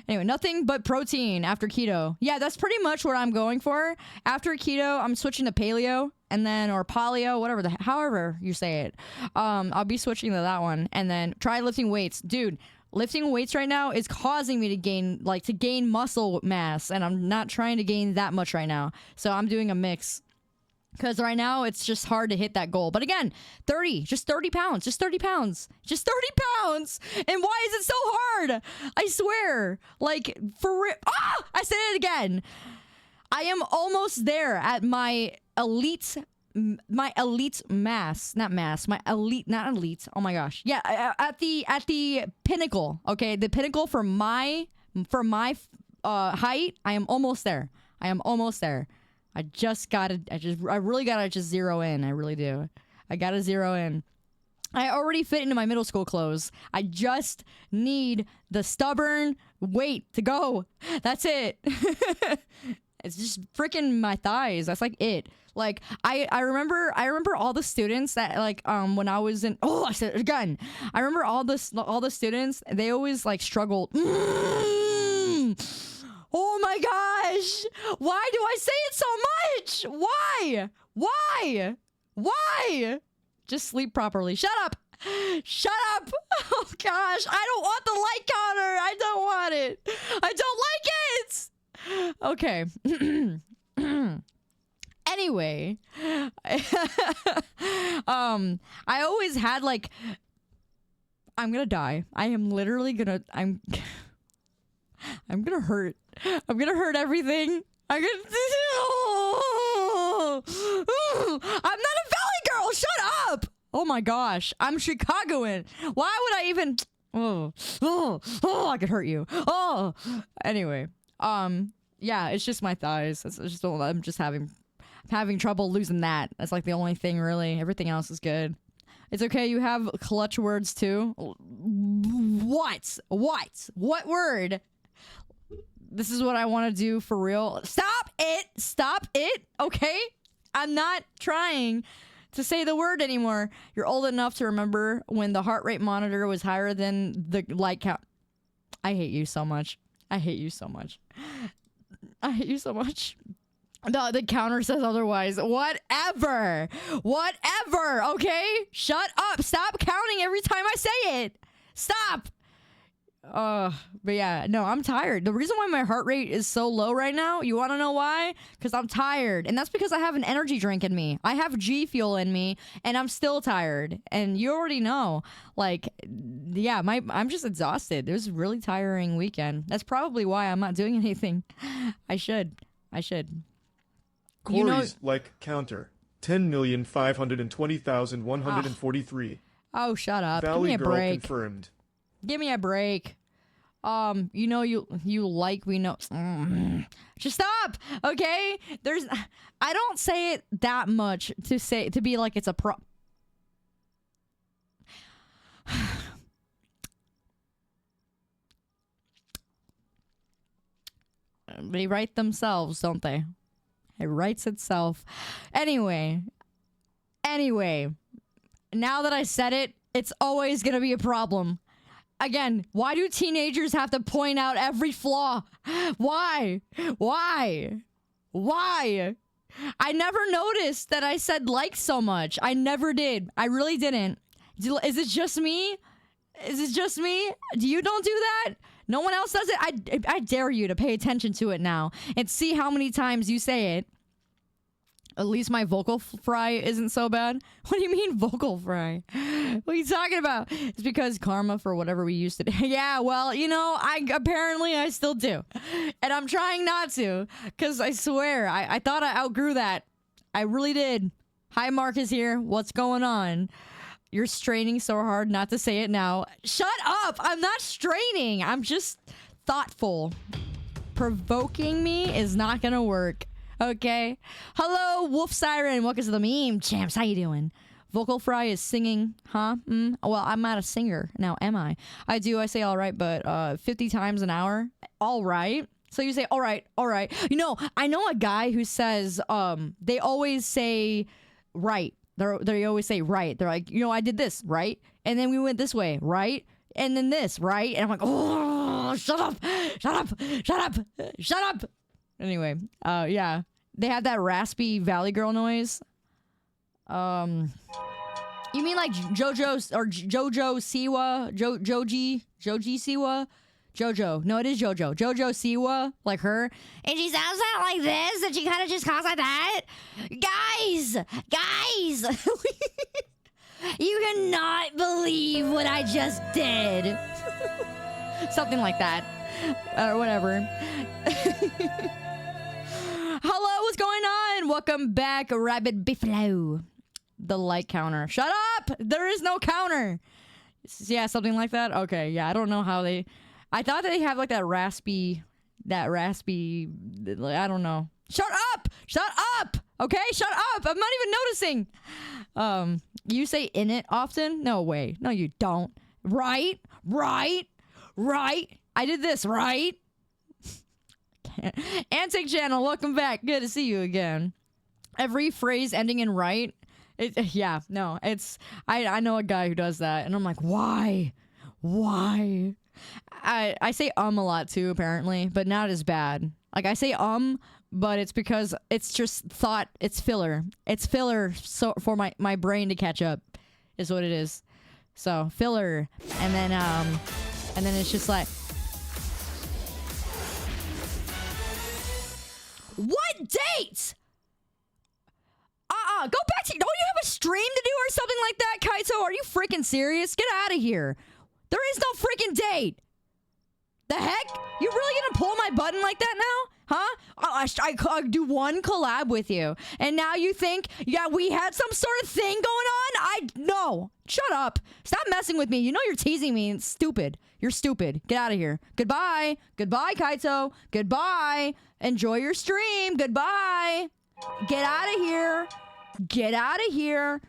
Anyway, nothing but protein after keto. Yeah, that's pretty much what I'm going for. After keto, I'm switching to paleo. And then, or paleo, whatever however you say it. I'll be switching to that one. And then try lifting weights. Dude, lifting weights right now is causing me to gain muscle mass, and I'm not trying to gain that much right now. So I'm doing a mix. Because right now, it's just hard to hit that goal. But again, 30 pounds. And why is it so hard? I swear. Like, for real. Ah! I said it again. I am almost there at my elite mass, not elite. Oh my gosh. Yeah, at the pinnacle. Okay, the pinnacle for my height. I am almost there. I really gotta just zero in. I really do. I gotta zero in. I already fit into my middle school clothes. I just need the stubborn weight to go. That's it. It's just freaking my thighs. That's like it. Like I remember all the students that like when I was in I said it again. I remember all the students, they always like struggled. Oh my gosh. Why do I say it so much? Why? Just sleep properly. Shut up. Oh gosh. I don't want the light counter. I don't want it. I don't like it. Okay. Anyway, I always had like, I'm gonna die. I am literally gonna, I'm gonna hurt. I'm gonna hurt everything. I'm not a valley girl. Shut up. Oh my gosh. I'm Chicagoan. Why would I even, I could hurt you. Anyway. Yeah, it's just my thighs. I'm just having trouble losing that. That's like the only thing really. Everything else is good. It's okay. You have clutch words too. What word? This is what I want to do for real. Stop it. Okay? I'm not trying to say the word anymore. You're old enough to remember when the heart rate monitor was higher than the light count. I hate you so much. No, the counter says otherwise. Whatever. Okay? Shut up. Stop counting every time I say it. Stop. But yeah, no, I'm tired. The reason why my heart rate is so low right now, you want to know why? Because I'm tired. And that's because I have an energy drink in me. I have G Fuel in me, and I'm still tired. And you already know. Like, yeah, I'm just exhausted. It was a really tiring weekend. That's probably why I'm not doing anything. I should. Kaori's like counter. 10,520,143. Oh, shut up. Valley Give me a girl break. confirmed. Give me a break. You know we know. Just stop, okay? I don't say it that much to be like it's a pro. They write themselves, don't they? It writes itself. Anyway. Now that I said it, it's always gonna be a problem. Again, why do teenagers have to point out every flaw? Why? I never noticed that I said like so much. I never did. I really didn't. Is it just me? Do you don't do that? No one else does it. I dare you to pay attention to it now and see how many times you say it. At least my vocal fry isn't so bad. What do you mean vocal fry? What are you talking about? It's because karma for whatever we used to do. Yeah, well, you know, I still do. And I'm trying not to, because I swear, I thought I outgrew that. I really did. Hi, Marcus here. What's going on? You're straining so hard not to say it now. Shut up! I'm not straining. I'm just thoughtful. Provoking me is not gonna work. Okay. Hello, Wolf Siren. Welcome to the meme champs. How you doing? Vocal fry is singing, huh? Well, I'm not a singer now, am I? I say all right, but 50 times an hour. All right. So you say all right, all right. You know, I know a guy who says they always say right. They always say right. They're like, you know, I did this, right? And then we went this way, right? And then this, right? And I'm like, oh, shut up, shut up, shut up, shut up. Anyway, yeah. They have that raspy Valley Girl noise. You mean like JoJo or Jojo Siwa? Joji Siwa? JoJo. No, it is JoJo. JoJo Siwa, like her. And she sounds like this, and she kind of just talks like that. Guys! You cannot believe what I just did. Something like that. Or whatever. Hello, what's going on? Welcome back, Rabbit Biffalo. The like counter. Shut up! There is no counter. Yeah, something like that. Okay, yeah, I don't know how they. I thought they have like that raspy. I don't know. Shut up! Shut up! Okay, shut up! I'm not even noticing. You say in it often? No way. No, you don't. Right. I did this, right? Antic Channel, welcome back. Good to see you again. Every phrase ending in right. I know a guy who does that, and I'm like, why? I say a lot too, apparently, but not as bad. Like I say but it's because it's just thought. It's filler. It's filler so for my brain to catch up, is what it is. So filler, and then it's just like. What date? Go back to. Don't you have a stream to do or something like that, Kaito? Are you freaking serious? Get out of here. There is no freaking date. The heck? You really gonna pull my button like that now? Huh? I do one collab with you, and now you think, yeah, we had some sort of thing going on? No. Shut up. Stop messing with me. You know you're teasing me. It's stupid. You're stupid. Get out of here. Goodbye. Goodbye, Kaito. Goodbye. Enjoy your stream. Goodbye. Get out of here. Get out of here.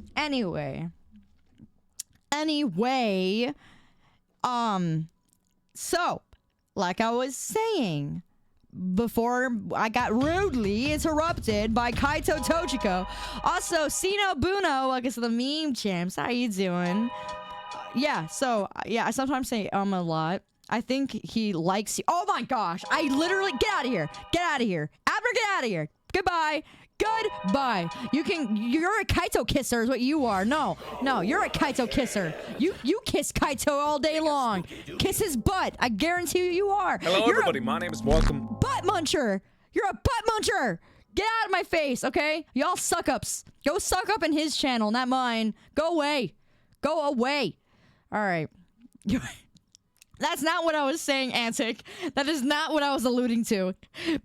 Anyway, so, like I was saying, before I got rudely interrupted by Kaito Tochiko. Also, Sino Buno, I guess the meme champs. How you doing? Yeah, so, I sometimes say a lot. I think he likes you. Oh my gosh. I literally, get out of here. Get out of here. Abner, get out of here. Goodbye. Goodbye. You're a Kaito kisser is what you are. No, you're a Kaito kisser. You kiss Kaito all day long. Kiss his butt. I guarantee you are. Hello, everybody. My name is Welcome. Butt muncher. You're a butt muncher. Get out of my face, okay? Y'all suck ups. Go suck up in his channel, not mine. Go away. Go away. All right. That's not what I was saying, Antic. That is not what I was alluding to.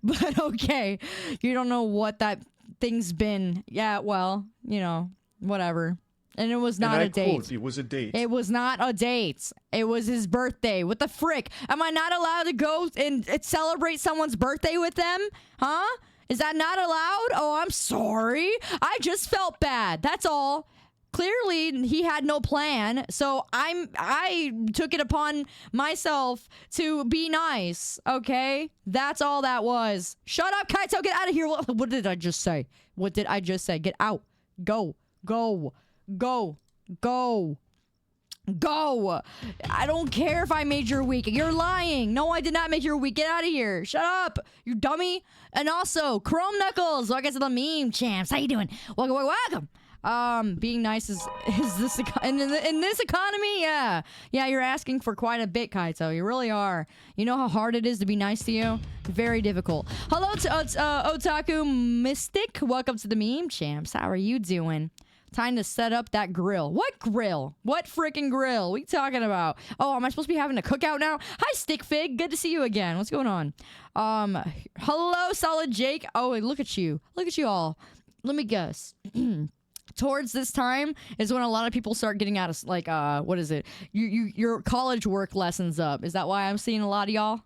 But okay. You don't know what that thing's been. Yeah, well, you know, whatever. And it was not a date. Quote, it was a date. It was not a date. It was his birthday. What the frick? Am I not allowed to go and celebrate someone's birthday with them? Huh? Is that not allowed? Oh, I'm sorry. I just felt bad. That's all. Clearly, he had no plan, so I took it upon myself to be nice, okay? That's all that was. Shut up, Kaito, get out of here. What did I just say? What did I just say? Get out. Go. Go. Go. Go. Go. I don't care if I made your week. You're lying. No, I did not make your week. Get out of here. Shut up, you dummy. And also, Chrome Knuckles, welcome to the meme champs. How you doing? Welcome. Being nice is this in this economy? Yeah, you're asking for quite a bit, Kaito. You really are. You know how hard it is to be nice to you? Very difficult. Hello to Otaku Mystic. Welcome to the meme champs. How are you doing? Time to set up that grill. What grill? What freaking grill? What are you talking about? Oh, am I supposed to be having a cookout now? Hi, Stick Fig. Good to see you again. What's going on? Hello, Solid Jake. Oh, look at you. Look at you all. Let me guess. Towards this time is when a lot of people start getting out of, like, what is it? Your college work lessons up. Is that why I'm seeing a lot of y'all?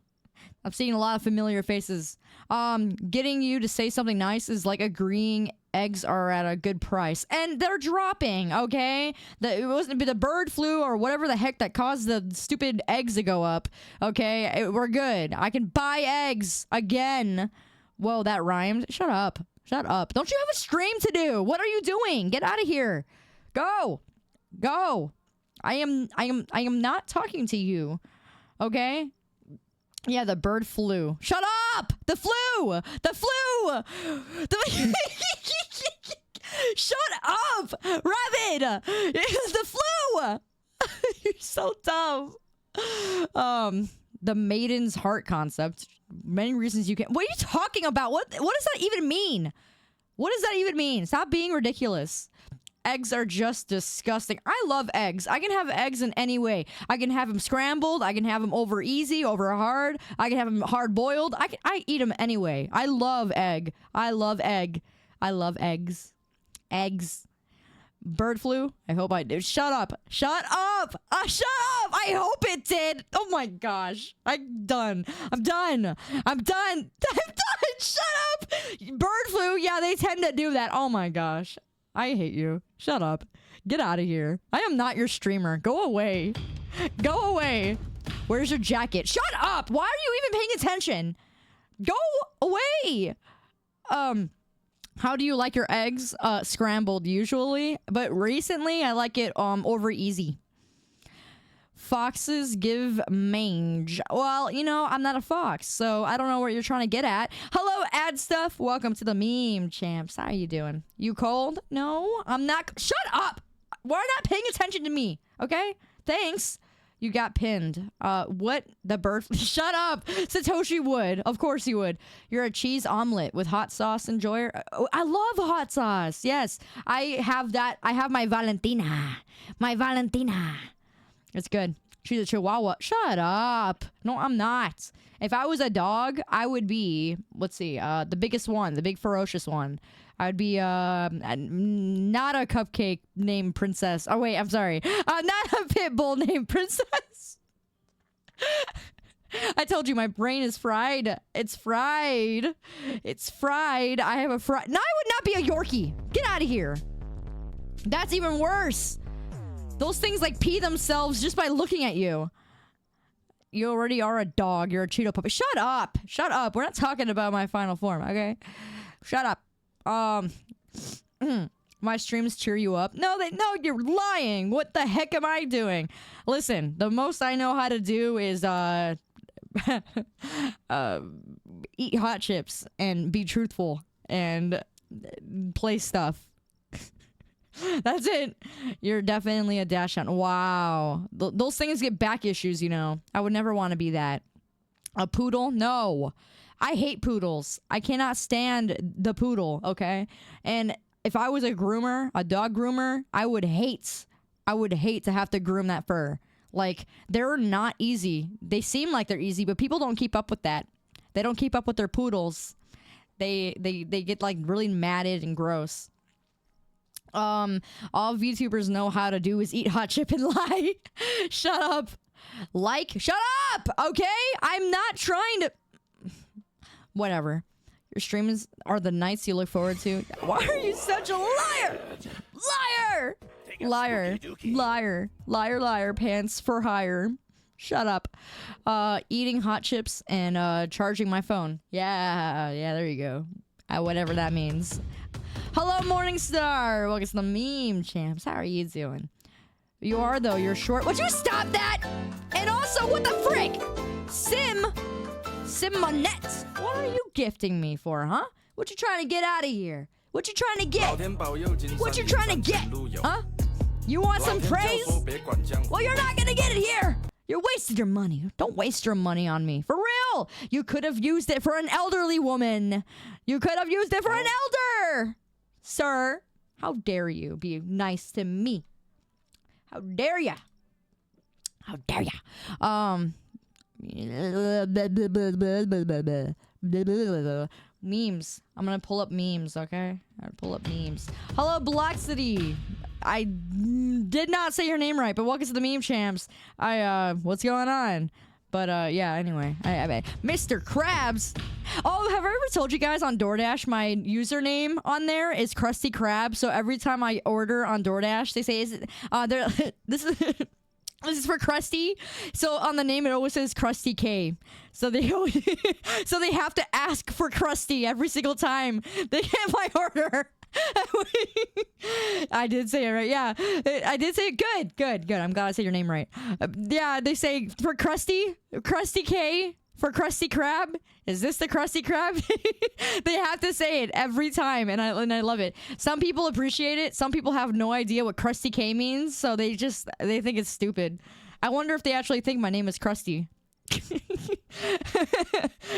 I'm seeing a lot of familiar faces. Getting you to say something nice is like agreeing eggs are at a good price. And they're dropping, okay? It wasn't the bird flu or whatever the heck that caused the stupid eggs to go up, okay? We're good. I can buy eggs again. Whoa, that rhymed. Shut up. Shut up. Don't you have a stream to do? What are you doing? Get out of here. Go. Go. I am not talking to you. Okay? Yeah, the bird flu. Shut up! The flu! The flu! Shut up! Rabbit! The flu! You're so dumb. The maiden's heart concept. Many reasons you can. What are you talking about? What does that even mean? What does that even mean? Stop being ridiculous. Eggs are just disgusting. I love eggs. I can have eggs in any way. I can have them scrambled. I can have them over easy, over hard. I can have them hard boiled. I eat them anyway. I love egg. I love egg. I love eggs. Eggs. Bird flu? I hope I did. Shut up. Shut up. Shut up. I hope it did. Oh my gosh. I'm done. I'm done. I'm done. I'm done. Shut up. Bird flu. Yeah, they tend to do that. Oh my gosh. I hate you. Shut up. Get out of here. I am not your streamer. Go away. Go away. Where's your jacket? Shut up. Why are you even paying attention? Go away. How do you like your eggs? Scrambled usually, but recently I like it over easy. Foxes give mange. Well, you know, I'm not a fox, so I don't know what you're trying to get at. Hello, ad stuff. Welcome to the meme champs. How you doing? You cold? No, I'm not. Shut up. Why not paying attention to me? Okay, thanks. You got pinned. What? The bird? Shut up. Satoshi would. Of course he would. You're a cheese omelet with hot sauce enjoyer. Oh, I love hot sauce. Yes. I have that. I have my Valentina. My Valentina. It's good. She's a chihuahua. Shut up. No, I'm not. If I was a dog, I would be, let's see, the biggest one, the big ferocious one. I would be not a cupcake named Princess. Oh, wait, I'm sorry. Not a pit bull named Princess. I told you my brain is fried. It's fried. It's fried. I have a fried. No, I would not be a Yorkie. Get out of here. That's even worse. Those things like pee themselves just by looking at you. You already are a dog. You're a Cheeto puppy. Shut up. Shut up. We're not talking about my final form, okay? Shut up. My streams cheer you up. No, you're lying. What the heck am I doing? Listen, the most I know how to do is eat hot chips and be truthful and play stuff. That's it. You're definitely a dash on. Wow. Those things get back issues, you know. I would never want to be that. A poodle? No. I hate poodles. I cannot stand the poodle, okay? And if I was a groomer, a dog groomer, I would hate to have to groom that fur. Like, they're not easy. They seem like they're easy, but people don't keep up with that. They don't keep up with their poodles. They get like really matted and gross. All VTubers know how to do is eat hot chip and lie. Shut up. Shut up, okay? I'm not trying to... Whatever. Your streams are the nights you look forward to. Why are you such a liar? Liar! Liar. Liar. Liar, liar. Pants for hire. Shut up. Eating hot chips and charging my phone. Yeah, there you go. Whatever that means. Hello, Morningstar. Welcome to the meme champs. How are you doing? You are, though. You're short. Would you stop that? And also, what the frick? Simonette. What are you gifting me for, huh? What you trying to get out of here? What you trying to get? What you trying to get? Huh? You want some praise? Well, you're not gonna get it here. You're wasting your money. Don't waste your money on me. For real. You could have used it for an elderly woman. You could have used it for an elder. Sir, how dare you be nice to me? How dare ya? How dare ya? Memes. I'm gonna pull up memes, okay? I'll pull up memes. Hello, Bloxity. I did not say your name right, but welcome to the meme champs. What's going on? But yeah, anyway, Mr. Krabs. Oh, have I ever told you guys on DoorDash my username on there is Krusty Krab? So every time I order on DoorDash, they say, "Is it?" This is. This is for Krusty. So on the name, it always says Krusty K. So they so they have to ask for Krusty every single time they get my order. I did say it right. Yeah, I did say it. Good. I'm glad I said your name right. Yeah, they say for Krusty K. For Krusty Krab. Is this the Krusty Krab? They have to say it every time, and I love it. Some people appreciate it. Some people have no idea what Krusty K means, so they think it's stupid. I wonder if they actually think my name is Krusty.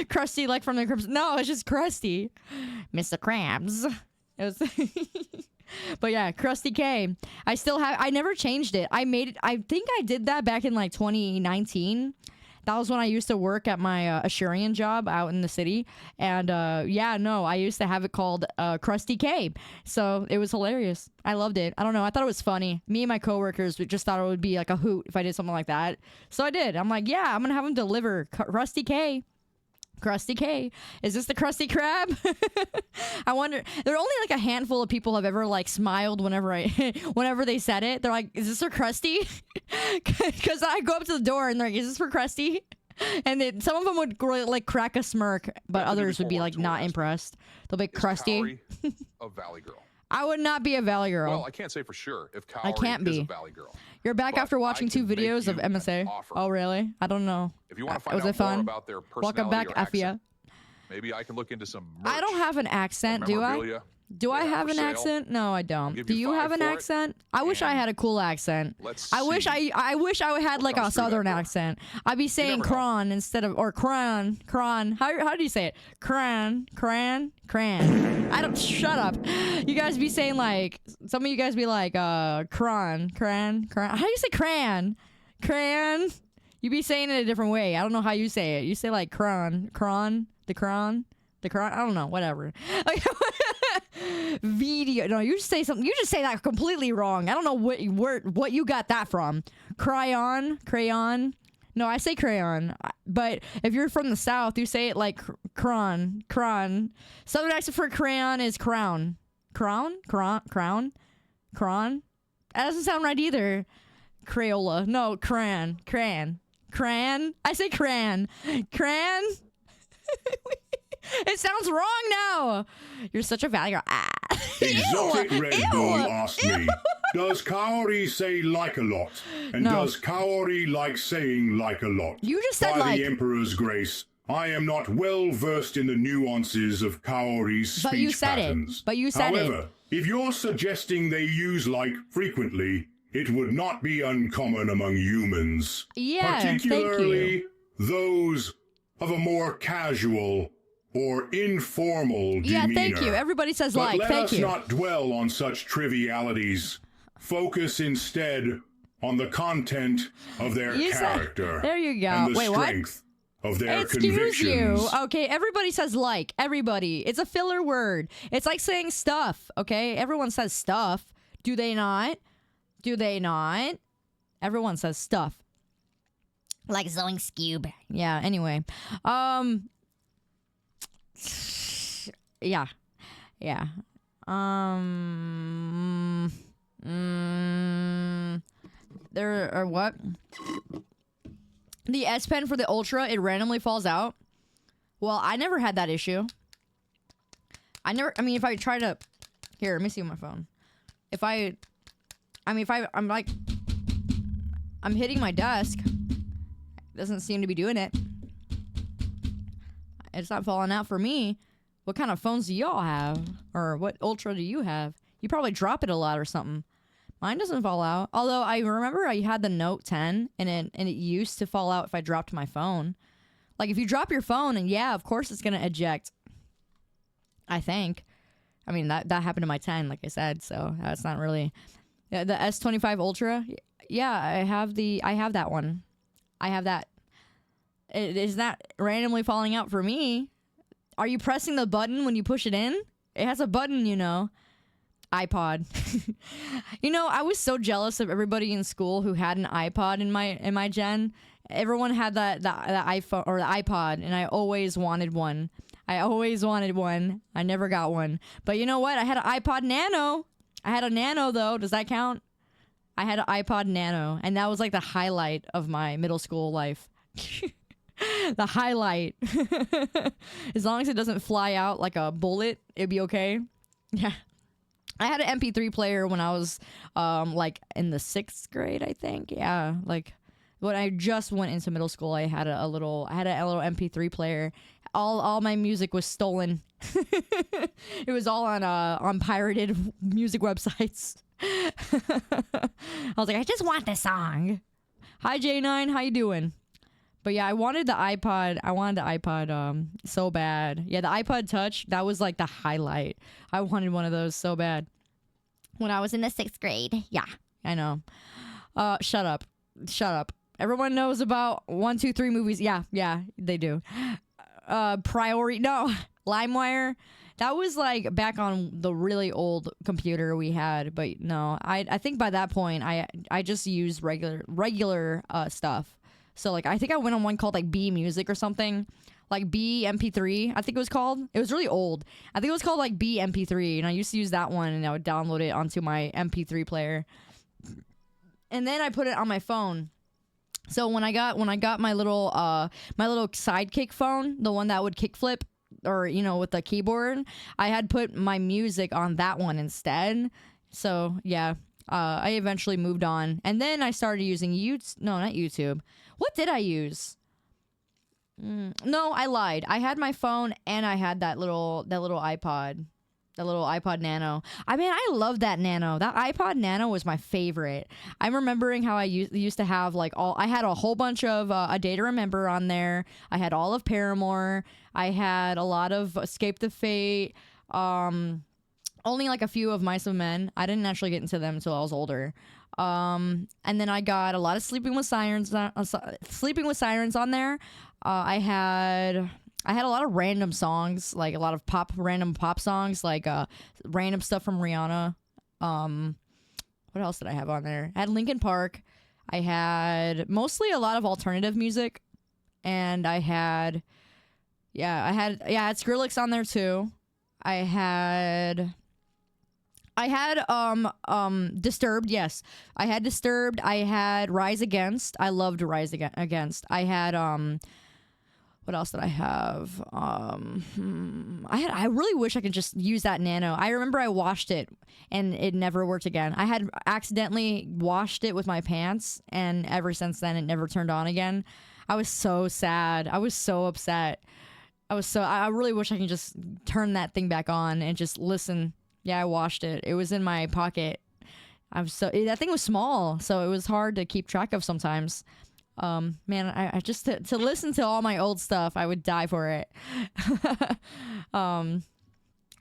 Krusty, like from the Crips. No, it's just Krusty. Mr. Krabs. It was but yeah, Krusty K. I never changed it. I think I did that back in like 2019. That was when I used to work at my Assyrian job out in the city. And yeah, no, I used to have it called Krusty K. So it was hilarious. I loved it. I don't know. I thought it was funny. Me and my coworkers just thought it would be like a hoot if I did something like that. So I did. I'm like, yeah, I'm going to have them deliver Krusty K. Krusty K. Is this the Krusty Krab? I wonder. There are only like a handful of people have ever like smiled whenever whenever they said it. They're like, "Is this for Krusty?" Because I go up to the door and they're like, "Is this for Krusty?" And then some of them would like crack a smirk, but others would be like not impressed. They'll be Krusty. A Valley Girl. I would not be a Valley Girl. Well, I can't say for sure if Kaori I can't be is a Valley Girl. You're back But after watching I 2 can make videos of you MSA. an offer. Oh, really? I don't know. If you want to find Was out it fun? more about their personality Welcome back, or Effia. accent, maybe I can look into some merch. I don't have an accent, do I? memorabilia Do I they have for an sale. accent? No, I don't. give Do you you have 5 an for it, accent? I wish I and had a cool accent. let's I wish see I wish I had like a comes through that southern door. accent. I'd be saying never know. cron instead of or cron. How do you say it? Cran. I don't. Shut up. You guys be saying like some of you guys be like cran. How do you say cran? You be saying it a different way. I don't know how you say it. You say like cron. The cron. I don't know. Whatever. Video. No, you just say something. You just say that completely wrong. I don't know what you got that from. Crayon. No, I say crayon. But if you're from the South, you say it like cron. Southern accent for crayon is crown. Crown. That doesn't sound right either. Crayola. No, cran. I say cran. It sounds wrong now. You're such a value. Exotic Red Bull asked me, does Kaori say like a lot? And does Kaori like saying like a lot? You just said By like. the Emperor's grace, I am not well versed in the nuances of Kaori's speech But you said patterns. it. But you said However, it. if you're suggesting they use like frequently, it would not be uncommon among humans. Yeah, thank you. Particularly those of a more casual or informal Yeah, demeanor. thank you. Everybody says But like. let Thank us you. not dwell on such trivialities. Focus instead on the content of their You said- character. There you go. And the Wait, what? strength of their Excuse convictions. you. Okay, everybody says like. Everybody. It's a filler word. It's like saying stuff. Okay, everyone says stuff. Do they not? Everyone says stuff. Like Zoing Scube. Yeah. Anyway. Yeah. There are what? The S Pen for the Ultra, it randomly falls out. Well, I never had that issue. If I try to... Here, let me see my phone. I'm hitting my desk. It doesn't seem to be doing it. It's not falling out for me. What kind of phones do y'all have? Or what Ultra do you have? You probably drop it a lot or something. Mine doesn't fall out. Although I remember I had the Note 10 and it used to fall out if I dropped my phone. Like if you drop your phone and yeah, of course it's gonna eject. I think. I mean that happened to my 10, like I said, so that's not really the S25 Ultra. Yeah, I have that one. I have that. It is not randomly falling out for me. Are you pressing the button when you push it in? It has a button, you know. iPod. You know, I was so jealous of everybody in school who had an iPod in my gen. Everyone had the iPhone or the iPod, and I always wanted one. I never got one. But you know what? I had an iPod Nano. I had a Nano though. Does that count? I had an iPod Nano, and that was like the highlight of my middle school life. The highlight. As long as it doesn't fly out like a bullet, it'd be okay. Yeah. I had an MP3 player when I was like in the 6th grade, I think. Yeah, like when I just went into middle school, I had a little MP3 player. All my music was stolen. It was all on pirated music websites. I was like, I just want this song. Hi J9, how you doing? But yeah, I wanted the iPod so bad. Yeah, the iPod Touch, that was like the highlight. I wanted one of those so bad. When I was in the 6th grade. Yeah, I know. Shut up. Everyone knows about 1, 2, 3 movies. Yeah, they do. Priority. No, LimeWire. That was like back on the really old computer we had. But no, I think by that point, I just used regular stuff. So like I think I went on one called like B Music or something, like B MP3. I think it was called. It was really old. I think it was called like B MP3, and I used to use that one, and I would download it onto my MP3 player, and then I put it on my phone. So when I got my little sidekick phone, the one that would kickflip, or you know with the keyboard, I had put my music on that one instead. So yeah. I eventually moved on, and then I started using not YouTube. What did I use? No, I lied. I had my phone, and I had that little iPod, the little iPod Nano. I mean, I love that Nano. That iPod Nano was my favorite. I'm remembering how I used to have like I had a whole bunch of A Day to Remember on there. I had all of Paramore. I had a lot of Escape the Fate. Only like a few of Mice of Men. I didn't actually get into them until I was older. And then I got a lot of Sleeping with Sirens on there. I had a lot of random songs, like a lot of random pop songs, like random stuff from Rihanna. What else did I have on there? I had Linkin Park. I had mostly a lot of alternative music, and I had Skrillex on there too. I had Disturbed, yes. I had Disturbed. I had Rise Against. I loved Rise Against. I had what else did I have? I really wish I could just use that Nano. I remember I washed it and it never worked again. I had accidentally washed it with my pants, and ever since then it never turned on again. I was so sad. I was so upset. I really wish I could just turn that thing back on and just listen. Yeah, I washed it. It was in my pocket. That thing was small, so it was hard to keep track of sometimes. Man, I just to listen to all my old stuff, I would die for it.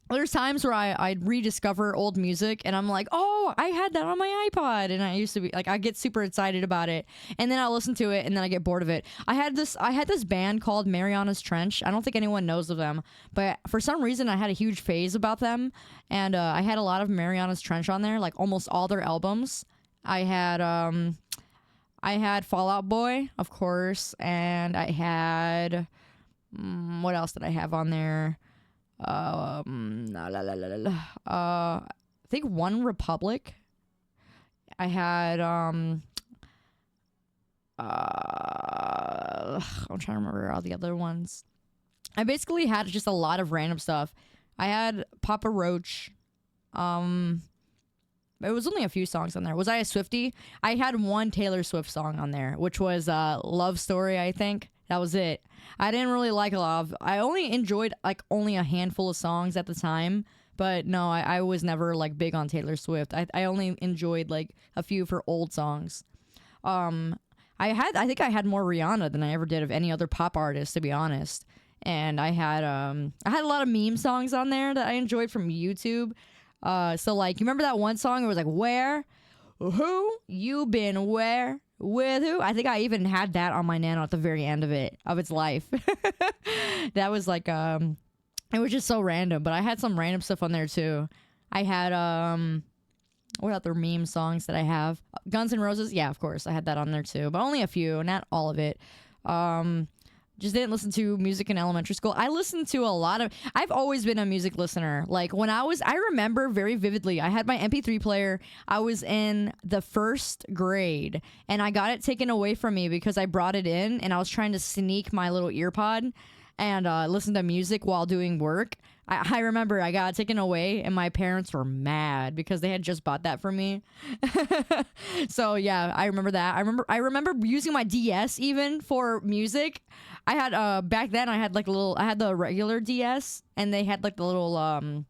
There's times where I'd rediscover old music, and I'm like, oh, I had that on my iPod, and I used to be like, I get super excited about it, and then I'll listen to it, and then I get bored of it. I had this band called Mariana's Trench. I don't think anyone knows of them, but for some reason I had a huge phase about them, and I had a lot of Mariana's Trench on there, like almost all their albums. I had Fall Out Boy, of course, and I had what else did I have on there? I think One Republic. I had I'm trying to remember all the other ones. I basically had just a lot of random stuff. I had Papa Roach. It was only a few songs on there. Was I a Swiftie? I had one Taylor Swift song on there, which was Love Story, I think. That was it. I didn't really like a lot of. I only enjoyed like only a handful of songs at the time. But no, I was never like big on Taylor Swift. I only enjoyed like a few of her old songs. I think I had more Rihanna than I ever did of any other pop artist, to be honest. And I had a lot of meme songs on there that I enjoyed from YouTube. So like, you remember that one song? It was like, where, who, you been where, with who? I think I even had that on my Nano at the very end of its life. That was like, it was just so random, but I had some random stuff on there too. I had, what other meme songs that I have? Guns N' Roses? Yeah, of course. I had that on there too, but only a few, not all of it. Just didn't listen to music in elementary school. I listened to a lot of... I've always been a music listener. Like, when I remember very vividly, I had my MP3 player. I was in the 1st grade, and I got it taken away from me because I brought it in, and I was trying to sneak my little ear pod and listen to music while doing work. I remember I got it taken away, and my parents were mad because they had just bought that for me. So yeah, I remember that. I remember using my DS even for music. I had back then I had like I had the regular DS, and they had like the little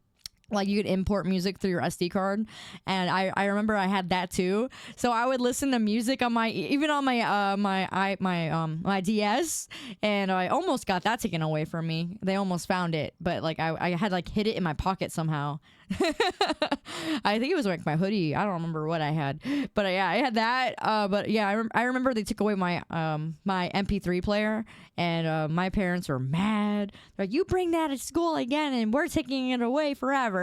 like you could import music through your SD card, and I remember I had that too. So I would listen to music on my my DS, and I almost got that taken away from me. They almost found it, but like I had like hid it in my pocket somehow. I think it was like my hoodie. I don't remember what I had, but yeah, I had that. But yeah, I remember they took away my my MP3 player, and my parents were mad. They're like, "You bring that to school again, and we're taking it away forever."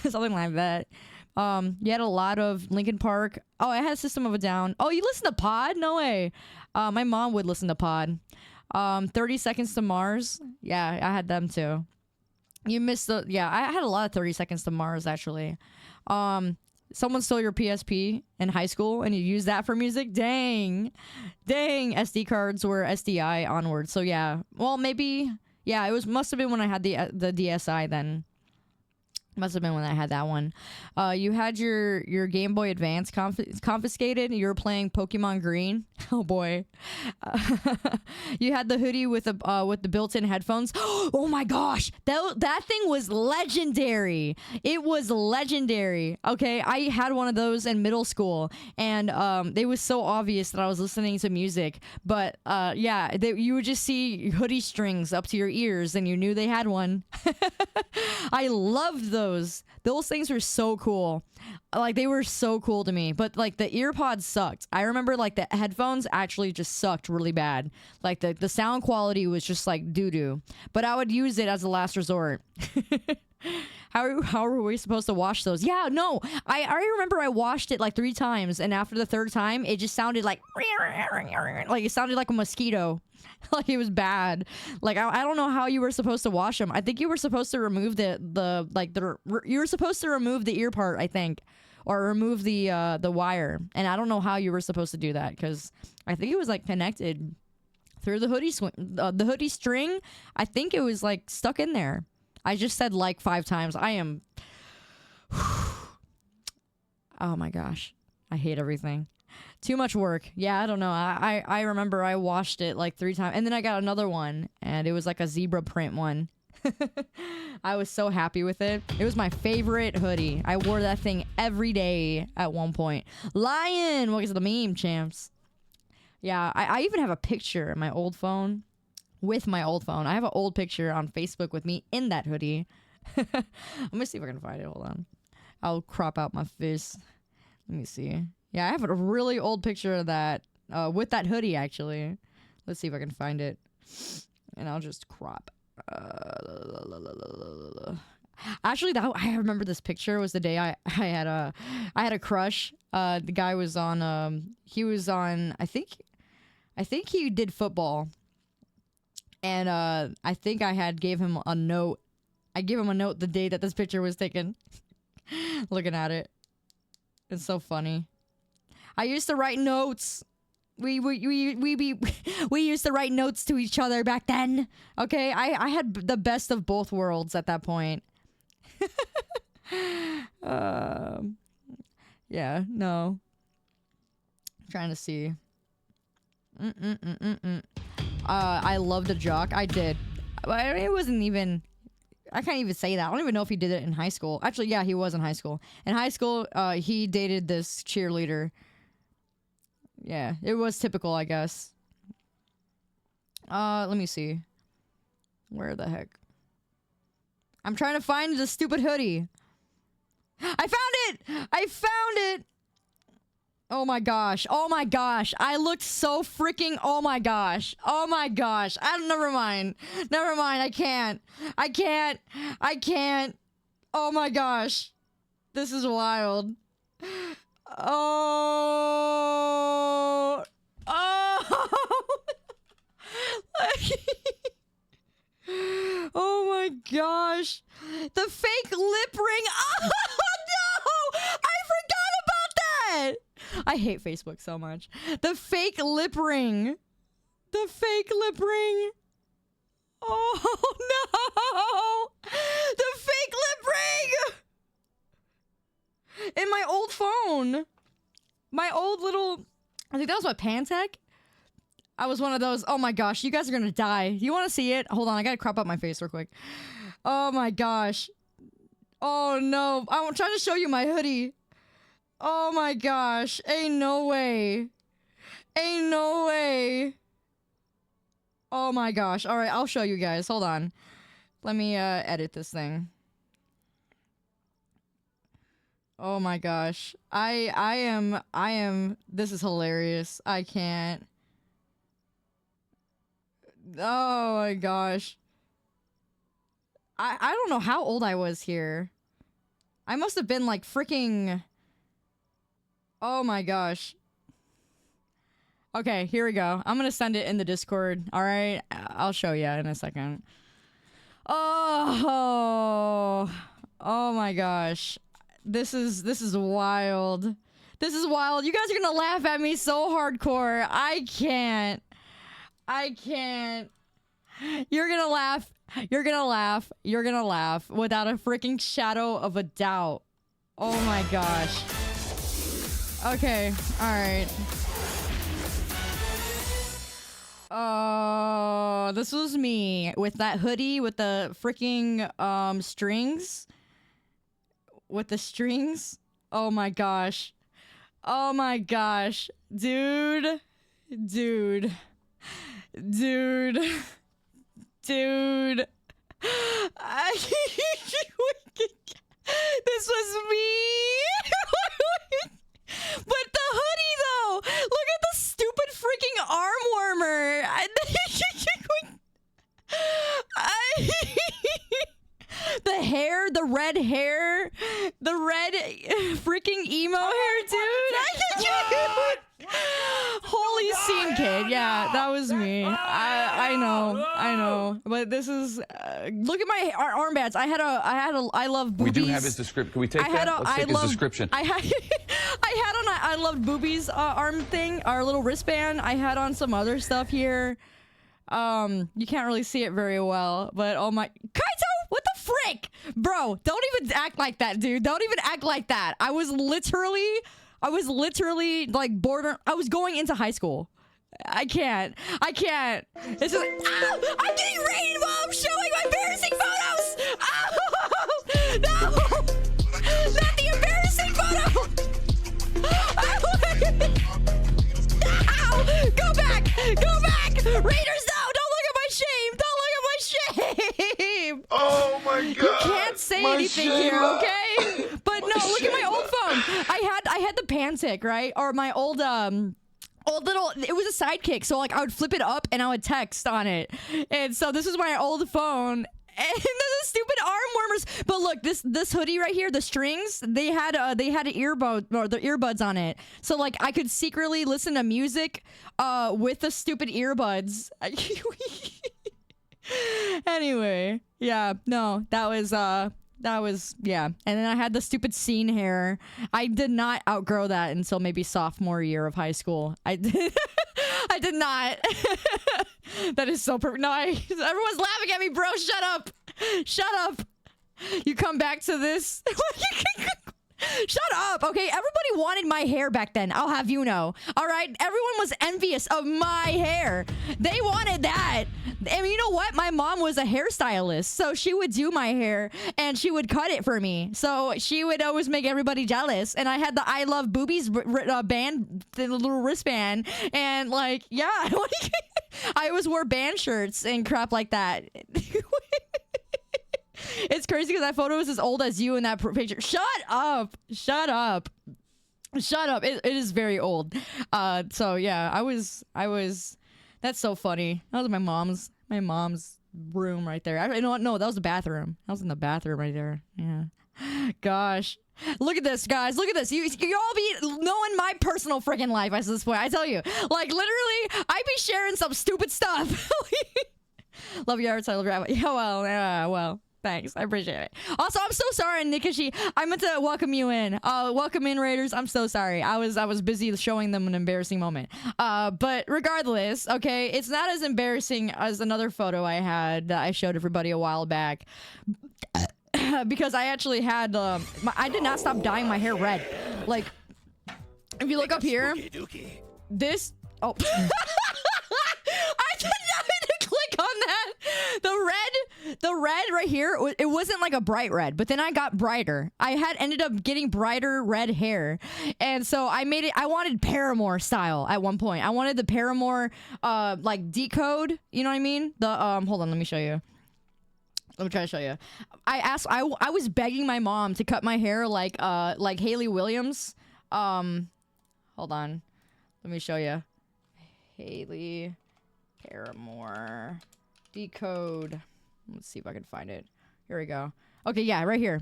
Something like that. You had a lot of Linkin Park. Oh, I had System of a Down. Oh, you listen to Pod? No way. My mom would listen to Pod. 30 Seconds to Mars. Yeah, I had them too. You missed the... Yeah, I had a lot of 30 Seconds to Mars, actually. Someone stole your PSP in high school, and you used that for music? Dang. Dang, SD cards were SDI onward. So, yeah. Well, maybe... Yeah, it must have been when I had the DSi then. Must have been when I had that one. You had your Game Boy Advance confiscated. You were playing Pokemon Green. Oh boy. You had the hoodie with the built-in headphones. Oh my gosh, that thing was legendary. It was legendary. Okay, I had one of those in middle school, and it was so obvious that I was listening to music. But yeah, you would just see hoodie strings up to your ears, and you knew they had one. I loved those. Those things were so cool. Like, they were so cool to me. But like, the ear pods sucked. I remember like the headphones actually just sucked really bad. Like the sound quality was just like doo-doo. But I would use it as a last resort. How were we supposed to wash those? Yeah, no. I remember I washed it like 3 times, and after the 3rd time, it just sounded like it sounded like a mosquito. Like, it was bad. Like, I don't know how you were supposed to wash them. I think you were supposed to remove you were supposed to remove the ear part, I think, or remove the wire. And I don't know how you were supposed to do that, because I think it was like connected through the hoodie string. I think it was like stuck in there. I just said like 5 times. I am... Oh my gosh. I hate everything. Too much work. Yeah, I don't know. I remember I washed it like 3 times. And then I got another one, and it was like a zebra print one. I was so happy with it. It was my favorite hoodie. I wore that thing every day at one point. Lion! What is the meme, champs? Yeah, I even have a picture in my old phone. With my old phone. I have an old picture on Facebook with me in that hoodie. Let me see if I can find it. Hold on. I'll crop out my face. Let me see. Yeah, I have a really old picture of that with that hoodie, actually. Let's see if I can find it. And I'll just crop. Actually, I remember this picture was the day I had a crush. The guy was on he was on I think he did football. And I think I gave him a note. I gave him a note the day that this picture was taken. Looking at it. It's so funny. I used to write notes. We used to write notes to each other back then. Okay? I had the best of both worlds at that point. Yeah, no. I'm trying to see. I loved a jock. I did. I mean, it wasn't even... I can't even say that. I don't even know if he did it in high school. Actually, yeah, he was in high school. In high school, he dated this cheerleader. Yeah, it was typical, I guess. Let me see. Where the heck? I'm trying to find the stupid hoodie. I found it! I found it! Oh my gosh. Oh my gosh. I looked so freaking... Oh my gosh. Oh my gosh. Never mind. Never mind. I can't. I can't. I can't. Oh my gosh. This is wild. Oh. Oh. Oh my gosh. The fake lip ring. Oh no! I forgot about that! I hate Facebook so much. The fake lip ring. The fake lip ring. Oh no! The fake lip ring! In my old phone. My old little... I think that was my Pantech. I was one of those. Oh my gosh, you guys are gonna die. You wanna see it? Hold on, I gotta crop up my face real quick. Oh my gosh. Oh no, I'm trying to show you my hoodie. Oh my gosh, ain't no way. Ain't no way. Oh my gosh, alright, I'll show you guys. Hold on. Let me edit this thing. Oh my gosh. I am, this is hilarious. I can't. Oh my gosh. I don't know how old I was here. I must have been like freaking... Oh my gosh. Okay, here we go. I'm gonna send it in the Discord. Alright? I'll show you in a second. Oh my gosh. This is wild. This is wild. You guys are gonna laugh at me so hardcore. I can't. I can't. You're gonna laugh. You're gonna laugh. You're gonna laugh without a freaking shadow of a doubt. Oh my gosh. Okay. Alright. Oh, this was me with that hoodie with the freaking strings. With the strings. Oh my gosh. Oh my gosh. Dude. Dude. Dude. Dude. This was me. But the hoodie though. Look at the stupid freaking arm warmer. The hair, the red hair, the red freaking emo hair, dude. Holy scene kid. Yeah, that was me. I know. But this is look at my armbands. I had a I love boobies. We do have his description. Can we take that? Let's take his description. I had on I love boobies arm thing, our little wristband. I had on some other stuff here. You can't really see it very well, but oh my Kaito, what the frick? Bro, don't even act like that, dude. Don't even act like that. I was literally like I was going into high school. I can't. It's just like, ow! I'm getting rained while I'm showing my embarrassing photos! Ow! No! Not the embarrassing photo! Ow! Go back! Go back! Raiders, no! Don't look at my shame! Don't look at my shame! Oh my god! You can't say anything here, okay? But no, look at my old phone. I had the Pantech, right? Or my old little, it was a sidekick, so like I would flip it up and I would text on it. And so this is my old phone. And the stupid arm warmers. But look, this hoodie right here, the strings, they had an earbuds on it. So like I could secretly listen to music with the stupid earbuds. Anyway, yeah, no, that was yeah. And then I had the stupid scene hair. I did not outgrow that until maybe sophomore year of high school. I did not. That is so perfect. No, everyone's laughing at me, bro. Shut up. You come back to this. Shut up, okay? Everybody wanted my hair back then, I'll have you know. All right? Everyone was envious of my hair. They wanted that. And you know what? My mom was a hairstylist, so she would do my hair, and she would cut it for me. So she would always make everybody jealous. And I had the I Love Boobies band, the little wristband. And, like, yeah. I always wore band shirts and crap like that. It's crazy because that photo is as old as you in that picture. Shut up. Shut up. Shut up. It is very old. So yeah, I was, that's so funny. That was my mom's room right there. You know what? No, that was the bathroom. I was in the bathroom right there. Yeah. Gosh. Look at this, guys. Look at this. You all be knowing my personal freaking life at this point. I tell you. Like, literally, I be sharing some stupid stuff. Love your arts. I love your... Yeah, well. Thanks, I appreciate it. Also, I'm so sorry, Nikashi. I meant to welcome you in. Welcome in, Raiders. I'm so sorry. I was busy showing them an embarrassing moment. But regardless, okay, it's not as embarrassing as another photo I had that I showed everybody a while back. Because I actually had, I did not stop dyeing my hair red. Like, if you look up here, this, oh. I did not mean to click on that. The red right here, it wasn't like a bright red, but then I got brighter. I had ended up getting brighter red hair. And so I made it, I wanted Paramore style at one point. I wanted the Paramore, like decode, you know what I mean? The, hold on, let me show you. Let me try to show you. I was begging my mom to cut my hair like Hayley Williams. Hold on. Let me show you. Hayley Paramore decode. Let's see if I can find it. Here we go. Okay, yeah, right here.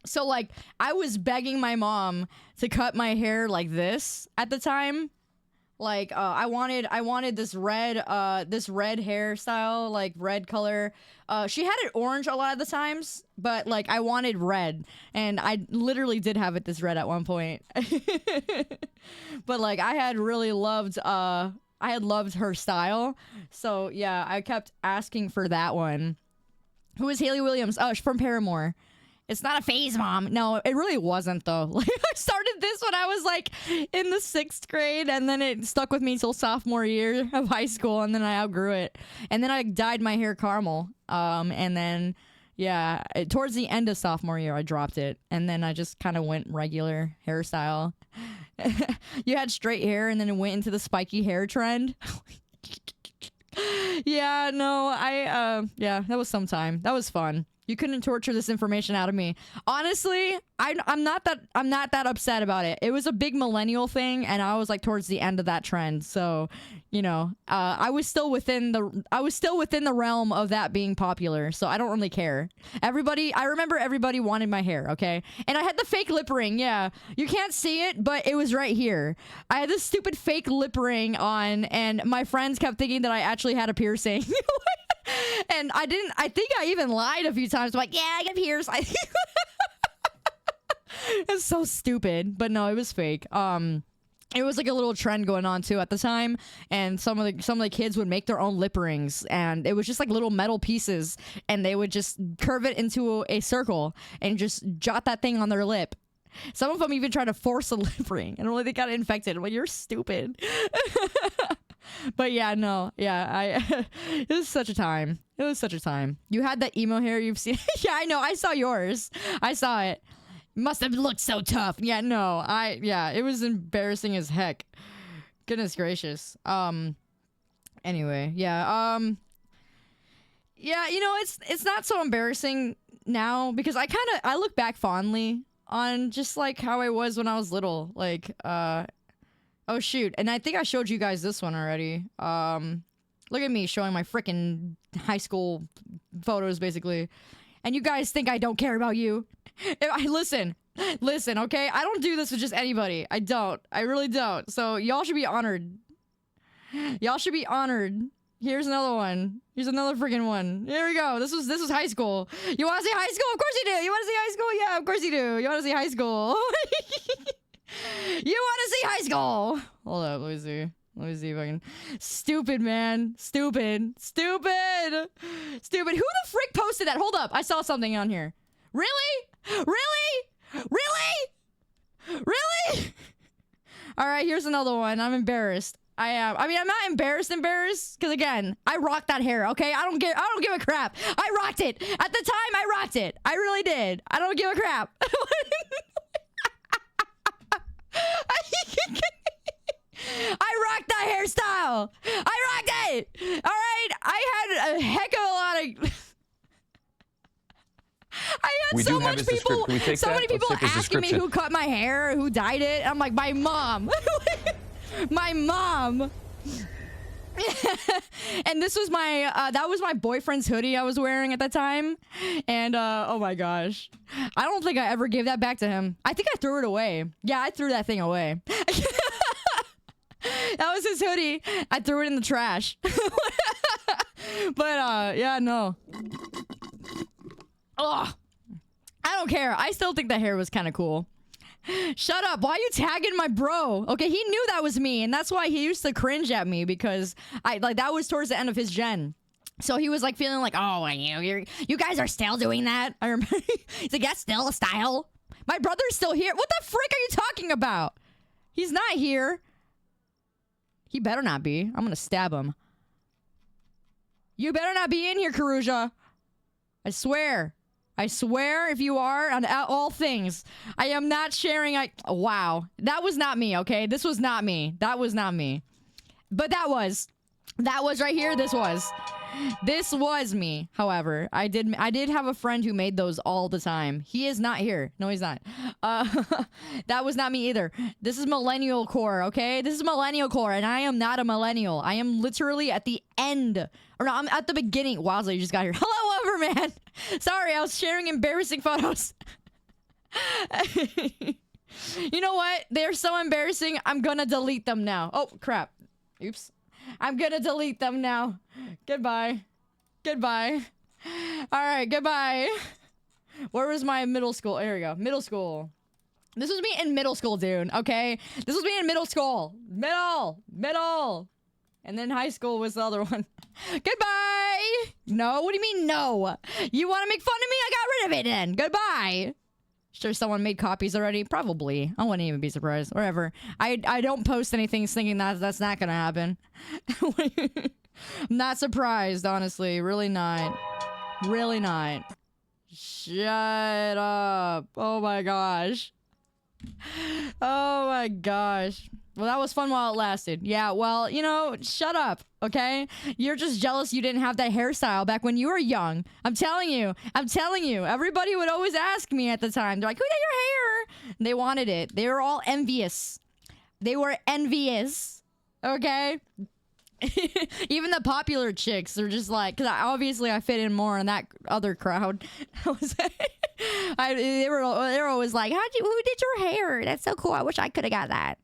So like I was begging my mom to cut my hair like this at the time. Like I wanted this red hairstyle, like red color. She had it orange a lot of the times, but like I wanted red, and I literally did have it this red at one point. But like I had really loved her style. So yeah, I kept asking for that one. Who is Hayley Williams? Oh, she's from Paramore. It's not a phase, Mom. No, it really wasn't, though. Like, I started this when I was, like, in the 6th grade, and then it stuck with me till sophomore year of high school, and then I outgrew it. And then I dyed my hair caramel. And then, yeah, towards the end of sophomore year, I dropped it. And then I just kind of went regular hairstyle. You had straight hair, and then it went into the spiky hair trend. Yeah, no, yeah, that was some time. That was fun. You couldn't torture this information out of me. Honestly, I'm not that upset about it. It was a big millennial thing, and I was like towards the end of that trend. So, you know, I was still within the realm of that being popular. So I don't really care. I remember everybody wanted my hair, okay? And I had the fake lip ring. Yeah, you can't see it, but it was right here. I had this stupid fake lip ring on, and my friends kept thinking that I actually had a piercing. And I think I even lied a few times. I'm like, yeah, I got pierced. It's so stupid, but no, it was fake. It was like a little trend going on too at the time, and some of the kids would make their own lip rings, and it was just like little metal pieces, and they would just curve it into a circle and just jot that thing on their lip. Some of them even tried to force a lip ring, and only they got infected. Well, you're stupid. But yeah, no, yeah, it was such a time. It was such a time. You had that emo hair you've seen. Yeah, I know. I saw yours. I saw it. Must have looked so tough. Yeah, no, yeah, it was embarrassing as heck. Goodness gracious. Anyway, yeah, yeah, you know, it's not so embarrassing now because I look back fondly on just like how I was when I was little, like, oh shoot, and I think I showed you guys this one already. Look at me showing my freaking high school photos, basically. And you guys think I don't care about you? Listen, okay? I don't do this with just anybody. I don't. I really don't. So y'all should be honored. Y'all should be honored. Here's another one. Here's another freaking one. Here we go. This was high school. You want to see high school? Of course you do. You want to see high school? Yeah, of course you do. You want to see high school? You want to see high school? Hold up, let me see. Let me see if I can. Stupid, man. Stupid. Who the frick posted that? Hold up, I saw something on here. Really? Really? Really? All right, here's another one. I'm embarrassed. I am. I mean, I'm not embarrassed, because again, I rocked that hair. Okay, I don't give a crap. I rocked it at the time. I rocked it. I really did. I don't give a crap. I rocked that hairstyle. I rocked it. All right, I had a heck of a lot of. I had so much people. So many people asking me who cut my hair, who dyed it. I'm like, my mom. My mom. And this was my that was my boyfriend's hoodie I was wearing at the time. And oh my gosh, I don't think I ever gave that back to him. I think I threw it away. Yeah, I threw that thing away. That was his hoodie. I threw it in the trash. But yeah, no. Ugh. I don't care. I still think the hair was kind of cool. Shut up. Why are you tagging my bro? Okay, he knew that was me, and that's why he used to cringe at me, because that was towards the end of his gen. So he was like feeling like, oh, you guys are still doing that. I remember. He's like, that's still a style. My brother's still here. What the frick are you talking about? He's not here. He better not be. I'm gonna stab him. You better not be in here, Karuja. I swear. I swear, if you are, on all things, I am not sharing. Wow. That was not me, okay? This was not me. That was not me. But that was right here. This was me. However, I did have a friend who made those all the time. He is not here. No, he's not. That was not me either. This is millennial core, okay? This is millennial core, and I am not a millennial. I am literally at the end. Or no, I'm at the beginning. Wowza, you just got here. Hello, Overman. Sorry, I was sharing embarrassing photos. You know what? They're so embarrassing, I'm gonna delete them now. Oh, crap. Oops. I'm gonna delete them now. Goodbye. Goodbye. Alright, goodbye. Where was my middle school? Here we go. Middle school. This was me in middle school, dude. Okay? This was me in middle school. Middle. And then high school was the other one. Goodbye! No? What do you mean, no? You want to make fun of me? I got rid of it then. Goodbye. Sure someone made copies already? Probably. I wouldn't even be surprised. Whatever. I don't post anything thinking that's not gonna happen. I'm not surprised, honestly. Really not. Really not. Shut up. Oh my gosh. Oh my gosh. Well, that was fun while it lasted. Yeah, well, shut up, okay? You're just jealous you didn't have that hairstyle back when you were young. I'm telling you. Everybody would always ask me at the time. They're like, who did your hair? They wanted it. They were all envious. They were envious, okay? Even the popular chicks are just like, because obviously I fit in more in that other crowd. They were always like, who did your hair? That's so cool. I wish I could have got that.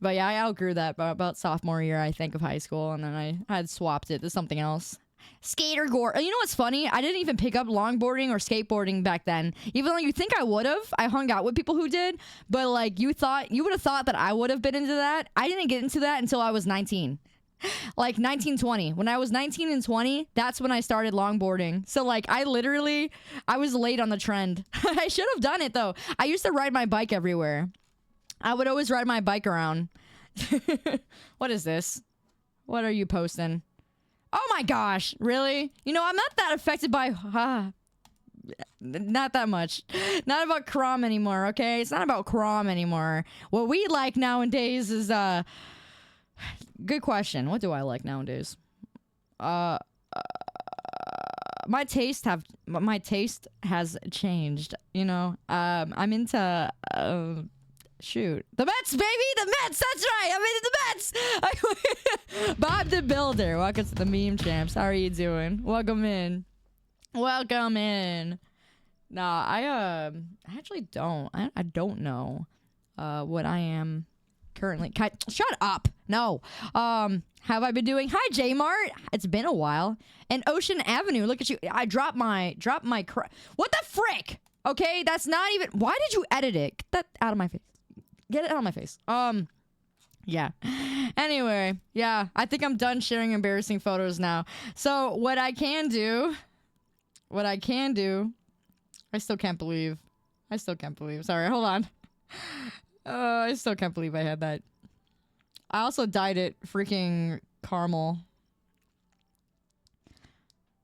But yeah, I outgrew that about sophomore year, I think, of high school, and then I had swapped it to something else. Skater gore. You know what's funny? I didn't even pick up longboarding or skateboarding back then. Even though you think I would have. I hung out with people who did, but like you would have thought that I would have been into that. I didn't get into that until I was 19. Like 19, 20. When I was 19 and 20, that's when I started longboarding. So like I was late on the trend. I should have done it though. I used to ride my bike everywhere. I would always ride my bike around. What is this? What are you posting? Oh my gosh, really? I'm not that affected by not that much. Not about Crom anymore, okay? It's not about Crom anymore. What we like nowadays is good question. What do I like nowadays? My taste has changed, I'm into shoot. The Mets, baby! The Mets! That's right! I'm into the Mets! Bob the Builder. Welcome to the Meme Champs. How are you doing? Welcome in. Welcome in. Nah, I actually don't. I don't know what I am currently. Shut up! No. Have I been doing? Hi, J-Mart. It's been a while. And Ocean Avenue. Look at you. I dropped my what the frick? Okay, that's not even. Why did you edit it? Get that out of my face. Get it out of my face. Yeah. Anyway, yeah, I think I'm done sharing embarrassing photos now. So what I can do I still can't believe. Sorry, hold on. I still can't believe I had that. I also dyed it freaking caramel.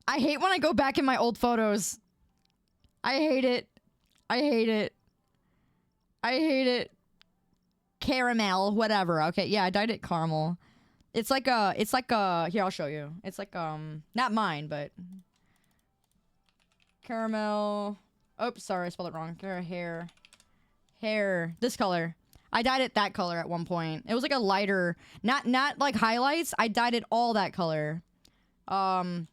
I hate when I go back in my old photos. I hate it. Caramel, whatever. Okay, yeah, I dyed it caramel. It's like a, here, I'll show you. It's like, not mine, but caramel. Oops, sorry, I spelled it wrong. Hair. This color. I dyed it that color at one point. It was like a lighter, not like highlights. I dyed it all that color. It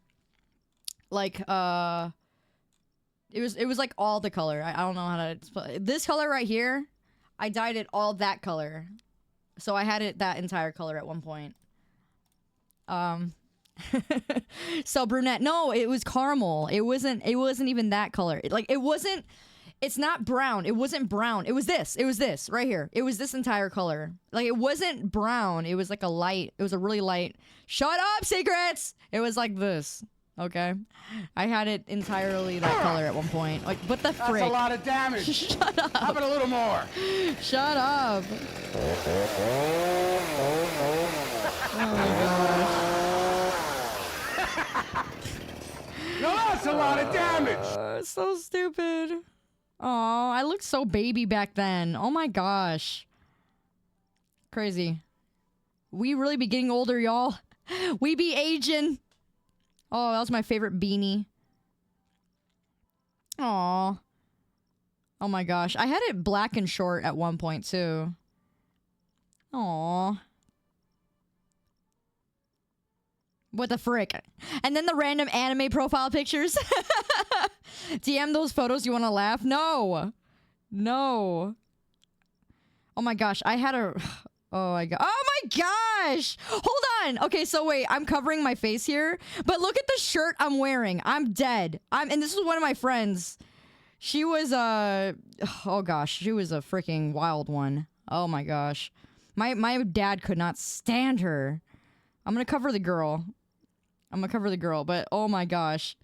was like all the color. I don't know how to explain. This color right here, I dyed it all that color. So I had it that entire color at one point. So brunette. No, it was caramel. It wasn't even that color. It's not brown. It wasn't brown. It was this right here. It was this entire color. Like, it wasn't brown. It was like it was a really light. Shut up, secrets! It was like this. Okay? I had it entirely that color at one point. Like, what the frick? That's a lot of damage. Shut up. How about a little more? Shut up. Oh my gosh. No, that's a lot of damage. So stupid. Oh, I looked so baby back then. Oh my gosh. Crazy. We really be getting older, y'all. We be aging. Oh, that was my favorite beanie. Aw. Oh my gosh. I had it black and short at one point, too. Aw. What the frick? And then the random anime profile pictures. DM those photos, you want to laugh? No. Oh my gosh. I had a... Oh my god. Oh my gosh! Hold on! Okay, so wait. I'm covering my face here. But look at the shirt I'm wearing. I'm dead. And this was one of my friends. She was oh gosh. She was a freaking wild one. Oh my gosh. My dad could not stand her. I'm gonna cover the girl. But oh my gosh.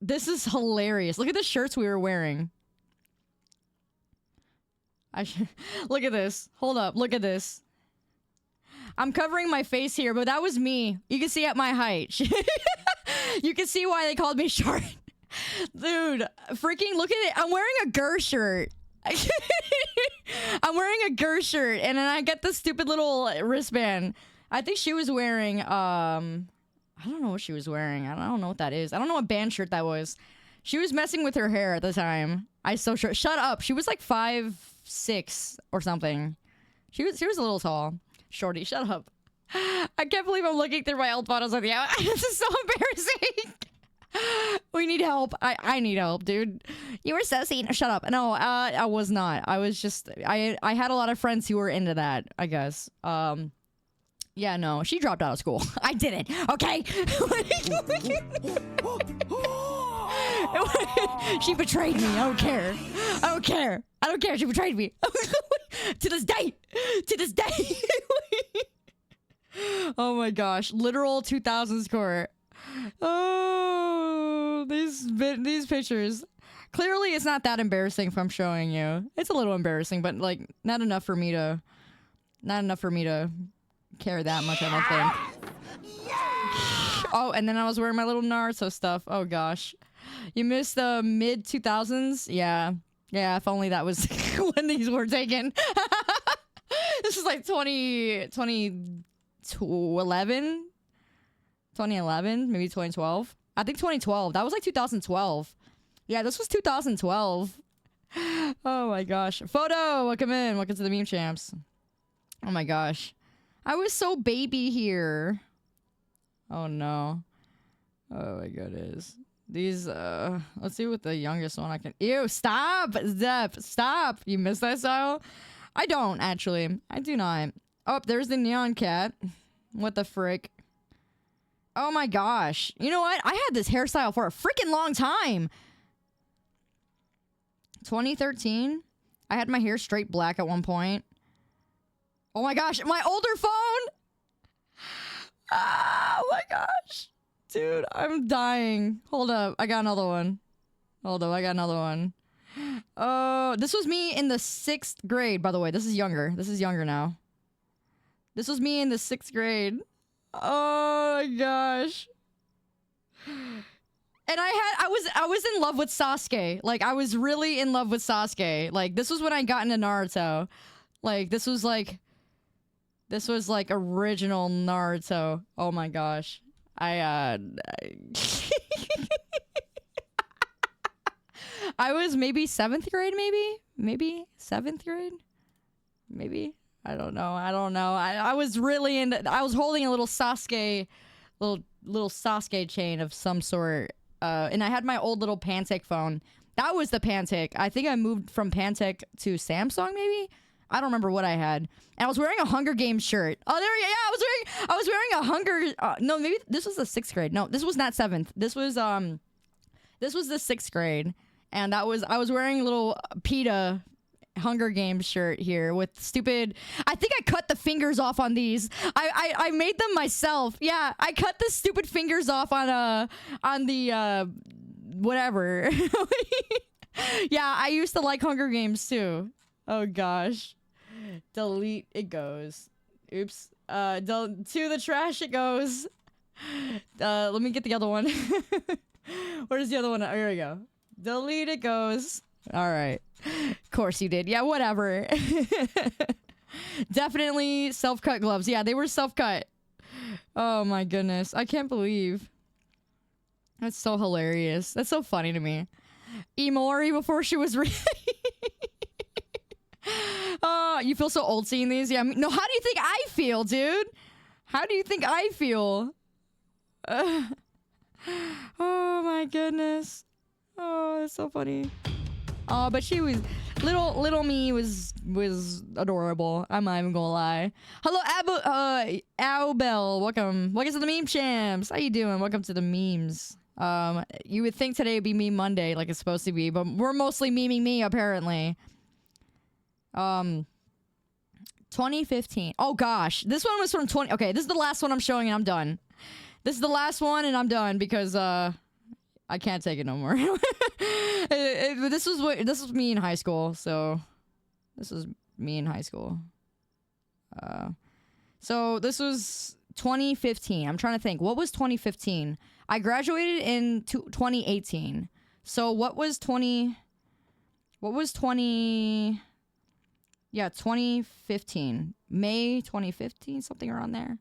This is hilarious. Look at the shirts we were wearing. Look at this. Hold up. Look at this. I'm covering my face here, but that was me. You can see at my height. You can see why they called me short. Dude, freaking look at it. I'm wearing a Gur shirt. I'm wearing a Gur shirt, and then I get this stupid little wristband. I think she was wearing, I don't know what she was wearing. I don't know what that is. I don't know what band shirt that was. She was messing with her hair at the time. Shut up. She was like 5'6" or something. She was a little tall. Shorty, shut up. I can't believe I'm looking through my old photos with you. This is so embarrassing. We need help. I need help, dude. You were so seen. Shut up. No, I was not. I was just... I had a lot of friends who were into that, I guess. Yeah, no. She dropped out of school. I didn't. Okay? She betrayed me. I don't care. She betrayed me. To this day. Oh my gosh. Literal 2000s core. Oh, these pictures. Clearly, it's not that embarrassing if I'm showing you. It's a little embarrassing, but like not enough for me to care that much, I don't think. Oh, and then I was wearing my little Naruto stuff. Oh gosh. You missed the mid 2000s? Yeah, if only that was when these were taken. This is like 2011, maybe 2012. I think 2012. That was like 2012. Yeah, this was 2012. Oh my gosh. Photo, welcome in. Welcome to the Meme Champs. Oh my gosh. I was so baby here. Oh no. Oh my goodness. These, let's see what the youngest one I can... Ew, stop! Zep, stop! You missed that style? I don't, actually. I do not. Oh, there's the neon cat. What the frick? Oh my gosh. You know what? I had this hairstyle for a freaking long time. 2013? I had my hair straight black at one point. Oh my gosh, my older phone! Oh my gosh. Dude, I'm dying. Hold up, I got another one. Hold up, I got another one. Oh, this was me in the 6th grade, by the way. This is younger. This is younger now. This was me in the 6th grade. Oh my gosh. And I was in love with Sasuke. Like, I was really in love with Sasuke. Like, this was when I got into Naruto. Like, this was like original Naruto. Oh my gosh. I was maybe 7th grade, maybe 7th grade, maybe. I don't know. I was really into. I was holding a little Sasuke chain of some sort, and I had my old little Pantech phone. That was the Pantech. I think I moved from Pantech to Samsung, maybe. I don't remember what I had. And I was wearing a Hunger Games shirt. Oh, there we go. Yeah, I was wearing a Hunger. No, maybe this was the 6th grade. No, this was not 7th. This was the 6th grade, and I was wearing a little PETA Hunger Games shirt here with stupid. I think I cut the fingers off on these. I made them myself. Yeah, I cut the stupid fingers off on the whatever. Yeah, I used to like Hunger Games too. Oh gosh. Delete it goes. Oops. To the trash it goes. Let me get the other one. Where's the other one? Oh, here we go. Delete it goes. All right. Of course you did. Yeah, whatever. Definitely self-cut gloves. Yeah, they were self-cut. Oh my goodness. I can't believe. That's so hilarious. That's so funny to me. Imori before she was ready. You feel so old seeing these? Yeah. No, how do you think I feel, dude? How do you think I feel? Oh my goodness. Oh, that's so funny. Oh, but she was little me was adorable. I'm not even gonna lie. Hello, Albel. Welcome to the meme champs. How you doing? Welcome to the memes. You would think today would be Meme Monday, like it's supposed to be, but we're mostly memeing me apparently. 2015. Oh gosh, this one was from 20. Okay, this is the last one I'm showing, and I'm done. This is the last one, and I'm done because I can't take it no more. This was me in high school, so this is me in high school. So this was 2015. I'm trying to think. What was 2015? I graduated in 2018. So what was 20? Yeah, 2015. May 2015, something around there.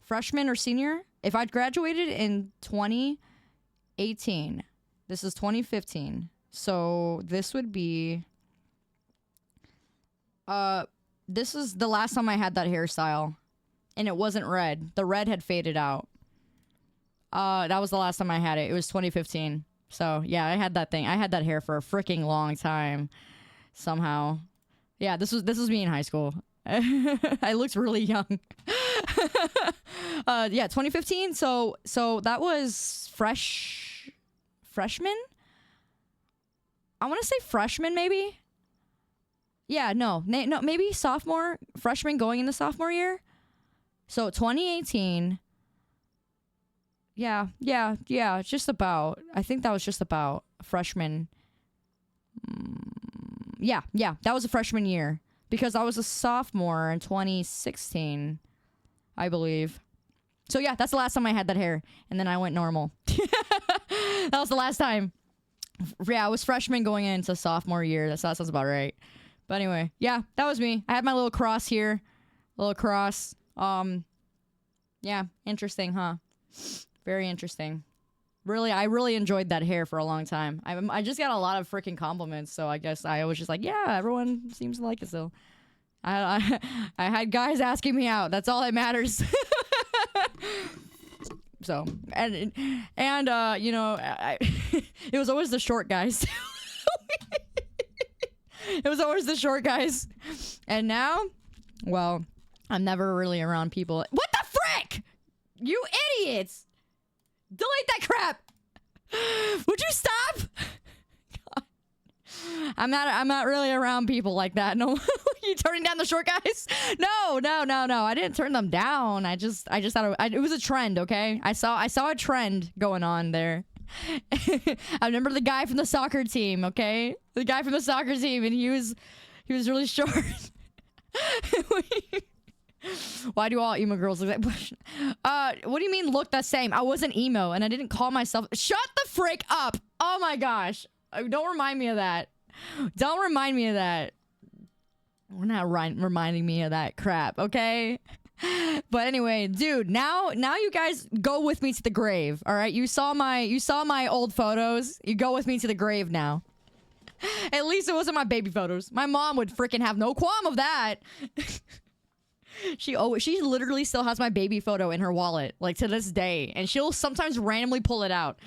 Freshman or senior? If I'd graduated in 2018, this is 2015. So this would be... this is the last time I had that hairstyle. And it wasn't red. The red had faded out. That was the last time I had it. It was 2015. So, yeah, I had that thing. I had that hair for a freaking long time. Somehow. Yeah, this was me in high school. I looked really young. Yeah, 2015. So that was freshman? I want to say freshman, maybe? Yeah, no, maybe sophomore, freshman going into sophomore year. So 2018. Yeah, just about. I think that was just about freshman. Yeah, that was a freshman year because I was a sophomore in 2016, I believe. So yeah, that's the last time I had that hair, and then I went normal. That was the last time. Yeah, I was freshman going into sophomore year. That sounds about right. But anyway, yeah, that was me. I had my little cross here, little cross. Yeah, interesting, huh? Very interesting. Really, I really enjoyed that hair for a long time. I just got a lot of freaking compliments, so I guess I was just like, yeah, everyone seems to like it still. I had guys asking me out. That's all that matters. So, and you know, it was always the short guys. It was always the short guys. And now, well, I'm never really around people. What the frick? You idiots! Delete that crap! Would you stop? God. I'm not really around people like that. No, you turning down the short guys? No. I didn't turn them down. I just thought it was a trend. Okay, I saw a trend going on there. I remember the guy from the soccer team, okay? The guy from the soccer team, and he was really short. Why do all emo girls look like what do you mean look the same? I wasn't emo and I didn't call myself. Shut the frick up. Oh my gosh. Don't remind me of that. Don't remind me of that. We're not reminding me of that crap, okay? But anyway, dude, now you guys go with me to the grave, all right? You saw my old photos. You go with me to the grave now. At least it wasn't my baby photos. My mom would freaking have no qualm of that. She literally still has my baby photo in her wallet, like to this day, and she'll sometimes randomly pull it out.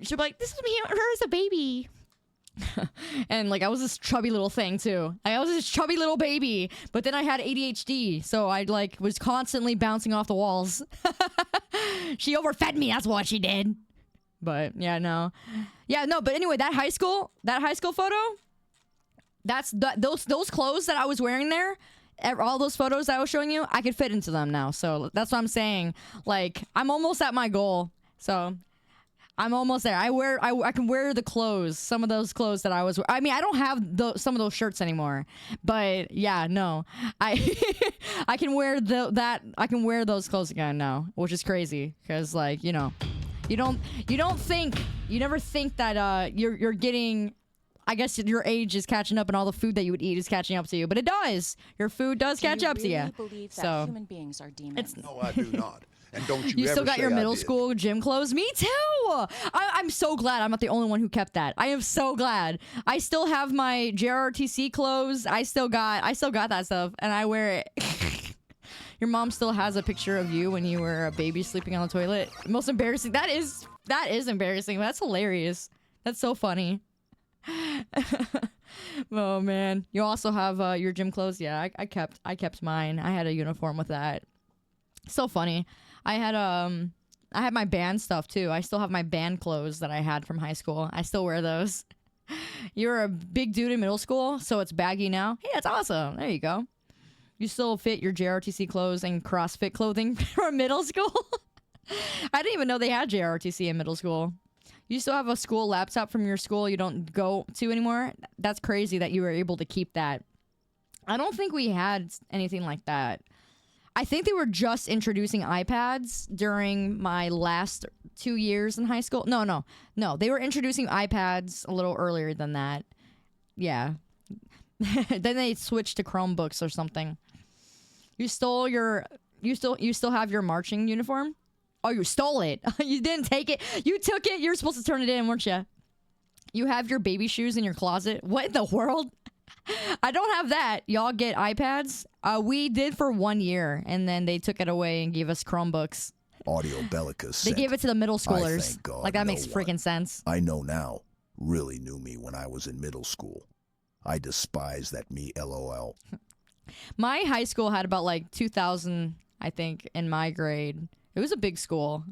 She'll be like, "This is me, her as a baby." And like I was this chubby little thing too. I was this chubby little baby, but then I had ADHD, so I like was constantly bouncing off the walls. She overfed me. That's what she did. But yeah, no. But anyway, that high school photo. Those clothes that I was wearing there. All those photos that I was showing you, I could fit into them now. So that's what I'm saying. Like, I'm almost at my goal. So I'm almost there. I can wear the clothes, some of those clothes that I was. I mean, I don't have some of those shirts anymore. But yeah, no, I can wear I can wear those clothes again now, which is crazy because like you never think that you're getting. I guess your age is catching up and all the food that you would eat is catching up to you. But it does. Your food does catch up to you. Believe that human beings are demons? No, I do not. And don't you You ever still got say your I middle did. school gym clothes? Me too! I'm so glad I'm not the only one who kept that. I am so glad. I still have my JRTC clothes. I still got that stuff. And I wear it. Your mom still has a picture of you when you were a baby sleeping on the toilet. Most embarrassing. That is embarrassing. That's hilarious. That's so funny. Oh man, you also have your gym clothes. Yeah, I kept mine. I had a uniform with that. So funny. I had my band stuff too. I still have my band clothes that I had from high school. I still wear those. You're a big dude in middle school, so it's baggy now. Hey, that's awesome. There you go. You still fit your JRTC clothes and CrossFit clothing from middle school. I didn't even know they had JRTC in middle school. You still have a school laptop from your school you don't go to anymore? That's crazy that you were able to keep that. I don't think we had anything like that. I think they were just introducing iPads during my last 2 years in high school. No. They were introducing iPads a little earlier than that. Yeah. Then they switched to Chromebooks or something. You still have your marching uniform? Oh, you stole it. You didn't take it. You took it. You were supposed to turn it in, weren't you? You have your baby shoes in your closet. What in the world? I don't have that. Y'all get iPads? We did for 1 year, and then they took it away and gave us Chromebooks. Audio Bellica They gave it to the middle schoolers. I thank God like, that no makes one freaking sense. I know now really knew me when I was in middle school. I despise that me LOL. My high school had about, like, 2,000, I think, in my grade. It was a big school.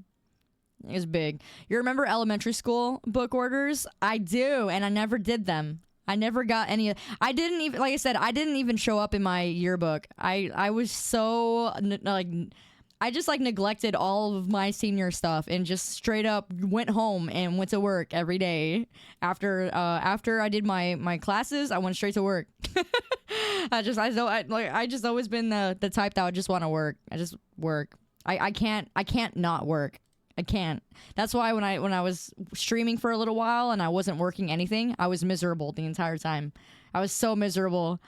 It was big. You remember elementary school book orders? I do, and I never did them. I never got any. I didn't even, like I said, I didn't even show up in my yearbook. I was so, like, I just, like, neglected all of my senior stuff and just straight up went home and went to work every day. After I did my classes, I went straight to work. I just always been the type that would just want to work. I just work. I can't not work. I can't. That's why when I was streaming for a little while and I wasn't working anything, I was miserable the entire time. I was so miserable.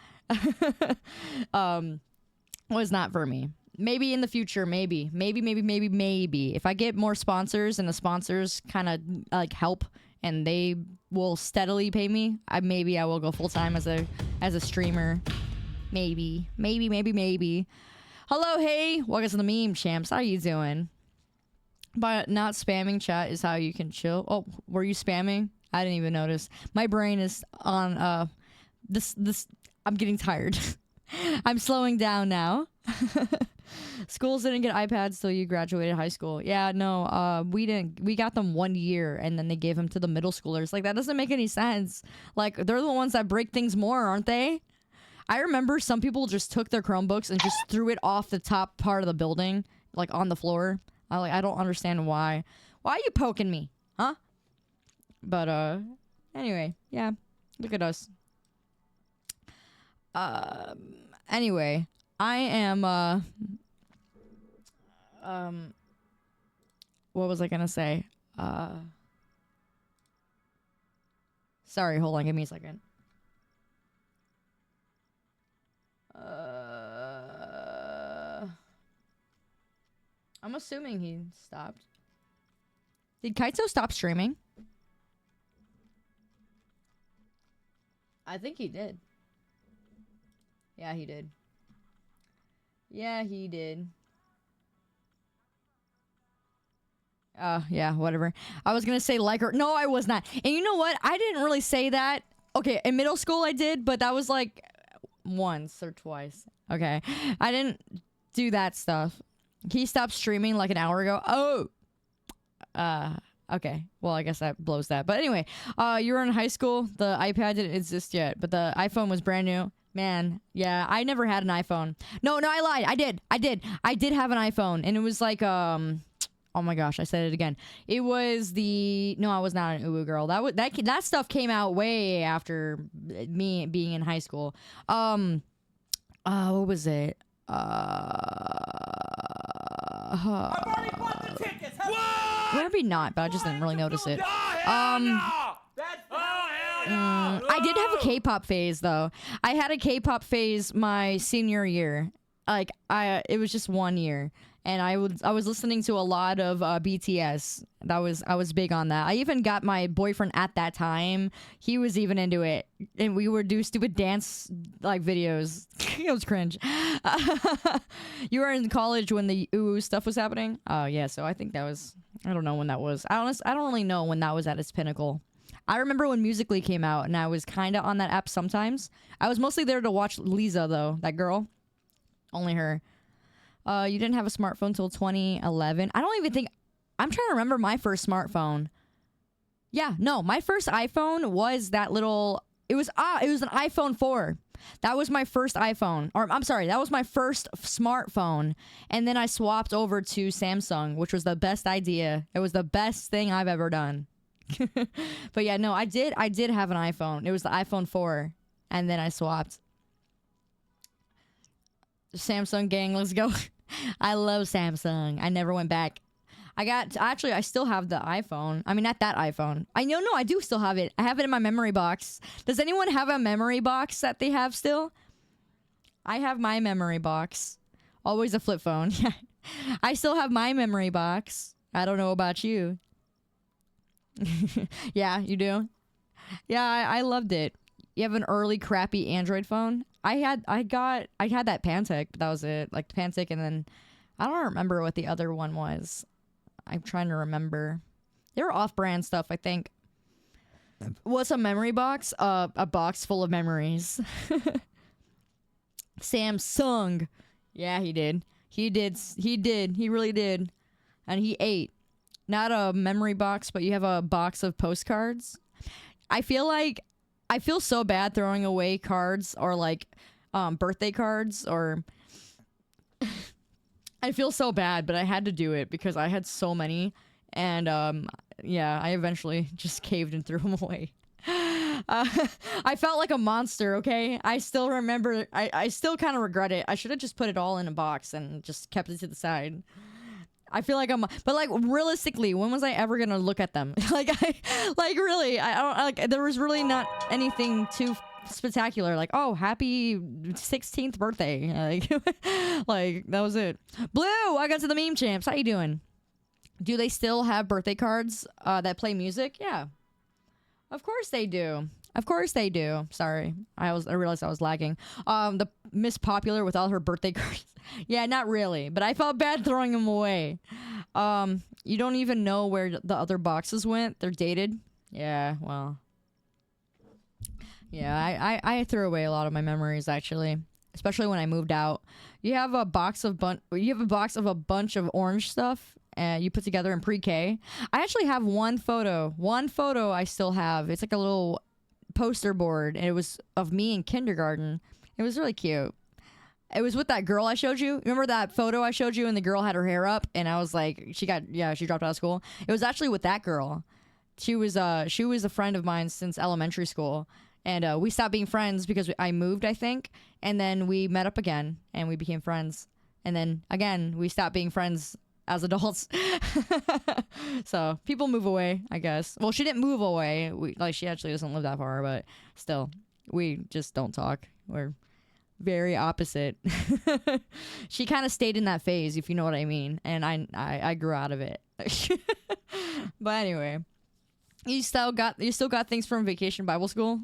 Was not for me. Maybe in the future, maybe. If I get more sponsors and the sponsors kind of like help and they will steadily pay me, maybe I will go full time as a streamer. Maybe. Hello, hey, welcome to the meme champs. How you doing? But not spamming chat is how you can chill. Oh, were you spamming? I didn't even notice. My brain is on this. I'm getting tired. I'm slowing down now. Schools didn't get iPads till you graduated high school. Yeah, no, we didn't. We got them 1 year and then they gave them to the middle schoolers. Like, that doesn't make any sense. Like, they're the ones that break things more, aren't they? I remember some people just took their Chromebooks and just threw it off the top part of the building, like on the floor. I don't understand why. Why are you poking me? Huh? But anyway, yeah. Look at us. Anyway, I am what was I gonna say? Sorry, hold on, give me a second. I'm assuming he stopped. Did Kaito stop streaming? I think he did. Yeah, he did. Yeah, he did. Yeah, whatever. I was gonna say like her. No, I was not. And you know what? I didn't really say that. Okay, in middle school I did, but that was like once or twice. Okay. I didn't do that stuff. He stopped streaming like an hour ago. Oh! Okay. Well, I guess that blows that. But anyway, you were in high school. The iPad didn't exist yet, but the iPhone was brand new. Man, yeah, I never had an iPhone. No, I lied. I did have an iPhone, and it was like, oh my gosh, I said it again. It was no, I was not an uwu girl. That stuff came out way after me being in high school. What was it? Maybe not, but I just didn't really notice it. I did have a K-pop phase though. I had a K-pop phase my senior year. Like it was just 1 year, and I was listening to a lot of BTS. I was big on that. I even got my boyfriend at that time. He was even into it, and we would do stupid dance like videos. It was cringe. You were in college when the ooh stuff was happening. Oh yeah, so I think that was. I don't know when that was. I don't really know when that was at its pinnacle. I remember when Musical.ly came out, and I was kind of on that app sometimes. I was mostly there to watch Lisa though, that girl. Only her. You didn't have a smartphone till 2011. I don't even think. I'm trying to remember my first smartphone. Yeah, no, my first iPhone was that little. It was an iPhone 4. That was my first iPhone. Or I'm sorry, that was my first smartphone. And then I swapped over to Samsung, which was the best idea. It was the best thing I've ever done. But yeah, no, I did have an iPhone. It was the iPhone 4, and then I swapped. Samsung gang, let's go. I love Samsung. I never went back. I still have the iPhone. I mean, not that iPhone. No, I do still have it. I have it in my memory box. Does anyone have a memory box that they have still? I have my memory box. Always a flip phone. I still have my memory box. I don't know about you. Yeah, you do? Yeah, I loved it. You have an early crappy Android phone? I had that Pantech, but that was it. Like Pantech, and then I don't remember what the other one was. I'm trying to remember. They were off-brand stuff, I think. What's a memory box? A box full of memories. Samsung. Yeah, he did. He really did. And he ate. Not a memory box, but you have a box of postcards. I feel so bad throwing away cards or like birthday cards or I feel so bad, but I had to do it because I had so many, and yeah, I eventually just caved and threw them away. I felt like a monster, okay? I still remember, I still kind of regret it. I should have just put it all in a box and just kept it to the side. I feel like but like realistically, when was I ever gonna look at them? Really, I don't like. There was really not anything too spectacular. Like, oh, happy 16th birthday. Like that was it. Blue, I got to the meme champs. How you doing? Do they still have birthday cards that play music? Yeah, of course they do. Of course they do. Sorry, I realized I was lagging. The Miss Popular with all her birthday cards. Yeah, not really, but I felt bad throwing them away. You don't even know where the other boxes went. They're dated. Yeah, well. Yeah, I threw away a lot of my memories actually, especially when I moved out. You have a box of a bunch of orange stuff you put together in pre-K. I actually have one photo. One photo I still have. It's like a little poster board, and it was of me in kindergarten. It was really cute. It was with that girl I showed you. Remember that photo I showed you and the girl had her hair up and I was like, she dropped out of school. It was actually with that girl. she was a friend of mine since elementary school, and we stopped being friends because I moved, I think, and then we met up again and we became friends, and then again we stopped being friends as adults. So people move away, I guess. Well, she didn't move away. She actually doesn't live that far, but still, we just don't talk. We're very opposite. She kind of stayed in that phase, if you know what I mean, and I grew out of it. But anyway, you still got things from Vacation Bible School.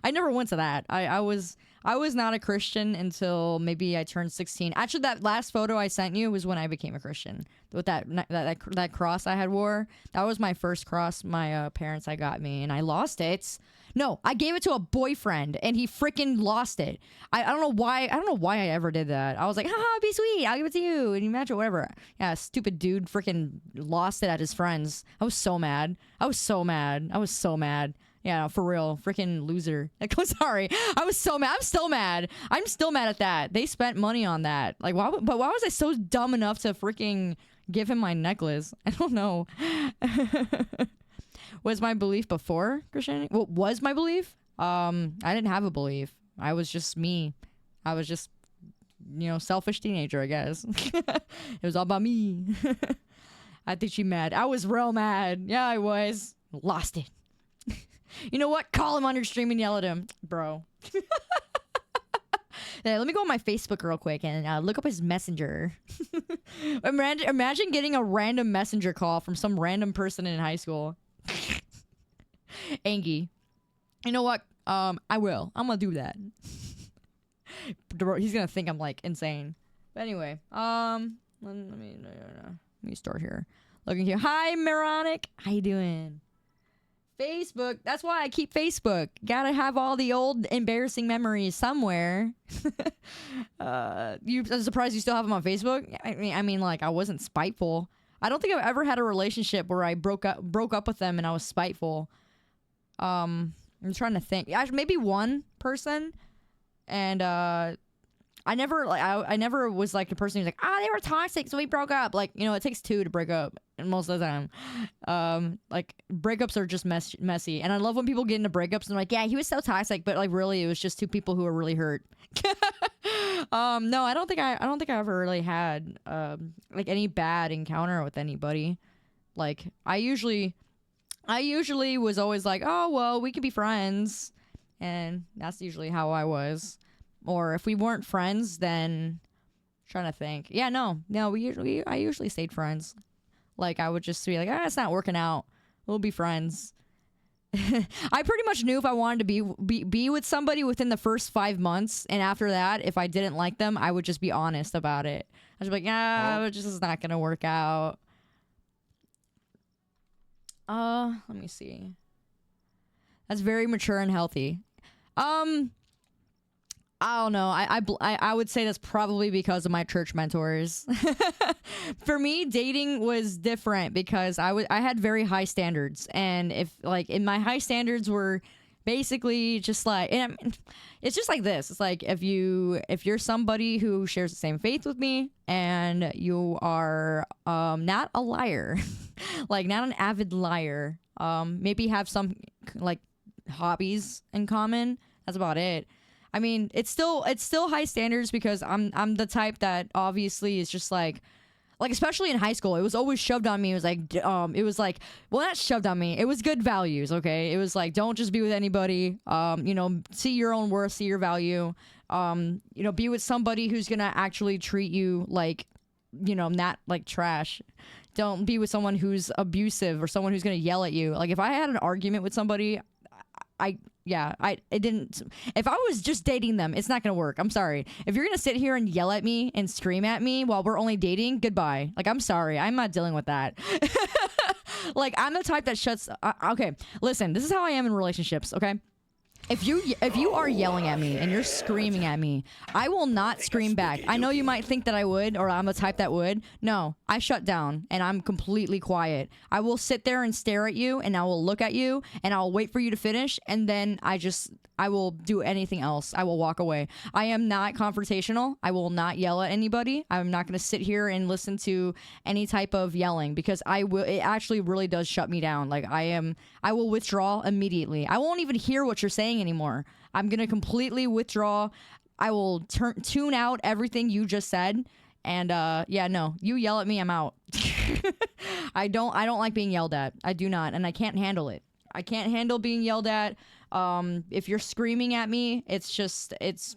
I never went to that. I was not a Christian until maybe I turned 16. Actually, that last photo I sent you was when I became a Christian. With that cross I had wore, that was my first cross my parents had got me, and I lost it. No, I gave it to a boyfriend, and he freaking lost it. I don't know why. I don't know why I ever did that. I was like, haha, be sweet. I'll give it to you, and you match it, whatever. Yeah, stupid dude freaking lost it at his friends. I was so mad. Yeah, no, for real. Freaking loser. Like, I'm sorry. I was so mad. I'm still mad. I'm still mad at that. They spent money on that. Like, why was I so dumb enough to freaking give him my necklace? I don't know. Was my belief before Christianity? What was my belief? I didn't have a belief. I was just me. I was just, selfish teenager, I guess. It was all about me. I think she mad. I was real mad. Yeah, I was. Lost it. You know what? Call him on your stream and yell at him, bro. Yeah, let me go on my Facebook real quick and look up his messenger. Imagine getting a random messenger call from some random person in high school. Angie. You know what? I will. I'm gonna do that. He's gonna think I'm like insane. But anyway, let me start here. Looking here. Hi, Moronic. How you doing? Facebook. That's why I keep Facebook. Gotta have all the old embarrassing memories somewhere. I'm surprised you still have them on Facebook. I mean, like, I wasn't spiteful. I don't think I've ever had a relationship where I broke up with them and I was spiteful. I'm trying to think. Maybe one person, and I never was like the person who's like, they were toxic, so we broke up. Like, it takes two to break up, and most of the time, like, breakups are just messy. And I love when people get into breakups and they're like, yeah, he was so toxic, but like really, it was just two people who were really hurt. No, I don't think I ever really had like any bad encounter with anybody. Like, I usually was always like, oh well, we could be friends, and that's usually how I was. Or if we weren't friends, then I'm trying to think. Yeah, no, I usually stayed friends. Like, I would just be like, it's not working out. We'll be friends. I pretty much knew if I wanted to be with somebody within the first 5 months, and after that, if I didn't like them, I would just be honest about it. I was like, it just is not gonna work out. Let me see. That's very mature and healthy. I don't know. I would say that's probably because of my church mentors. For me, dating was different because I had very high standards, and my high standards were basically just like, and it's just like this. It's like if you're somebody who shares the same faith with me, and you are not a liar, like not an avid liar, maybe have some like hobbies in common. That's about it. I mean, it's still high standards because I'm the type that obviously is just like especially in high school, it was always shoved on me. It was like, well, not shoved on me. It was good values, okay? It was like, don't just be with anybody. See your own worth, see your value. Be with somebody who's gonna actually treat you like, not like trash. Don't be with someone who's abusive or someone who's gonna yell at you. Like, if I had an argument with somebody, if I was just dating them, it's not gonna work. I'm sorry. If you're gonna sit here and yell at me and scream at me while we're only dating, goodbye. Like, I'm sorry. I'm not dealing with that. Like, I'm the type that okay, listen, this is how I am in relationships, okay? If you are yelling at me and you're screaming at me, I will not scream back. I know you might think that I would, or I'm the type that would. No, I shut down and I'm completely quiet. I will sit there and stare at you, and I will look at you, and I'll wait for you to finish, and then I will do anything else. I will walk away. I am not confrontational. I will not yell at anybody. I'm not going to sit here and listen to any type of yelling, because it actually really does shut me down. Like, I will withdraw immediately. I won't even hear what you're saying anymore. I'm going to completely withdraw. I will tune out everything you just said. And yeah, no, you yell at me, I'm out. I don't like being yelled at. I do not, and I can't handle it. I can't handle being yelled at. If you're screaming at me,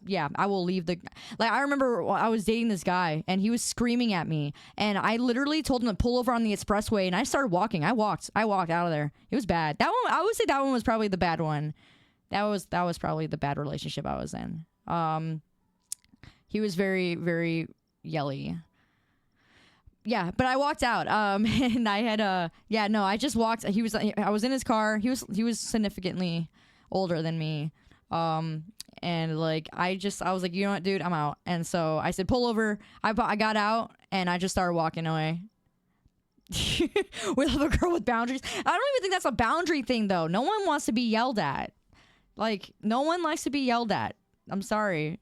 yeah, I will leave I remember I was dating this guy and he was screaming at me, and I literally told him to pull over on the expressway, and I started walking. I walked out of there. It was bad. That one, I would say that one was probably the bad one. That was probably the bad relationship I was in. He was very, very yelly. Yeah, but I walked out. And I had yeah, no, I just walked. I was in his car. He was significantly older than me. And like I was like, you know what, dude, I'm out. And so I said, pull over. I got out and I just started walking away. With a girl with boundaries. I don't even think that's a boundary thing though. No one wants to be yelled at. Like, no one likes to be yelled at. I'm sorry.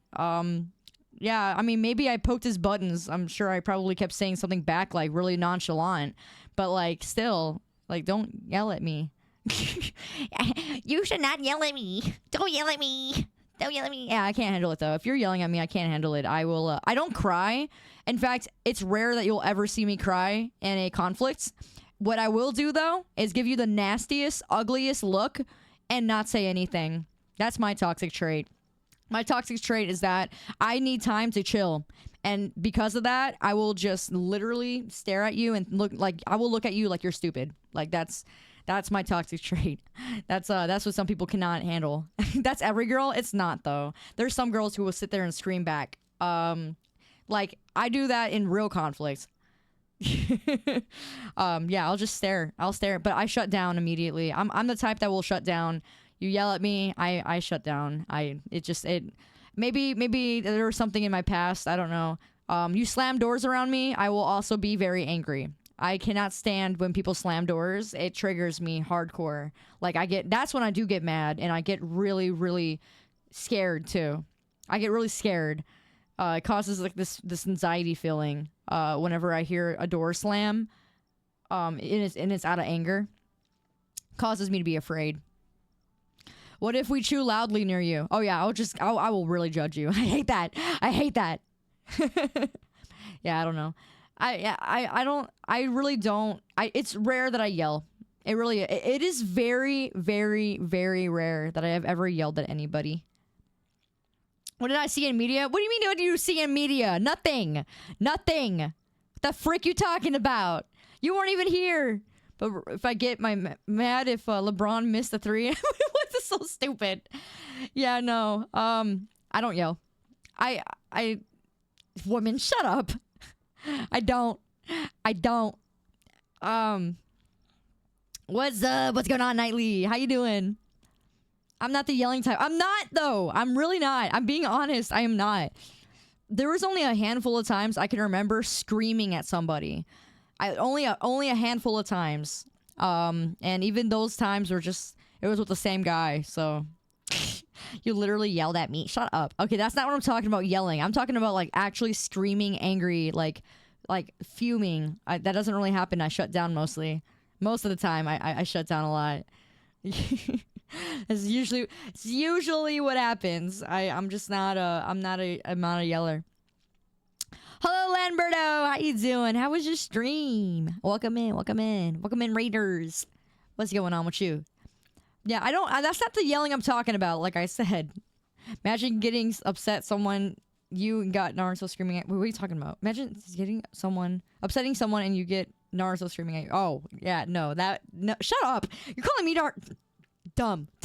Yeah, I mean, maybe I poked his buttons. I'm sure I probably kept saying something back, like, really nonchalant. But, like, still, like, don't yell at me. You should not yell at me. Don't yell at me. Don't yell at me. Yeah, I can't handle it, though. If you're yelling at me, I can't handle it. I will, I don't cry. In fact, it's rare that you'll ever see me cry in a conflict. What I will do, though, is give you the nastiest, ugliest look and not say anything. That's my toxic trait. My toxic trait is that I need time to chill. And because of that, I will just literally stare at you and I will look at you like you're stupid. Like that's my toxic trait. That's what some people cannot handle. That's every girl. It's not though. There's some girls who will sit there and scream back. Like I do that in real conflicts. Yeah, I'll just stare. I'll stare, but I shut down immediately. I'm the type that will shut down. You yell at me, I shut down. Maybe there was something in my past, I don't know. You slam doors around me, I will also be very angry. I cannot stand when people slam doors. It triggers me hardcore. Like that's when I do get mad, and I get really, really scared too. I get really scared. It causes like this anxiety feeling whenever I hear a door slam. And it's out of anger. Causes me to be afraid. What if we chew loudly near you? Oh yeah, I will really judge you. I hate that. Yeah, I don't know. I really don't. It's rare that I yell. It is very, very, very rare that I have ever yelled at anybody. What did I see in media? What do you mean, what do you see in media? Nothing. What the frick you talking about? You weren't even here. But if I get mad if LeBron missed a three, what's this so stupid? Yeah, no. I don't yell. Woman, shut up. I don't. What's up? What's going on, Nightly? How you doing? I'm not the yelling type. I'm not though. I'm really not. I'm being honest. I am not. There was only a handful of times I can remember screaming at somebody. Only a handful of times. And even those times were it was with the same guy. So you literally yelled at me. Shut up. Okay, that's not what I'm talking about yelling. I'm talking about like actually screaming, angry, like fuming. That doesn't really happen. I shut down mostly. Most of the time I shut down a lot. It's usually what happens. I'm not a yeller. Hello, Lamberto. How you doing? How was your stream? Welcome in, Raiders. What's going on with you? Yeah, that's not the yelling I'm talking about. Like I said, imagine getting upset. You got Naruto screaming at. What are you talking about? Imagine upsetting someone, and you get Naruto screaming at you. Oh, yeah, no. Shut up. You're calling me dumb.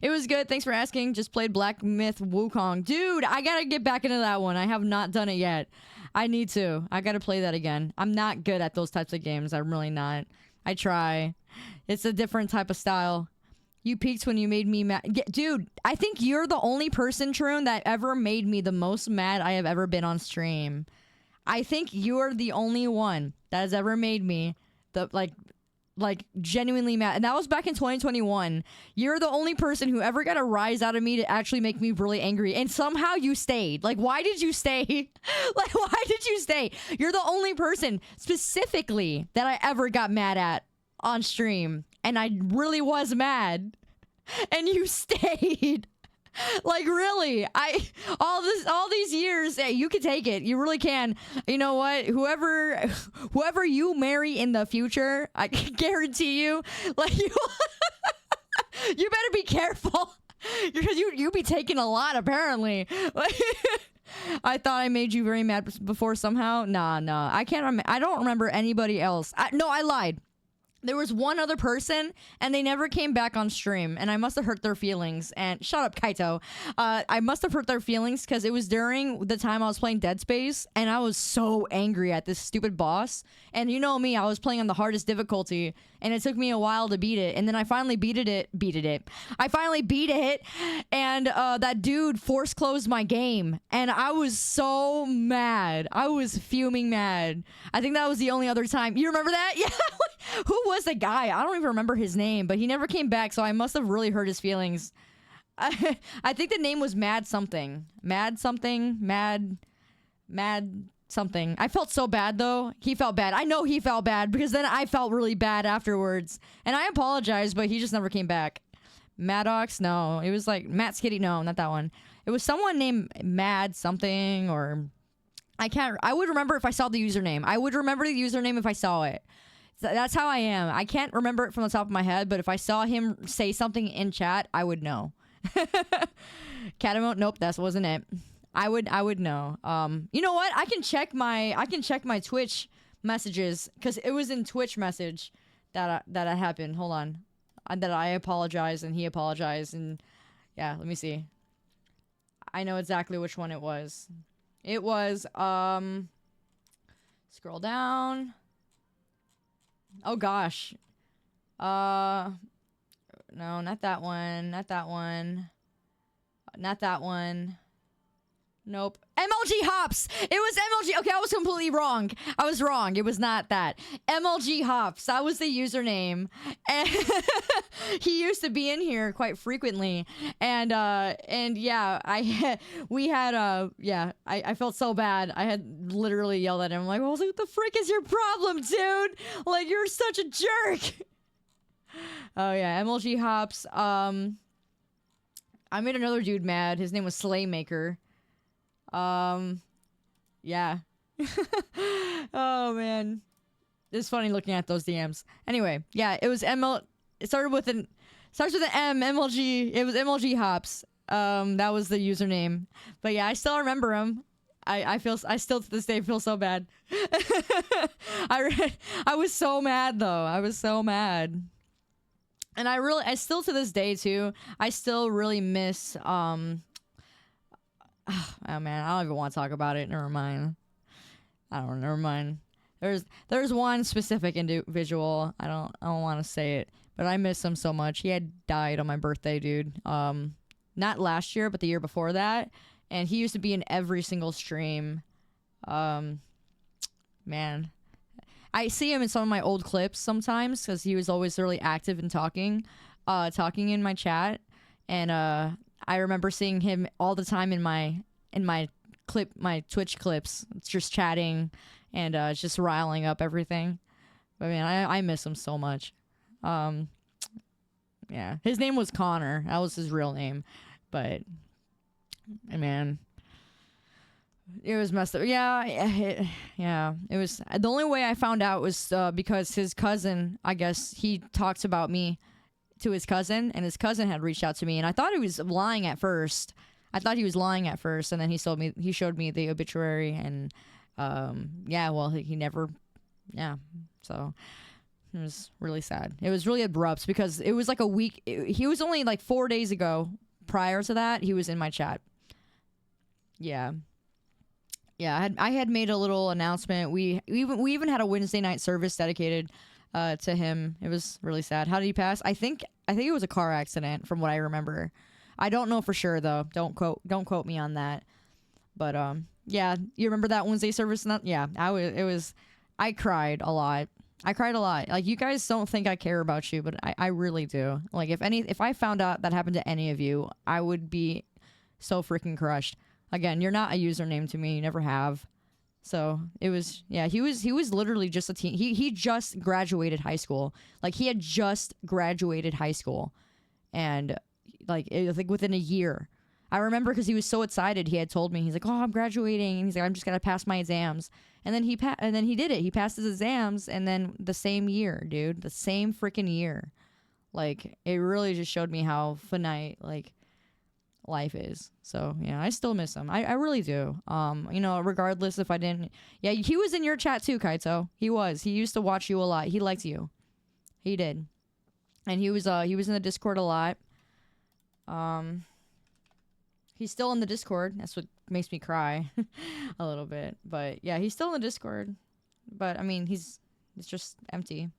It was good. Thanks for asking. Just played Black Myth Wukong. Dude, I gotta get back into that one. I have not done it yet. I need to. I gotta play that again. I'm not good at those types of games. I'm really not. I try. It's a different type of style. You peaked when you made me mad. Dude, I think you're the only person, Troon, that ever made me the most mad I have ever been on stream. I think you're the only one that has ever made me like genuinely mad. And that was back in 2021. You're the only person who ever got a rise out of me to actually make me really angry. And somehow you stayed. Like, why did you stay? Like, why did you stay? You're the only person specifically that I ever got mad at on stream. And I really was mad. And you stayed. Like, really, all these years, you can take it. You really can. You know what? Whoever you marry in the future, I can guarantee you, like, you better be careful because you be taking a lot apparently. I thought I made you very mad before somehow. Nah. I can't. I don't remember anybody else. No, I lied. There was one other person, and they never came back on stream, and I must have hurt their feelings. And shut up, Kaito. I must have hurt their feelings because it was during the time I was playing Dead Space, and I was so angry at this stupid boss. And you know me, I was playing on the hardest difficulty, and it took me a while to beat it. And then I finally beat it. I finally beat it, and that dude force closed my game, and I was so mad. I was fuming mad. I think that was the only other time. You remember that? Yeah. Who was the guy? I don't even remember his name, but he never came back, so I must have really hurt his feelings. I think the name was Mad something. Mad something. I felt so bad, though. He felt bad. I know he felt bad, because then I felt really bad afterwards. And I apologized, but he just never came back. Maddox? No. It was like Matt Skitty. No, not that one. It was someone named Mad something, or... I would remember if I saw the username. I would remember the username if I saw it. That's how I am. I can't remember it from the top of my head, but if I saw him say something in chat, I would know. Catamount? Nope, that wasn't it. I would know. You know what? I can check my Twitch messages, because it was in Twitch message that happened. Hold on. That I apologized and he apologized, and yeah, let me see. I know exactly which one it was. It was scroll down. Oh gosh. No, not that one. Not that one. Not that one. Nope. MLG Hops! It was MLG. Okay, I was completely wrong. I was wrong. It was not that. MLG Hops. That was the username. And he used to be in here quite frequently. And yeah, I felt so bad. I had literally yelled at him. I'm like, well, what the frick is your problem, dude? Like, you're such a jerk. Oh yeah, MLG Hops. I made another dude mad. His name was Slaymaker. Yeah. Oh man, it's funny looking at those DMs. Anyway, yeah, it was it starts with an M. MLG. It was MLG Hops. That was the username. But yeah, I still remember him. I still to this day feel so bad. I was so mad though. I was so mad. And I still to this day too, I still really miss oh man, I don't even want to talk about it. Never mind. Never mind. There's one specific individual. I don't want to say it, but I miss him so much. He had died on my birthday, dude. Not last year, but the year before that. And he used to be in every single stream. Man. I see him in some of my old clips sometimes, because he was always really active and talking in my chat. And I remember seeing him all the time in my Twitch clips, just chatting and just riling up everything. But man, I miss him so much. Yeah, his name was Connor. That was his real name. But man, it was messed up. Yeah, it was. The only way I found out was because his cousin, I guess, he talked about me to his cousin, and his cousin had reached out to me, and I thought he was lying at first. And then he showed me the obituary, and yeah, well, he never, yeah, so it was really sad. It was really abrupt, because it was like a week. He was only like 4 days ago. Prior to that, he was in my chat. Yeah, I had made a little announcement. We even had a Wednesday night service dedicated to him. It was really sad. How did he pass? I think it was a car accident from what I remember. I don't know for sure though. Don't quote me on that. But yeah, you remember that Wednesday service? Yeah, I cried a lot. Like, you guys don't think I care about you, but I really do. Like, if I found out that happened to any of you, I would be so freaking crushed. Again, you're not a username to me. You never have. So it was, yeah, he was literally just a teen. He just graduated high school. Like, he had just graduated high school. And like, it was like within a year. I remember because he was so excited. He had told me, he's like, oh, I'm graduating. And he's like, I'm just going to pass my exams. And then he did it. He passed his exams. And then the same year, dude, the same freaking year. Like, it really just showed me how finite, like, life is. So yeah, I still miss him. I really do. You know, regardless if I didn't. Yeah, he was in your chat too, Kaito. He used to watch you a lot. He liked you. He did. And he was in the Discord a lot. He's still in the Discord. That's what makes me cry a little bit. But yeah, he's still in the Discord. But I mean, it's just empty.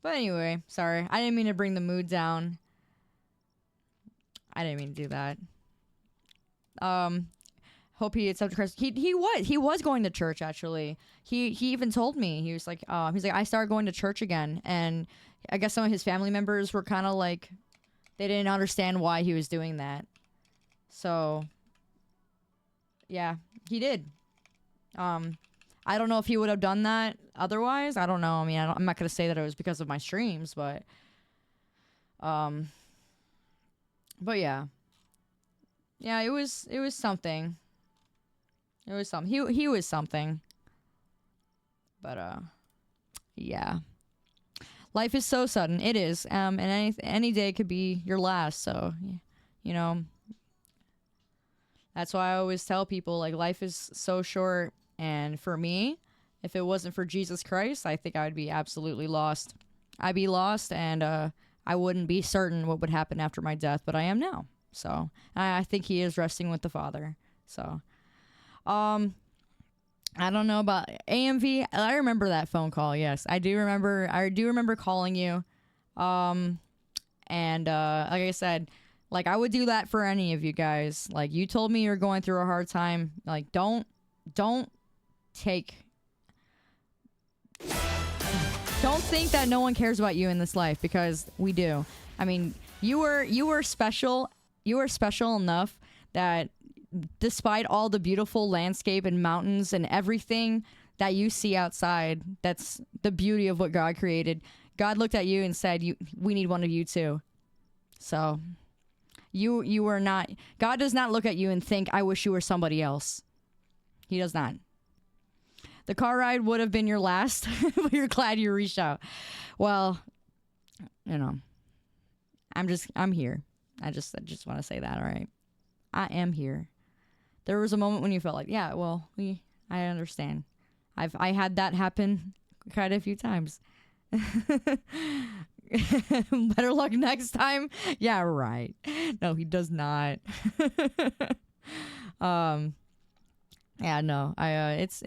But anyway, sorry. I didn't mean to bring the mood down. I didn't mean to do that. Hope he accepted Christ. He was going to church, actually. He even told me. He was like, I started going to church again. And I guess some of his family members were kind of like, they didn't understand why he was doing that. So yeah, he did. I don't know if he would have done that otherwise. I don't know. I mean, I'm not going to say that it was because of my streams, but yeah. Yeah, it was something. It was something. He was something. But yeah. Life is so sudden. It is. And any day could be your last, so you know. That's why I always tell people, like, life is so short. And for me, if it wasn't for Jesus Christ, I think I would be absolutely lost. I'd be lost, and I wouldn't be certain what would happen after my death, but I am now. So I think he is resting with the Father. So, I don't know about AMV. I remember that phone call. Yes, I do remember. I do remember calling you. And like I said, like, I would do that for any of you guys. Like, you told me you're going through a hard time. Like, don't think that no one cares about you in this life, because we do. I mean, you were special. You were special enough that despite all the beautiful landscape and mountains and everything that you see outside, that's the beauty of what God created. God looked at you and said, we need one of you too. So you were not, God does not look at you and think, I wish you were somebody else. He does not. The car ride would have been your last, but you're glad you reached out. Well, you know, I'm here. I just want to say that, all right? I am here. There was a moment when you felt like, yeah, well, I understand. I had that happen quite a few times. Better luck next time. Yeah, right. No, he does not. Yeah, no. It's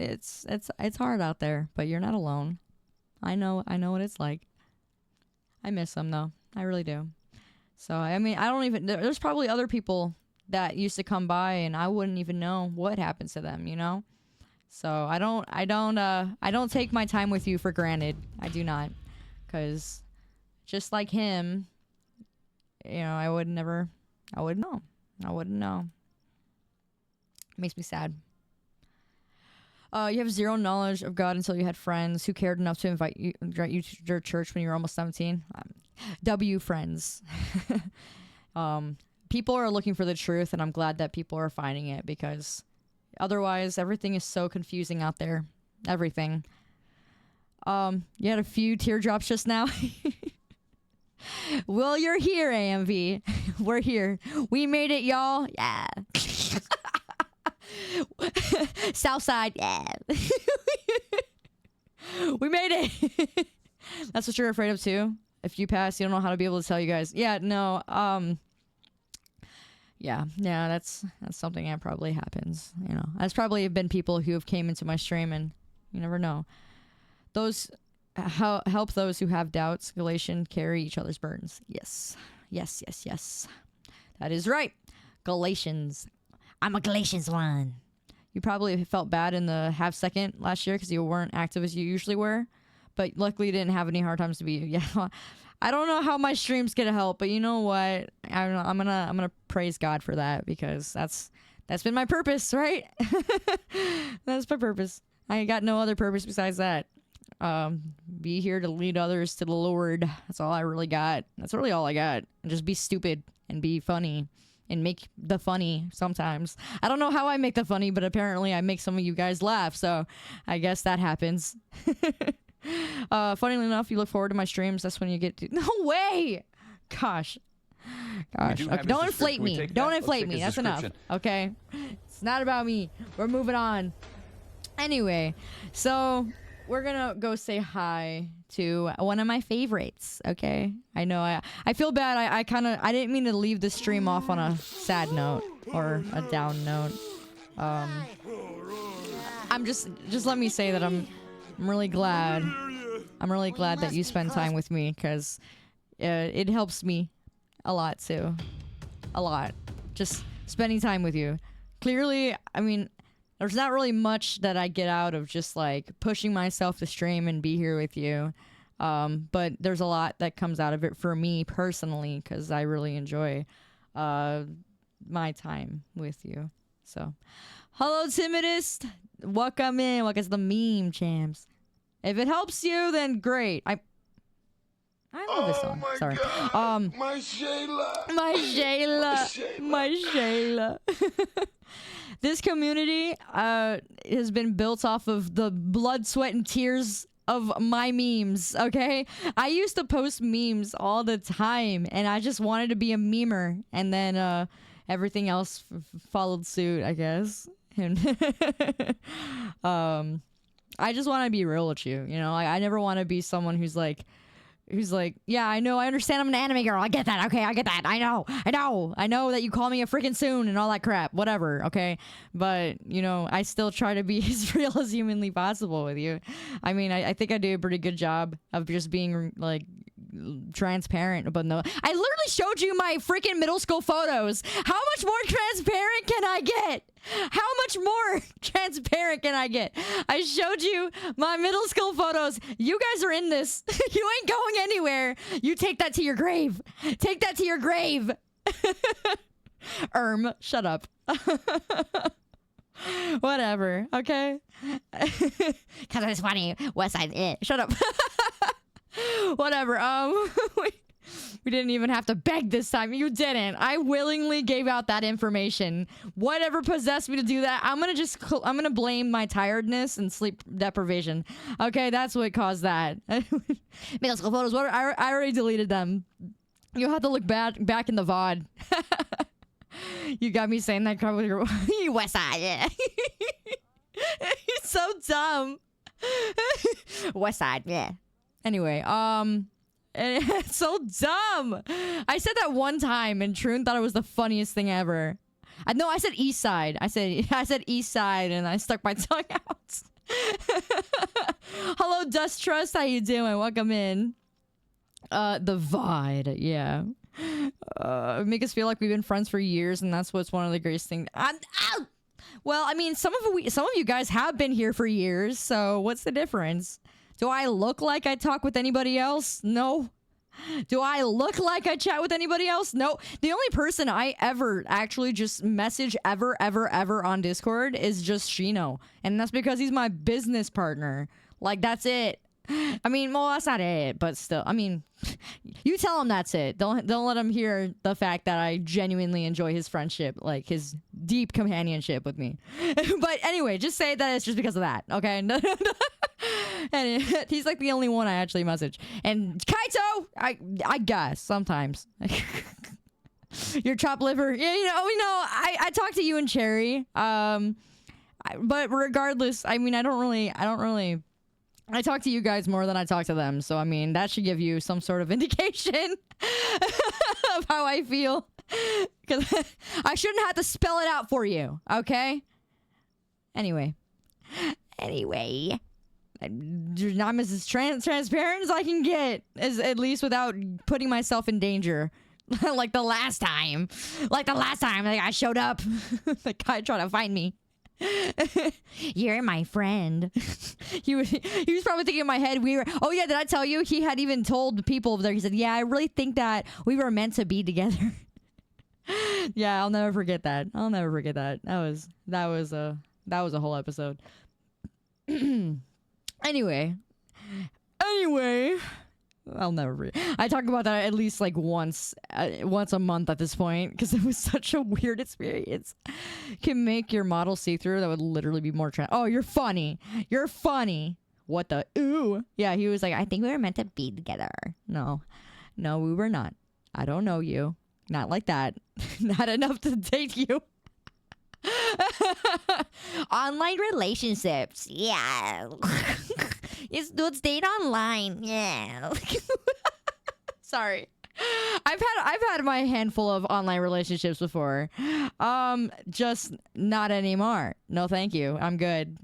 hard out there, but you're not alone. I know what it's like. I miss them though. I really do. So, I mean, there's probably other people that used to come by and I wouldn't even know what happened to them, you know? So, I don't take my time with you for granted. I do not. 'Cause just like him, you know, I wouldn't know. I wouldn't know. It makes me sad. You have zero knowledge of God until you had friends who cared enough to invite you to their church when you were almost 17. W friends. People are looking for the truth, and I'm glad that people are finding it, because otherwise everything is so confusing out there. Everything. You had a few teardrops just now. Well, you're here, AMV. We're here. We made it, y'all. Yeah. Southside, yeah. We made it. That's what you're afraid of too. If you pass, you don't know how to be able to tell you guys. Yeah, no. Yeah, that's something that probably happens. You know, there's probably been people who have came into my stream and You never know. Those help those who have doubts. Galatians carry each other's burdens. Yes. Yes, yes, yes. That is right. Galatians. I'm a Galatians one. You probably felt bad in the half second last year because you weren't active as you usually were. But luckily you didn't have any hard times to be. Yeah. I don't know how my stream's gonna help, but you know what? I'm gonna praise God for that, because that's been my purpose, right? That's my purpose. I ain't got no other purpose besides that. Be here to lead others to the Lord. That's all I really got. That's really all I got. And just be stupid and be funny and make the funny sometimes. I don't know how I make the funny, but apparently I make some of you guys laugh, so I guess that happens. Funnily enough, you look forward to my streams. That's when you get to... No way! Gosh. Okay, don't inflate me. Don't inflate me. That's enough. Okay? It's not about me. We're moving on. Anyway, so we're gonna go say hi to one of my favorites, okay? I know I feel bad. I didn't mean to leave the stream off on a sad note or a down note. I'm just let me say that I'm really glad. I'm really glad that you spend time with me, because it helps me a lot too. A lot. Just spending time with you. Clearly, I mean, there's not really much that I get out of just like pushing myself to stream and be here with you. But there's a lot that comes out of it for me personally, because I really enjoy my time with you. So, hello, Timidest. Welcome in. Welcome to the meme champs. If it helps you, then great. I love this song. Sorry. God. My Shayla. My Shayla. This community has been built off of the blood, sweat, and tears of my memes, okay? I used to post memes all the time, and I just wanted to be a memer, and then everything else followed suit, I guess. And I just want to be real with you, you know? Like, I never want to be someone who's like, yeah, I know, I understand I'm an anime girl. I get that. Okay, I get that. I know that you call me a freaking soon and all that crap. Whatever, okay? But, you know, I still try to be as real as humanly possible with you. I mean, I think I do a pretty good job of just being, like, transparent, but no. I literally showed you my freaking middle school photos. How much more transparent can I get? How much more transparent can I get? I showed you my middle school photos. You guys are in this. You ain't going anywhere. You take that to your grave. Take that to your grave. Shut up. Whatever, okay? Because it's funny. West Side, shut up. Whatever. We didn't even have to beg this time. You didn't. I willingly gave out that information. Whatever possessed me to do that, I'm gonna blame my tiredness and sleep deprivation. Okay, that's what caused that. Middle school photos. I already deleted them. You'll have to look back in the VOD. You got me saying that probably. West Side. Yeah. You're so dumb. West Side. Yeah. Anyway, it's so dumb. I said that one time, and Troon thought it was the funniest thing ever. I said East Side. I said East Side, and I stuck my tongue out. Hello, Dust Trust. How you doing? Welcome in. The VOD, yeah. Make us feel like we've been friends for years, and that's what's one of the greatest things. Well, I mean, some of you guys have been here for years, so what's the difference? Do I look like I talk with anybody else? No. Do I look like I chat with anybody else? No. The only person I ever actually just message ever on Discord is just Shino. And that's because he's my business partner. Like, that's it. I mean, well, that's not it, but still. I mean, you tell him that's it. Don't let him hear the fact that I genuinely enjoy his friendship, like his deep companionship with me. But anyway, just say that it's just because of that, okay? And he's like the only one I actually message. And Kaito, I guess sometimes. Your chopped liver. Yeah, I talk to you and Cherry. But regardless, I mean, I talk to you guys more than I talk to them. So, I mean, that should give you some sort of indication of how I feel. Because I shouldn't have to spell it out for you, okay? Anyway. I'm as transparent as I can get, at least without putting myself in danger. Like the last time. Like I showed up. The guy trying to find me. You're my friend. he was probably thinking in my head oh yeah, did I tell you he had even told people over there, he said, yeah, I really think that we were meant to be together. Yeah, I'll never forget that. That was a whole episode. Anyway, I'll never forget. I talk about that at least like once a month at this point because it was such a weird experience. Can make your model see-through. That would literally be more oh, you're funny. What the ooh? Yeah, he was like, I think we were meant to be together. No, we were not. I don't know you. Not like that. Not enough to date you. Online relationships. Yeah. Let's date online. Yeah. Sorry. I've had my handful of online relationships before. Just not anymore. No, thank you. I'm good.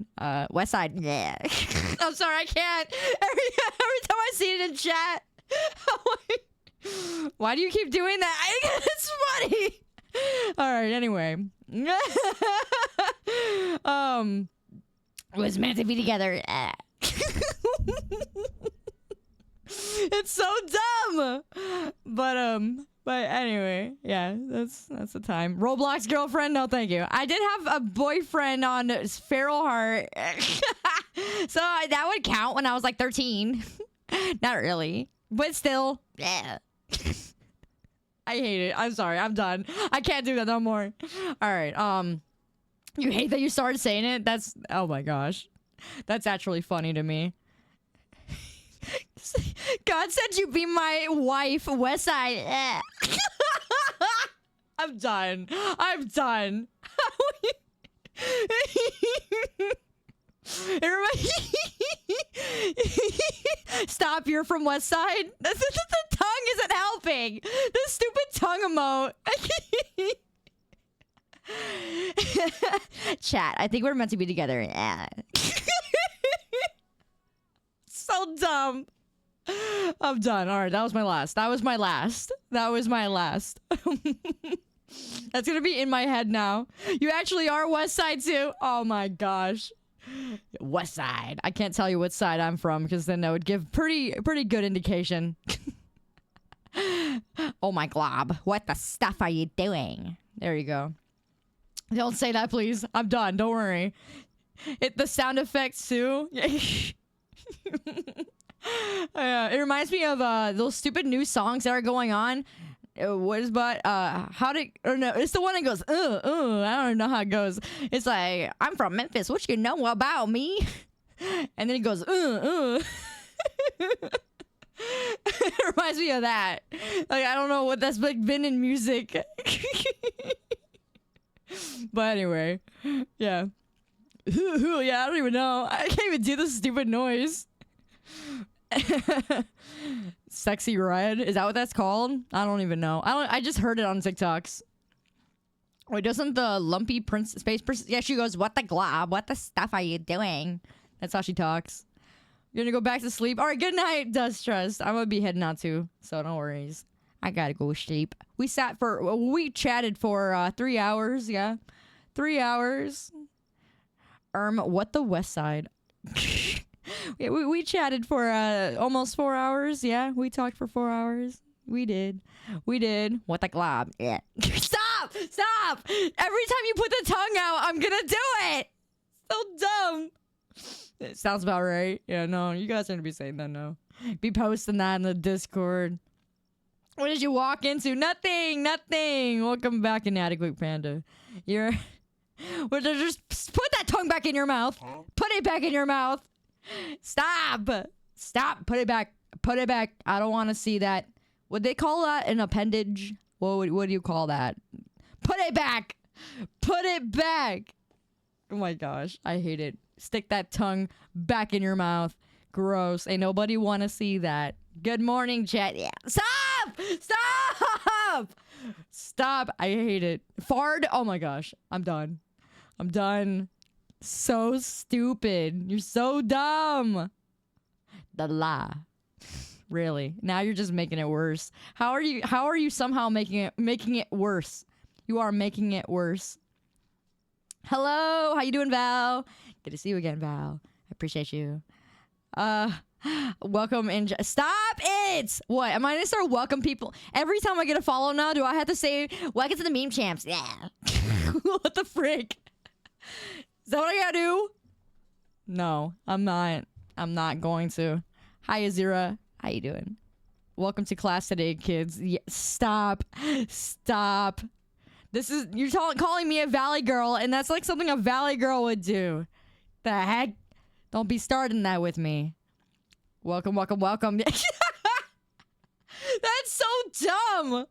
West Side. Yeah. I'm sorry, I can't. Every time I see it in chat, I'm like, why do you keep doing that? It's funny. All right, anyway. Was meant to be together. It's so dumb. But anyway, yeah, that's the time. Roblox girlfriend? No, thank you. I did have a boyfriend on Feral Heart. So that would count when I was like 13. Not really. But still. Yeah. I hate it. I'm sorry. I'm done. I can't do that no more. All right. You hate that you started saying it? That's, oh my gosh. That's actually funny to me. God said you be my wife, Westside. I'm done. Stop, you're from West Side? The tongue isn't helping. The stupid tongue emote. Chat, I think we're meant to be together. Yeah. So dumb. I'm done. All right, that was my last. That's gonna be in my head now. You actually are West Side too? Oh my gosh. West Side. I can't tell you what side I'm from because then that would give pretty good indication. Oh my glob. What the stuff are you doing? There you go. Don't say that, please. I'm done. Don't worry. The sound effects too. It reminds me of those stupid new songs that are going on. What is but it's the one that goes I don't know how it goes. It's like, I'm from Memphis, what you know about me? And then it goes It reminds me of that. Like, I don't know what that's like been in music. But anyway, yeah. Yeah, I don't even know. I can't even do this stupid noise. Sexy Red, is that what that's called? I don't even know. I just heard it on TikToks. Wait, doesn't the lumpy space princess? Yeah, she goes, what the glob? What the stuff are you doing? That's how she talks. You're gonna go back to sleep? All right, good night, Dust Trust. I'm gonna be heading out too, so no worries. I gotta go sleep. We chatted for 3 hours. Yeah, 3 hours. What the West Side? Yeah, we chatted for almost 4 hours. Yeah, we talked for 4 hours. We did. What the glob? Yeah. Stop! Every time you put the tongue out, I'm gonna do it. So dumb. It sounds about right. Yeah, no, you guys are gonna be saying that now. Be posting that in the Discord. What did you walk into? Nothing. Welcome back, Inadequate Panda. Just put that tongue back in your mouth. Put it back in your mouth. Stop. Put it back. I don't want to see that. Would they call that an appendage? What do you call that? Put it back. Oh my gosh, I hate it. Stick that tongue back in your mouth. Gross. Ain't nobody want to see that. Good morning, chat. Yeah. Stop. I hate it. Fard. Oh my gosh. I'm done. So stupid. You're so dumb. The lie. Really? Now you're just making it worse. How are you somehow making it worse? You are making it worse. Hello, how you doing, Val? Good to see you again, Val. I appreciate you. Welcome in. Stop it! What? Am I gonna start welcome people? Every time I get a follow now, do I have to say, welcome to the meme champs? Yeah. What the frick? Is that what I gotta do? No, I'm not. I'm not going to. Hi, Azira. How you doing? Welcome to class today, kids. Yeah, stop. Stop. You're calling me a valley girl, and that's like something a valley girl would do. The heck? Don't be starting that with me. Welcome, welcome, welcome. That's so dumb.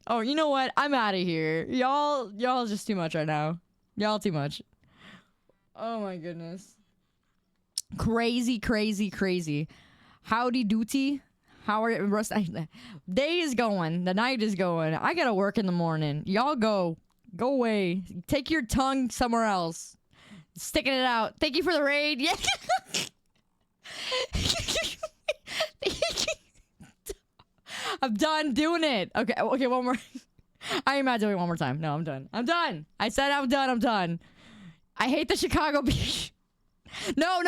Oh, you know what? I'm out of here. Y'all just too much right now. Y'all too much. Oh my goodness. Crazy, crazy, crazy. Howdy doody. How are you? Day is going. The night is going. I gotta work in the morning. Y'all go. Go away. Take your tongue somewhere else. Sticking it out. Thank you for the raid. Yeah. I'm done doing it. Okay, one more. I am not doing it one more time. No, I'm done. I'm done. I said I'm done. I'm done. I hate the Chicago beach. No.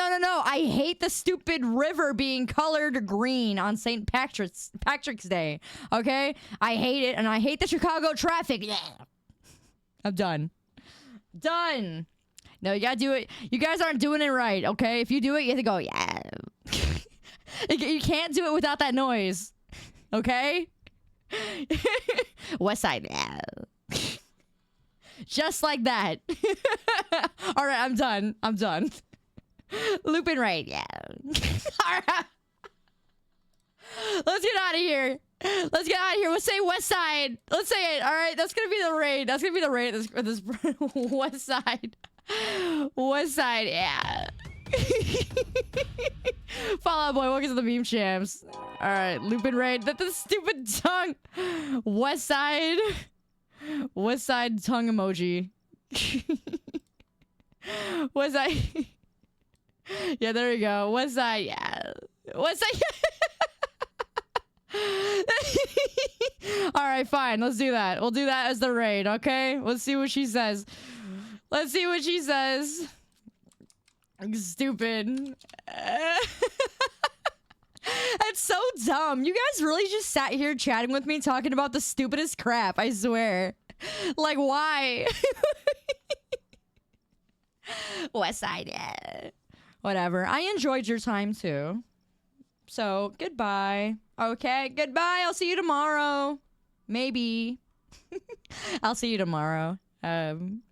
I hate the stupid river being colored green on St. Patrick's Day. Okay? I hate it, and I hate the Chicago traffic. Yeah. I'm done. Done. No, you gotta do it. You guys aren't doing it right, okay? If you do it, you have to go, yeah. You can't do it without that noise. Okay? West Side, yeah. Just like that. All right, I'm done. I'm done. Lupine raid, yeah. All right. Let's get out of here. Let's get out of here. Let's say West Side. Let's say it. All right, that's gonna be the raid. That's gonna be the raid. This West Side. West Side, yeah. Fallout Boy, welcome to the meme champs. All right, Lupine raid. That's the stupid tongue. West Side tongue emoji. West Side. Yeah, there you go. West Side, yeah. West Side. All right, fine. Let's do that. We'll do that as the raid, okay? Let's see what she says. Let's see what she says. Stupid. That's so dumb. You guys really just sat here chatting with me talking about the stupidest crap, I swear. Like, why? West Side, yeah. Whatever. I enjoyed your time, too. So, goodbye. Okay, goodbye. I'll see you tomorrow. Maybe. I'll see you tomorrow. I'm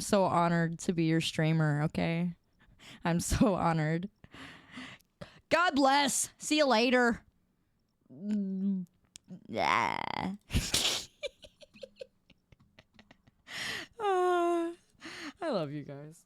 so honored to be your streamer, okay? I'm so honored. God bless. See you later. Yeah. I love you guys.